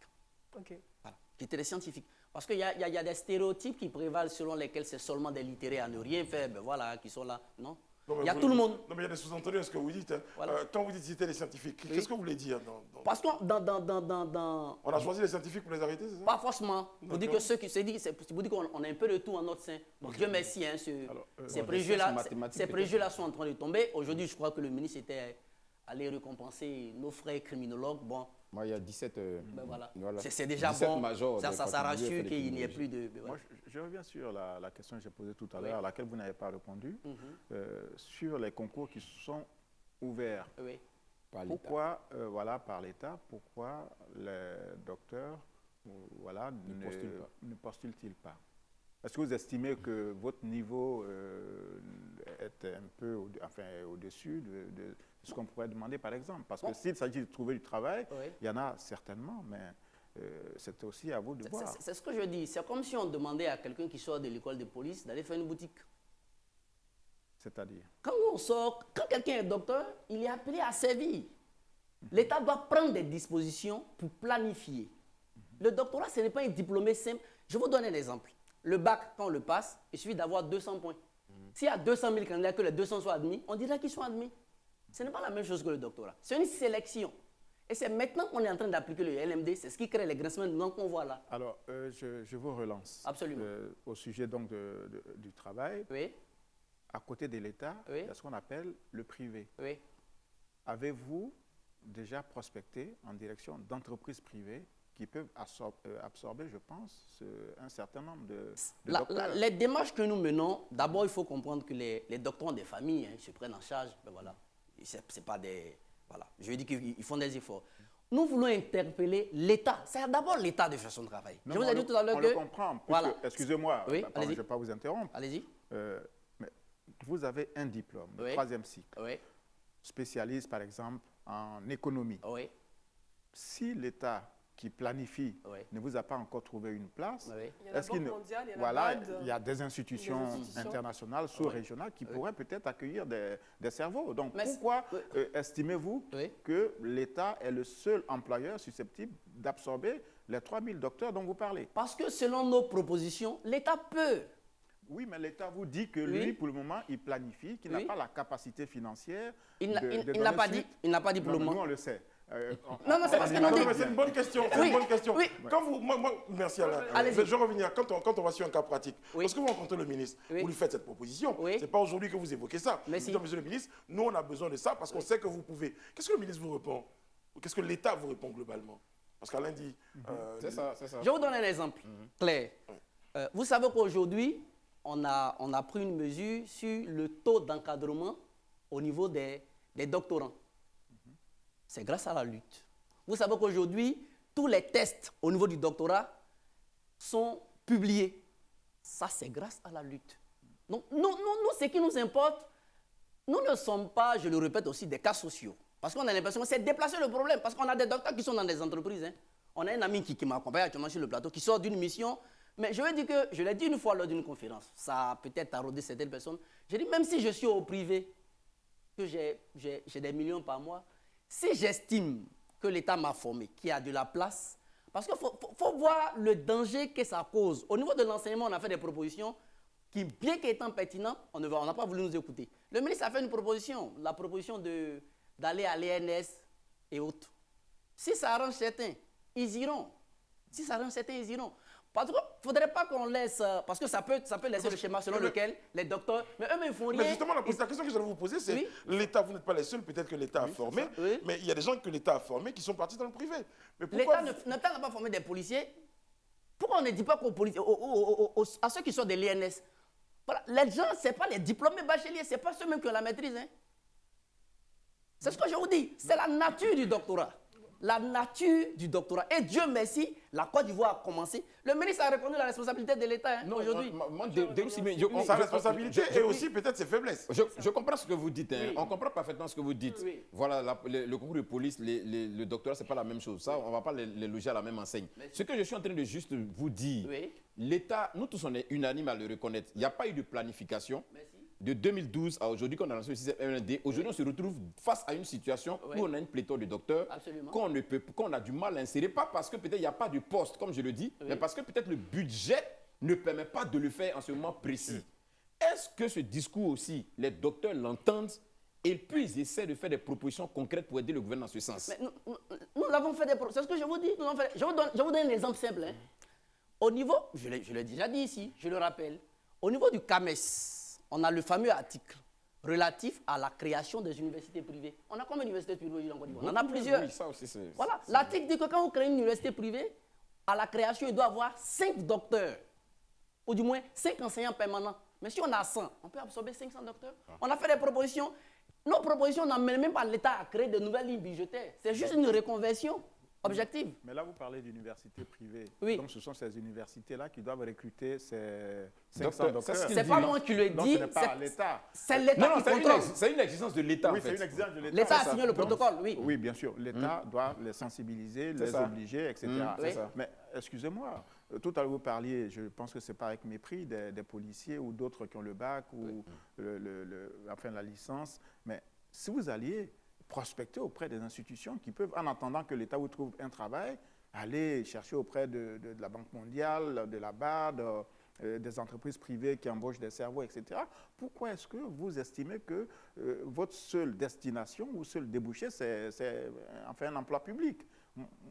Speaker 3: OK.
Speaker 8: Voilà, qui étaient des scientifiques. Parce qu'il y a des stéréotypes qui prévalent selon lesquels c'est seulement des littéraires à ne rien faire, ben voilà, qui sont là. Non,
Speaker 1: Non,
Speaker 8: il y a tout le monde.
Speaker 1: Non, mais il y a des sous-entendus à ce que vous dites. Hein.
Speaker 8: Voilà.
Speaker 1: Quand vous dites citer les scientifiques,
Speaker 8: Oui.
Speaker 1: qu'est-ce que vous voulez dire
Speaker 8: Parce que dans
Speaker 1: On a choisi les scientifiques pour les arrêter, c'est ça?
Speaker 8: pas forcément. Vous dites
Speaker 1: D'accord.
Speaker 8: que ceux qui se disent, vous dites qu'on a un peu de tout en notre sein. Donc Dieu merci, hein, ces
Speaker 2: bon,
Speaker 8: préjugés-là,
Speaker 2: les sciences mathématiques,
Speaker 8: ces préjugés-là sont en train de tomber. Aujourd'hui, je crois que le ministre était allé récompenser nos frères criminologues. Bon,
Speaker 2: Moi, il y a 17.
Speaker 8: ben voilà.
Speaker 2: Voilà.
Speaker 8: C'est déjà
Speaker 2: 17
Speaker 8: bon.
Speaker 2: majors
Speaker 8: Ça
Speaker 2: de
Speaker 8: rassure
Speaker 2: contribuer à faire
Speaker 8: qu'il n'y ait
Speaker 2: des
Speaker 8: plus de. Ben
Speaker 4: Moi,
Speaker 8: voilà.
Speaker 4: je reviens sur la question que j'ai posée tout à
Speaker 8: Oui.
Speaker 4: l'heure, à laquelle vous n'avez pas répondu, sur les concours qui sont ouverts.
Speaker 8: Oui.
Speaker 2: Par l'État.
Speaker 4: Pourquoi, par l'État, pourquoi les docteurs ne postulent-ils pas? Est-ce que vous estimez que votre niveau est un peu au-dessus de ce qu'on pourrait demander, par exemple? Parce que s'il s'agit de trouver du travail,
Speaker 8: Oui.
Speaker 4: il y en a certainement, mais c'est aussi à vous de voir.
Speaker 8: C'est ce que je dis. C'est comme si on demandait à quelqu'un qui sort de l'école de police d'aller faire une boutique.
Speaker 4: C'est-à-dire?
Speaker 8: Quand on sort, quand quelqu'un est docteur, il est appelé à servir. L'État doit prendre des dispositions pour planifier. Le doctorat, ce n'est pas un diplômé simple. Je vous donne un exemple. Le bac, quand on le passe, il suffit d'avoir 200 points. S'il y a 200 000 candidats, que les 200 soient admis, on dirait qu'ils sont admis. Ce n'est pas la même chose que le doctorat. C'est une sélection. Et c'est maintenant qu'on est en train d'appliquer le LMD, c'est ce qui crée les grincements de dents qu'on voit là.
Speaker 4: Alors, je vous relance.
Speaker 8: Absolument.
Speaker 4: Au sujet donc du travail,
Speaker 8: Oui,
Speaker 4: à côté de l'État,
Speaker 8: Oui.
Speaker 4: il y a ce qu'on appelle le privé.
Speaker 8: oui.
Speaker 4: Avez-vous déjà prospecté en direction d'entreprises privées qui peuvent absorber, je pense, un certain nombre de docteurs?
Speaker 8: Les démarches que nous menons, d'abord, il faut comprendre que les docteurs ont des familles, hein, se prennent en charge. Ben voilà. C'est pas des... Voilà. Je veux dire qu'ils font des efforts. Nous voulons interpeller l'État. C'est d'abord l'État de façon de travail.
Speaker 4: Non,
Speaker 8: Je vous ai dit tout à l'heure
Speaker 4: on
Speaker 8: que...
Speaker 4: le comprend. Puisque,
Speaker 8: Voilà.
Speaker 4: excusez-moi,
Speaker 8: Oui,
Speaker 4: pardon, je
Speaker 8: allez-y.
Speaker 4: ne vais pas vous interrompre.
Speaker 8: Allez-y.
Speaker 4: Mais vous avez un diplôme, de
Speaker 8: Oui.
Speaker 4: 3e cycle,
Speaker 8: Oui,
Speaker 4: spécialiste par exemple en économie.
Speaker 8: oui,
Speaker 4: Si l'État qui planifie
Speaker 8: oui.
Speaker 4: ne vous a pas encore trouvé une place,
Speaker 8: Oui.
Speaker 3: Il y a la
Speaker 4: est-ce qu'il
Speaker 3: Banque
Speaker 4: ne-
Speaker 3: mondiale, il y a la
Speaker 4: voilà,
Speaker 3: BAD.
Speaker 4: il y a des institutions internationales, sous-régionales qui pourraient peut-être accueillir des cerveaux. Donc
Speaker 8: Mais
Speaker 4: pourquoi
Speaker 8: oui.
Speaker 4: estimez-vous
Speaker 8: Oui.
Speaker 4: que l'État est le seul employeur susceptible d'absorber les 3000 docteurs dont vous parlez?
Speaker 8: Parce que selon nos propositions, l'État peut.
Speaker 4: Oui, mais l'État vous dit que
Speaker 8: Oui.
Speaker 4: lui, pour le moment, il planifie, qu'il n'a
Speaker 8: Oui.
Speaker 4: pas la capacité financière.
Speaker 8: Il n'a
Speaker 4: donner
Speaker 8: pas dit,
Speaker 4: suite.
Speaker 8: il n'a pas dit pour le
Speaker 4: Non, mais nous,
Speaker 8: moment.
Speaker 4: on le sait.
Speaker 8: Non, c'est parce que
Speaker 1: Non,
Speaker 8: nous
Speaker 1: mais
Speaker 8: dit.
Speaker 1: c'est une bonne question. C'est
Speaker 8: Oui,
Speaker 1: une bonne question.
Speaker 8: oui.
Speaker 1: Quand vous, merci Alain.
Speaker 8: Allez-y.
Speaker 1: Je vais revenir. Quand on va sur un cas pratique,
Speaker 8: Oui.
Speaker 1: lorsque vous rencontrez le ministre,
Speaker 8: Oui.
Speaker 1: vous lui faites cette proposition.
Speaker 8: Oui.
Speaker 1: Ce n'est pas aujourd'hui que vous évoquez ça.
Speaker 8: Mais
Speaker 1: Vous
Speaker 8: si.
Speaker 1: dites, monsieur le ministre, nous on a besoin de ça parce qu'on sait que vous pouvez. Qu'est-ce que le ministre vous répond? Qu'est-ce que l'État vous répond globalement? Parce qu'Alain dit...
Speaker 2: C'est ça, c'est ça.
Speaker 8: Je vais vous donner un exemple clair. Vous savez qu'aujourd'hui, on a pris une mesure sur le taux d'encadrement au niveau des doctorants. C'est grâce à la lutte. Vous savez qu'aujourd'hui, tous les tests au niveau du doctorat sont publiés. Ça, c'est grâce à la lutte. Donc, nous, ce qui nous importe, nous ne sommes pas, je le répète aussi, des cas sociaux. Parce qu'on a l'impression que c'est déplacer le problème. Parce qu'on a des docteurs qui sont dans des entreprises. Hein. On a un ami qui m'accompagne actuellement sur le plateau, qui sort d'une mission. Mais je veux dire que, je l'ai dit une fois lors d'une conférence, ça a peut-être taraudé certaines personnes. J'ai dit, même si je suis au privé, que j'ai des millions par mois, si j'estime que l'État m'a formé, qu'il y a de la place, parce qu'il faut voir le danger que ça cause. Au niveau de l'enseignement, on a fait des propositions qui, bien qu'étant pertinentes, on n'a pas voulu nous écouter. Le ministre a fait une proposition, la proposition d'aller à l'ENS et autres. Si ça arrange certains, ils iront. Si ça arrange certains, ils iront. Parce qu'il ne faudrait pas qu'on laisse, parce que ça peut laisser le schéma selon lequel les docteurs, mais eux-mêmes, ils font rien.
Speaker 1: Mais justement, la question que j'allais vous poser, c'est l'État, vous n'êtes pas les seuls, peut-être que l'État a formé, mais il y a des gens que l'État a formés qui sont partis dans le privé.
Speaker 8: L'État n'a pas formé des policiers. Pourquoi on ne dit pas à ceux qui sont de l'INS? Voilà, les gens, ce n'est pas les diplômés bacheliers, ce n'est pas ceux mêmes qui ont la maîtrise. Hein. C'est ce que je vous dis, c'est la nature du doctorat. La nature du doctorat. Et Dieu merci, la Côte d'Ivoire a commencé. Le ministre a reconnu la responsabilité de l'État aujourd'hui.
Speaker 1: Sa responsabilité et aussi peut-être ses faiblesses.
Speaker 2: Je comprends ce que vous dites. Hein. On comprend parfaitement ce que vous dites. Voilà, le concours de police, le doctorat, ce n'est pas la même chose. Ça, on ne va pas les loger à la même enseigne. Ce que je suis en train de juste vous dire, l'État, nous tous, on est unanimes à le reconnaître. Il n'y a pas eu de planification. De 2012 à aujourd'hui, quand on a lancé le système MND, aujourd'hui, on se retrouve face à une situation où on a une pléthore de docteurs qu'on a du mal à insérer. Pas parce que peut-être il n'y a pas de poste, comme je le dis, mais parce que peut-être le budget ne permet pas de le faire en ce moment précis. Est-ce que ce discours aussi, les docteurs l'entendent et puis ils essaient de faire des propositions concrètes pour aider le gouvernement dans ce sens?
Speaker 8: Mais nous l'avons fait des propositions. C'est ce que je vous dis. Je vous donne un exemple simple. Hein. Au niveau, je l'ai déjà dit ici, je le rappelle, au niveau du CAMES, on a le fameux article relatif à la création des universités privées. On a combien d'universités privées en Côte d'Ivoire? On en a plusieurs.
Speaker 2: Oui, ça aussi,
Speaker 8: voilà, l'article dit que quand on crée une université privée, à la création, il doit avoir 5 docteurs, ou du moins 5 enseignants permanents. Mais si on a 100, on peut absorber 500 docteurs. On a fait des propositions. Nos propositions n'amènent même pas l'État à créer de nouvelles lignes budgétaires. C'est juste une reconversion objective.
Speaker 4: Mais là, vous parlez d'universités privées.
Speaker 8: Oui.
Speaker 4: Donc, ce sont ces universités-là qui doivent recruter ces 500 docteurs.
Speaker 8: C'est pas moi qui le dis.
Speaker 4: Ce n'est pas l'État.
Speaker 8: C'est l'État qui contrôle.
Speaker 2: C'est une exigence de l'État,
Speaker 4: oui,
Speaker 2: en fait.
Speaker 4: c'est une exigence de l'État.
Speaker 8: L'État a signé le protocole, oui.
Speaker 4: Oui, bien sûr. L'État doit les sensibiliser, les obliger, etc. Mais excusez-moi, tout à l'heure vous parliez, je pense que ce n'est pas avec mépris, des policiers ou d'autres qui ont le bac ou la licence. Mais si vous alliez prospecter auprès des institutions qui peuvent, en attendant que l'État vous trouve un travail, aller chercher auprès de la Banque mondiale, de la BAD, des entreprises privées qui embauchent des cerveaux, etc. Pourquoi est-ce que vous estimez que votre seule destination ou seul débouché, c'est enfin un emploi public?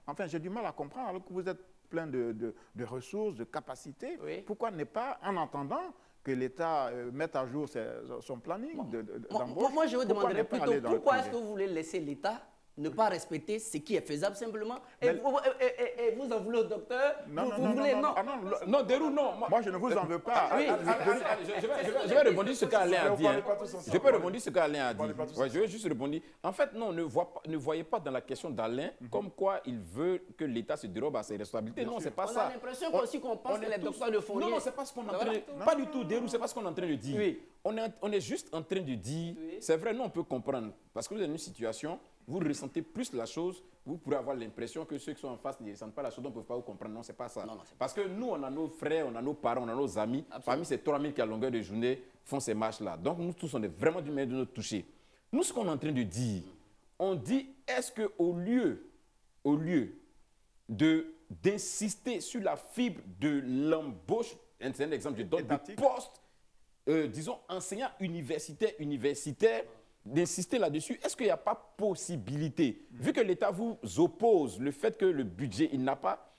Speaker 4: Enfin, j'ai du mal à comprendre, alors que vous êtes plein de ressources, de capacités. Pourquoi ne pas, en attendant que l'État mette à jour son planning d'embauche?
Speaker 8: Moi, je vous demanderais plutôt pourquoi est-ce que vous voulez laisser l'État ne pas respecter ce qui est faisable simplement et vous en voulez au docteur?
Speaker 2: Non, Derou, non.
Speaker 4: Moi, je ne vous en veux pas.
Speaker 2: Je vais rebondir sur ce qu'Alain a dit. Je peux rebondir sur ce qu'Alain a dit. Je vais juste rebondir. En fait, non, ne voyez pas dans la question d'Alain comme quoi il veut que l'État se dérobe à ses responsabilités. Non, c'est pas ça.
Speaker 8: On a l'impression aussi qu'on pense que les docteurs ne font rien.
Speaker 2: Non, c'est pas ce qu'on est en train de... Pas du tout, Derou, c'est pas ce qu'on est en train de dire. On est juste en train de dire... C'est vrai, nous, on peut comprendre. Parce que vous êtes dans une situation... Vous ressentez plus la chose, vous pourrez avoir l'impression que ceux qui sont en face ne ressentent pas la chose, donc ne peuvent pas vous comprendre. Non, ce n'est pas ça. Parce que nous, on a nos frères, on a nos parents, on a nos amis. Absolument. Parmi ces 3000 qui, à longueur de journée, font ces marches-là. Donc, nous tous, on est vraiment du meilleur de nous toucher. Nous, ce qu'on est en train de dire, on dit, est-ce qu'au lieu d'insister sur la fibre de l'embauche, c'est un exemple, je donne du poste, disons, enseignant universitaire, d'insister là-dessus, est-ce qu'il n'y a pas possibilité, vu que l'État vous oppose le fait que le budget, il n'a pas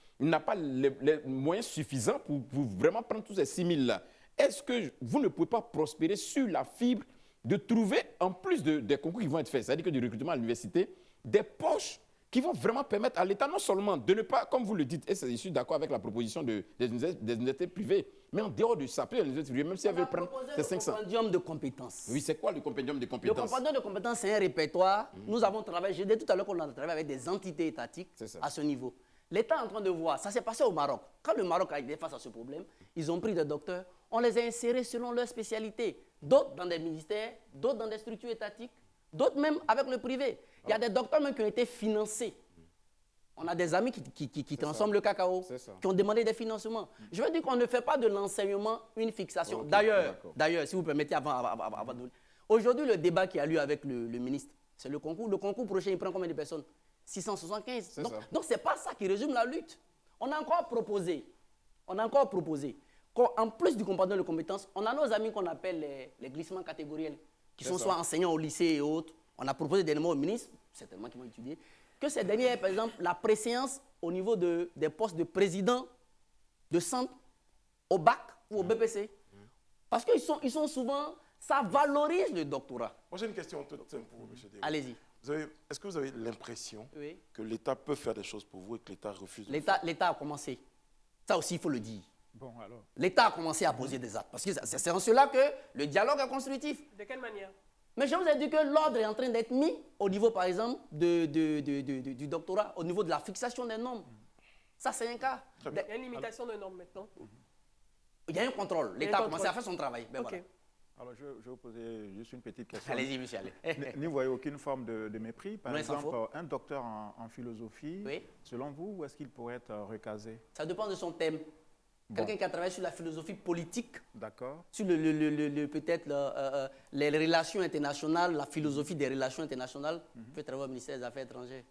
Speaker 2: les moyens suffisants pour vraiment prendre tous ces 6 000 là, est-ce que vous ne pouvez pas prospérer sur la fibre de trouver, en plus des concours qui vont être faits, c'est-à-dire que du recrutement à l'université, des poches qui vont vraiment permettre à l'État non seulement de ne pas, comme vous le dites, et je suis d'accord avec la proposition des universités privées, mais en dehors de ça, les universités privées, même si elles veulent prendre ces 500...
Speaker 8: Le compendium de compétences.
Speaker 2: Oui, c'est quoi le compendium de
Speaker 8: Le
Speaker 2: compétences?
Speaker 8: compendium de compétences, c'est un répertoire. Nous avons travaillé, j'ai dit tout à l'heure qu'on a travaillé avec des entités étatiques à ce niveau. L'État est en train de voir, ça s'est passé au Maroc. Quand le Maroc a été face à ce problème, ils ont pris des docteurs, on les a insérés selon leur spécialité. D'autres dans des ministères, d'autres dans des structures étatiques, d'autres même avec le privé. Il y a des docteurs même qui ont été financés. On a des amis qui transforment le cacao, qui ont demandé des financements. Je veux dire qu'on ne fait pas de l'enseignement une fixation. D'ailleurs, si vous permettez, avant de... Aujourd'hui, le débat qui a lieu avec le ministre, c'est le concours. Le concours prochain, il prend combien de personnes? 675. Donc, ce n'est pas ça qui résume la lutte. On a encore proposé, qu'en plus du compendium de compétences, on a nos amis qu'on appelle les glissements catégoriels, qui sont soit enseignants au lycée et autres. On a proposé des mots au ministre, certainement qui vont étudier, que ces derniers aient, par exemple, la préséance au niveau des postes de président de centre au bac ou au BPC. Parce qu'ils sont souvent... Ça valorise le doctorat.
Speaker 1: Moi, j'ai une question toute simple pour vous, M. Diego.
Speaker 8: Allez-y.
Speaker 1: Est-ce que vous avez l'impression que l'État peut faire des choses pour vous et que l'État refuse?
Speaker 8: L'État a commencé. Ça aussi, il faut le dire.
Speaker 4: Bon, alors.
Speaker 8: L'État a commencé à poser des actes. Parce que c'est en cela que le dialogue est constructif.
Speaker 3: De quelle manière?
Speaker 8: Mais je vous ai dit que l'ordre est en train d'être mis au niveau, par exemple, du doctorat, au niveau de la fixation des normes. Ça, c'est un cas.
Speaker 3: Il y a une limitation de normes maintenant.
Speaker 8: Il y a un contrôle. L'État a commencé à faire son travail. Ben voilà.
Speaker 4: Alors, je vais vous poser juste une petite question.
Speaker 8: Allez-y, monsieur, allez.
Speaker 4: N'y voyez aucune forme de mépris? Par exemple, un docteur en philosophie, selon vous, où est-ce qu'il pourrait être recasé? Ça
Speaker 8: dépend de son thème. Quelqu'un qui a travaillé sur la philosophie politique, sur peut-être les relations internationales, la philosophie des relations internationales, peut travailler au ministère des Affaires étrangères.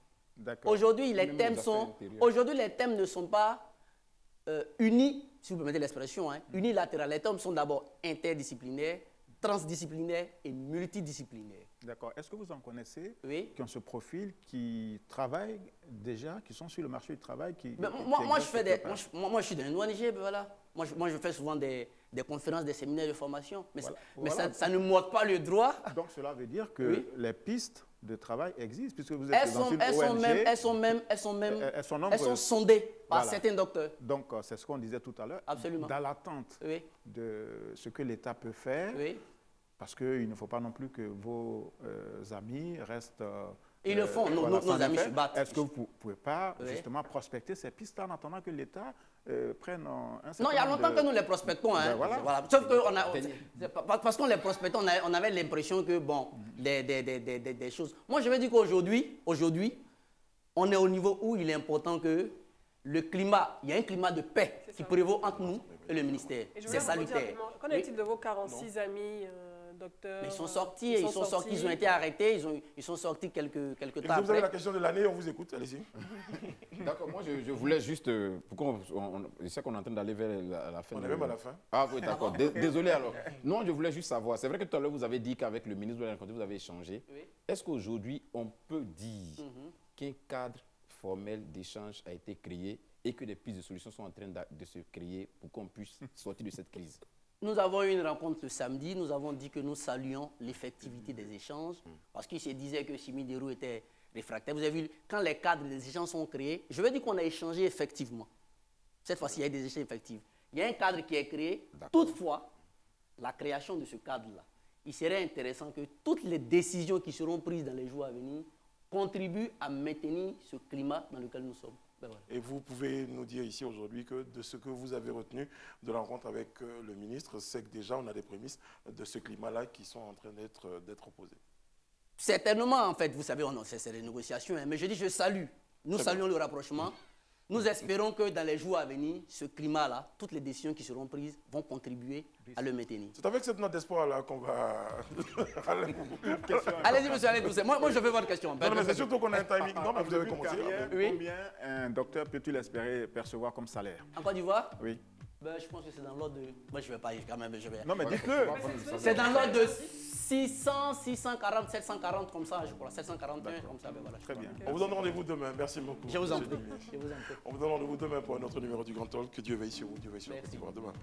Speaker 8: Aujourd'hui, les thèmes ne sont pas unis, si vous permettez l'expression, unilatérales. Les thèmes sont d'abord interdisciplinaires, transdisciplinaires et multidisciplinaires.
Speaker 4: D'accord. Est-ce que vous en connaissez qui ont ce profil, qui travaillent déjà, qui sont sur le marché du travail
Speaker 8: moi, je suis dans une ONG, voilà. Moi, je fais souvent des conférences, des séminaires de formation, mais, ça ne m'ôte pas le droit.
Speaker 4: Donc, cela veut dire que les pistes de travail existent, puisque vous êtes dans une ONG. Elles
Speaker 8: sont sondées par certains docteurs.
Speaker 4: Donc, c'est ce qu'on disait tout à l'heure.
Speaker 8: Absolument.
Speaker 4: Dans l'attente de ce que l'État peut faire, parce qu'il ne faut pas non plus que vos amis restent...
Speaker 8: Ils le font, nos amis se battent.
Speaker 4: Est-ce que vous ne pouvez pas justement prospecter ces pistes en attendant que l'État prenne un certain
Speaker 8: Non, il y a longtemps que nous les prospectons. Sauf que parce qu'on les prospecte, on avait l'impression que, bon, des choses... Moi, je vais dire qu'aujourd'hui, on est au niveau où il est important que le climat, il y a un climat de paix qui prévaut entre nous et le ministère. C'est salutaire.
Speaker 3: Qu'en est-il de vos 46 amis docteurs?
Speaker 8: Mais ils sont sortis, ils ont été arrêtés, ils sont sortis quelques temps après.
Speaker 1: Vous avez la question de l'année, on vous écoute, allez-y.
Speaker 2: D'accord, moi je voulais juste, je sais qu'on est en train d'aller vers la fin.
Speaker 1: On est même à la fin.
Speaker 2: Ah oui, d'accord, désolé alors. Non, je voulais juste savoir, c'est vrai que tout à l'heure vous avez dit qu'avec le ministre de la Santé, vous avez échangé. Est-ce qu'aujourd'hui on peut dire qu'un cadre formel d'échange a été créé et que des pistes de solutions sont en train de se créer pour qu'on puisse sortir de cette crise?
Speaker 8: Nous avons eu une rencontre le samedi, nous avons dit que nous saluons l'effectivité des échanges, parce qu'il se disait que Simi Derou était réfractaire. Vous avez vu, quand les cadres des échanges sont créés, je veux dire qu'on a échangé effectivement. Cette fois-ci, il y a eu des échanges effectifs. Il y a un cadre qui est créé. Toutefois, la création de ce cadre-là, il serait intéressant que toutes les décisions qui seront prises dans les jours à venir contribuent à maintenir ce climat dans lequel nous sommes.
Speaker 1: Et vous pouvez nous dire ici aujourd'hui que de ce que vous avez retenu de la rencontre avec le ministre, c'est que déjà on a des prémices de ce climat-là qui sont en train d'être opposés.
Speaker 8: Certainement, en fait, vous savez, c'est des négociations, mais je dis je salue. Nous saluons le rapprochement. Nous espérons que dans les jours à venir, ce climat-là, toutes les décisions qui seront prises vont contribuer à le maintenir.
Speaker 1: C'est avec cette note d'espoir-là qu'on va...
Speaker 8: Allez-y, monsieur, allez-y. Moi, je veux votre question.
Speaker 1: Non, mais c'est surtout qu'on a un timing. Non, mais vous avez commencé.
Speaker 4: Combien un docteur peut-il espérer percevoir comme salaire?
Speaker 8: En Côte d'Ivoire?
Speaker 4: Oui.
Speaker 8: Je pense que c'est dans l'ordre de... Moi, je ne vais pas quand même.
Speaker 4: Non, mais dites-le.
Speaker 8: C'est dans l'ordre de 600, 640, 740, comme ça, je crois. 741, comme ça. Voilà,
Speaker 4: très bien.
Speaker 1: On vous donne rendez-vous demain. Merci beaucoup.
Speaker 8: Je vous en prie.
Speaker 1: On vous donne rendez-vous demain pour un autre numéro du Grand Talk. Que Dieu veille sur vous. Dieu veille sur vous. Demain.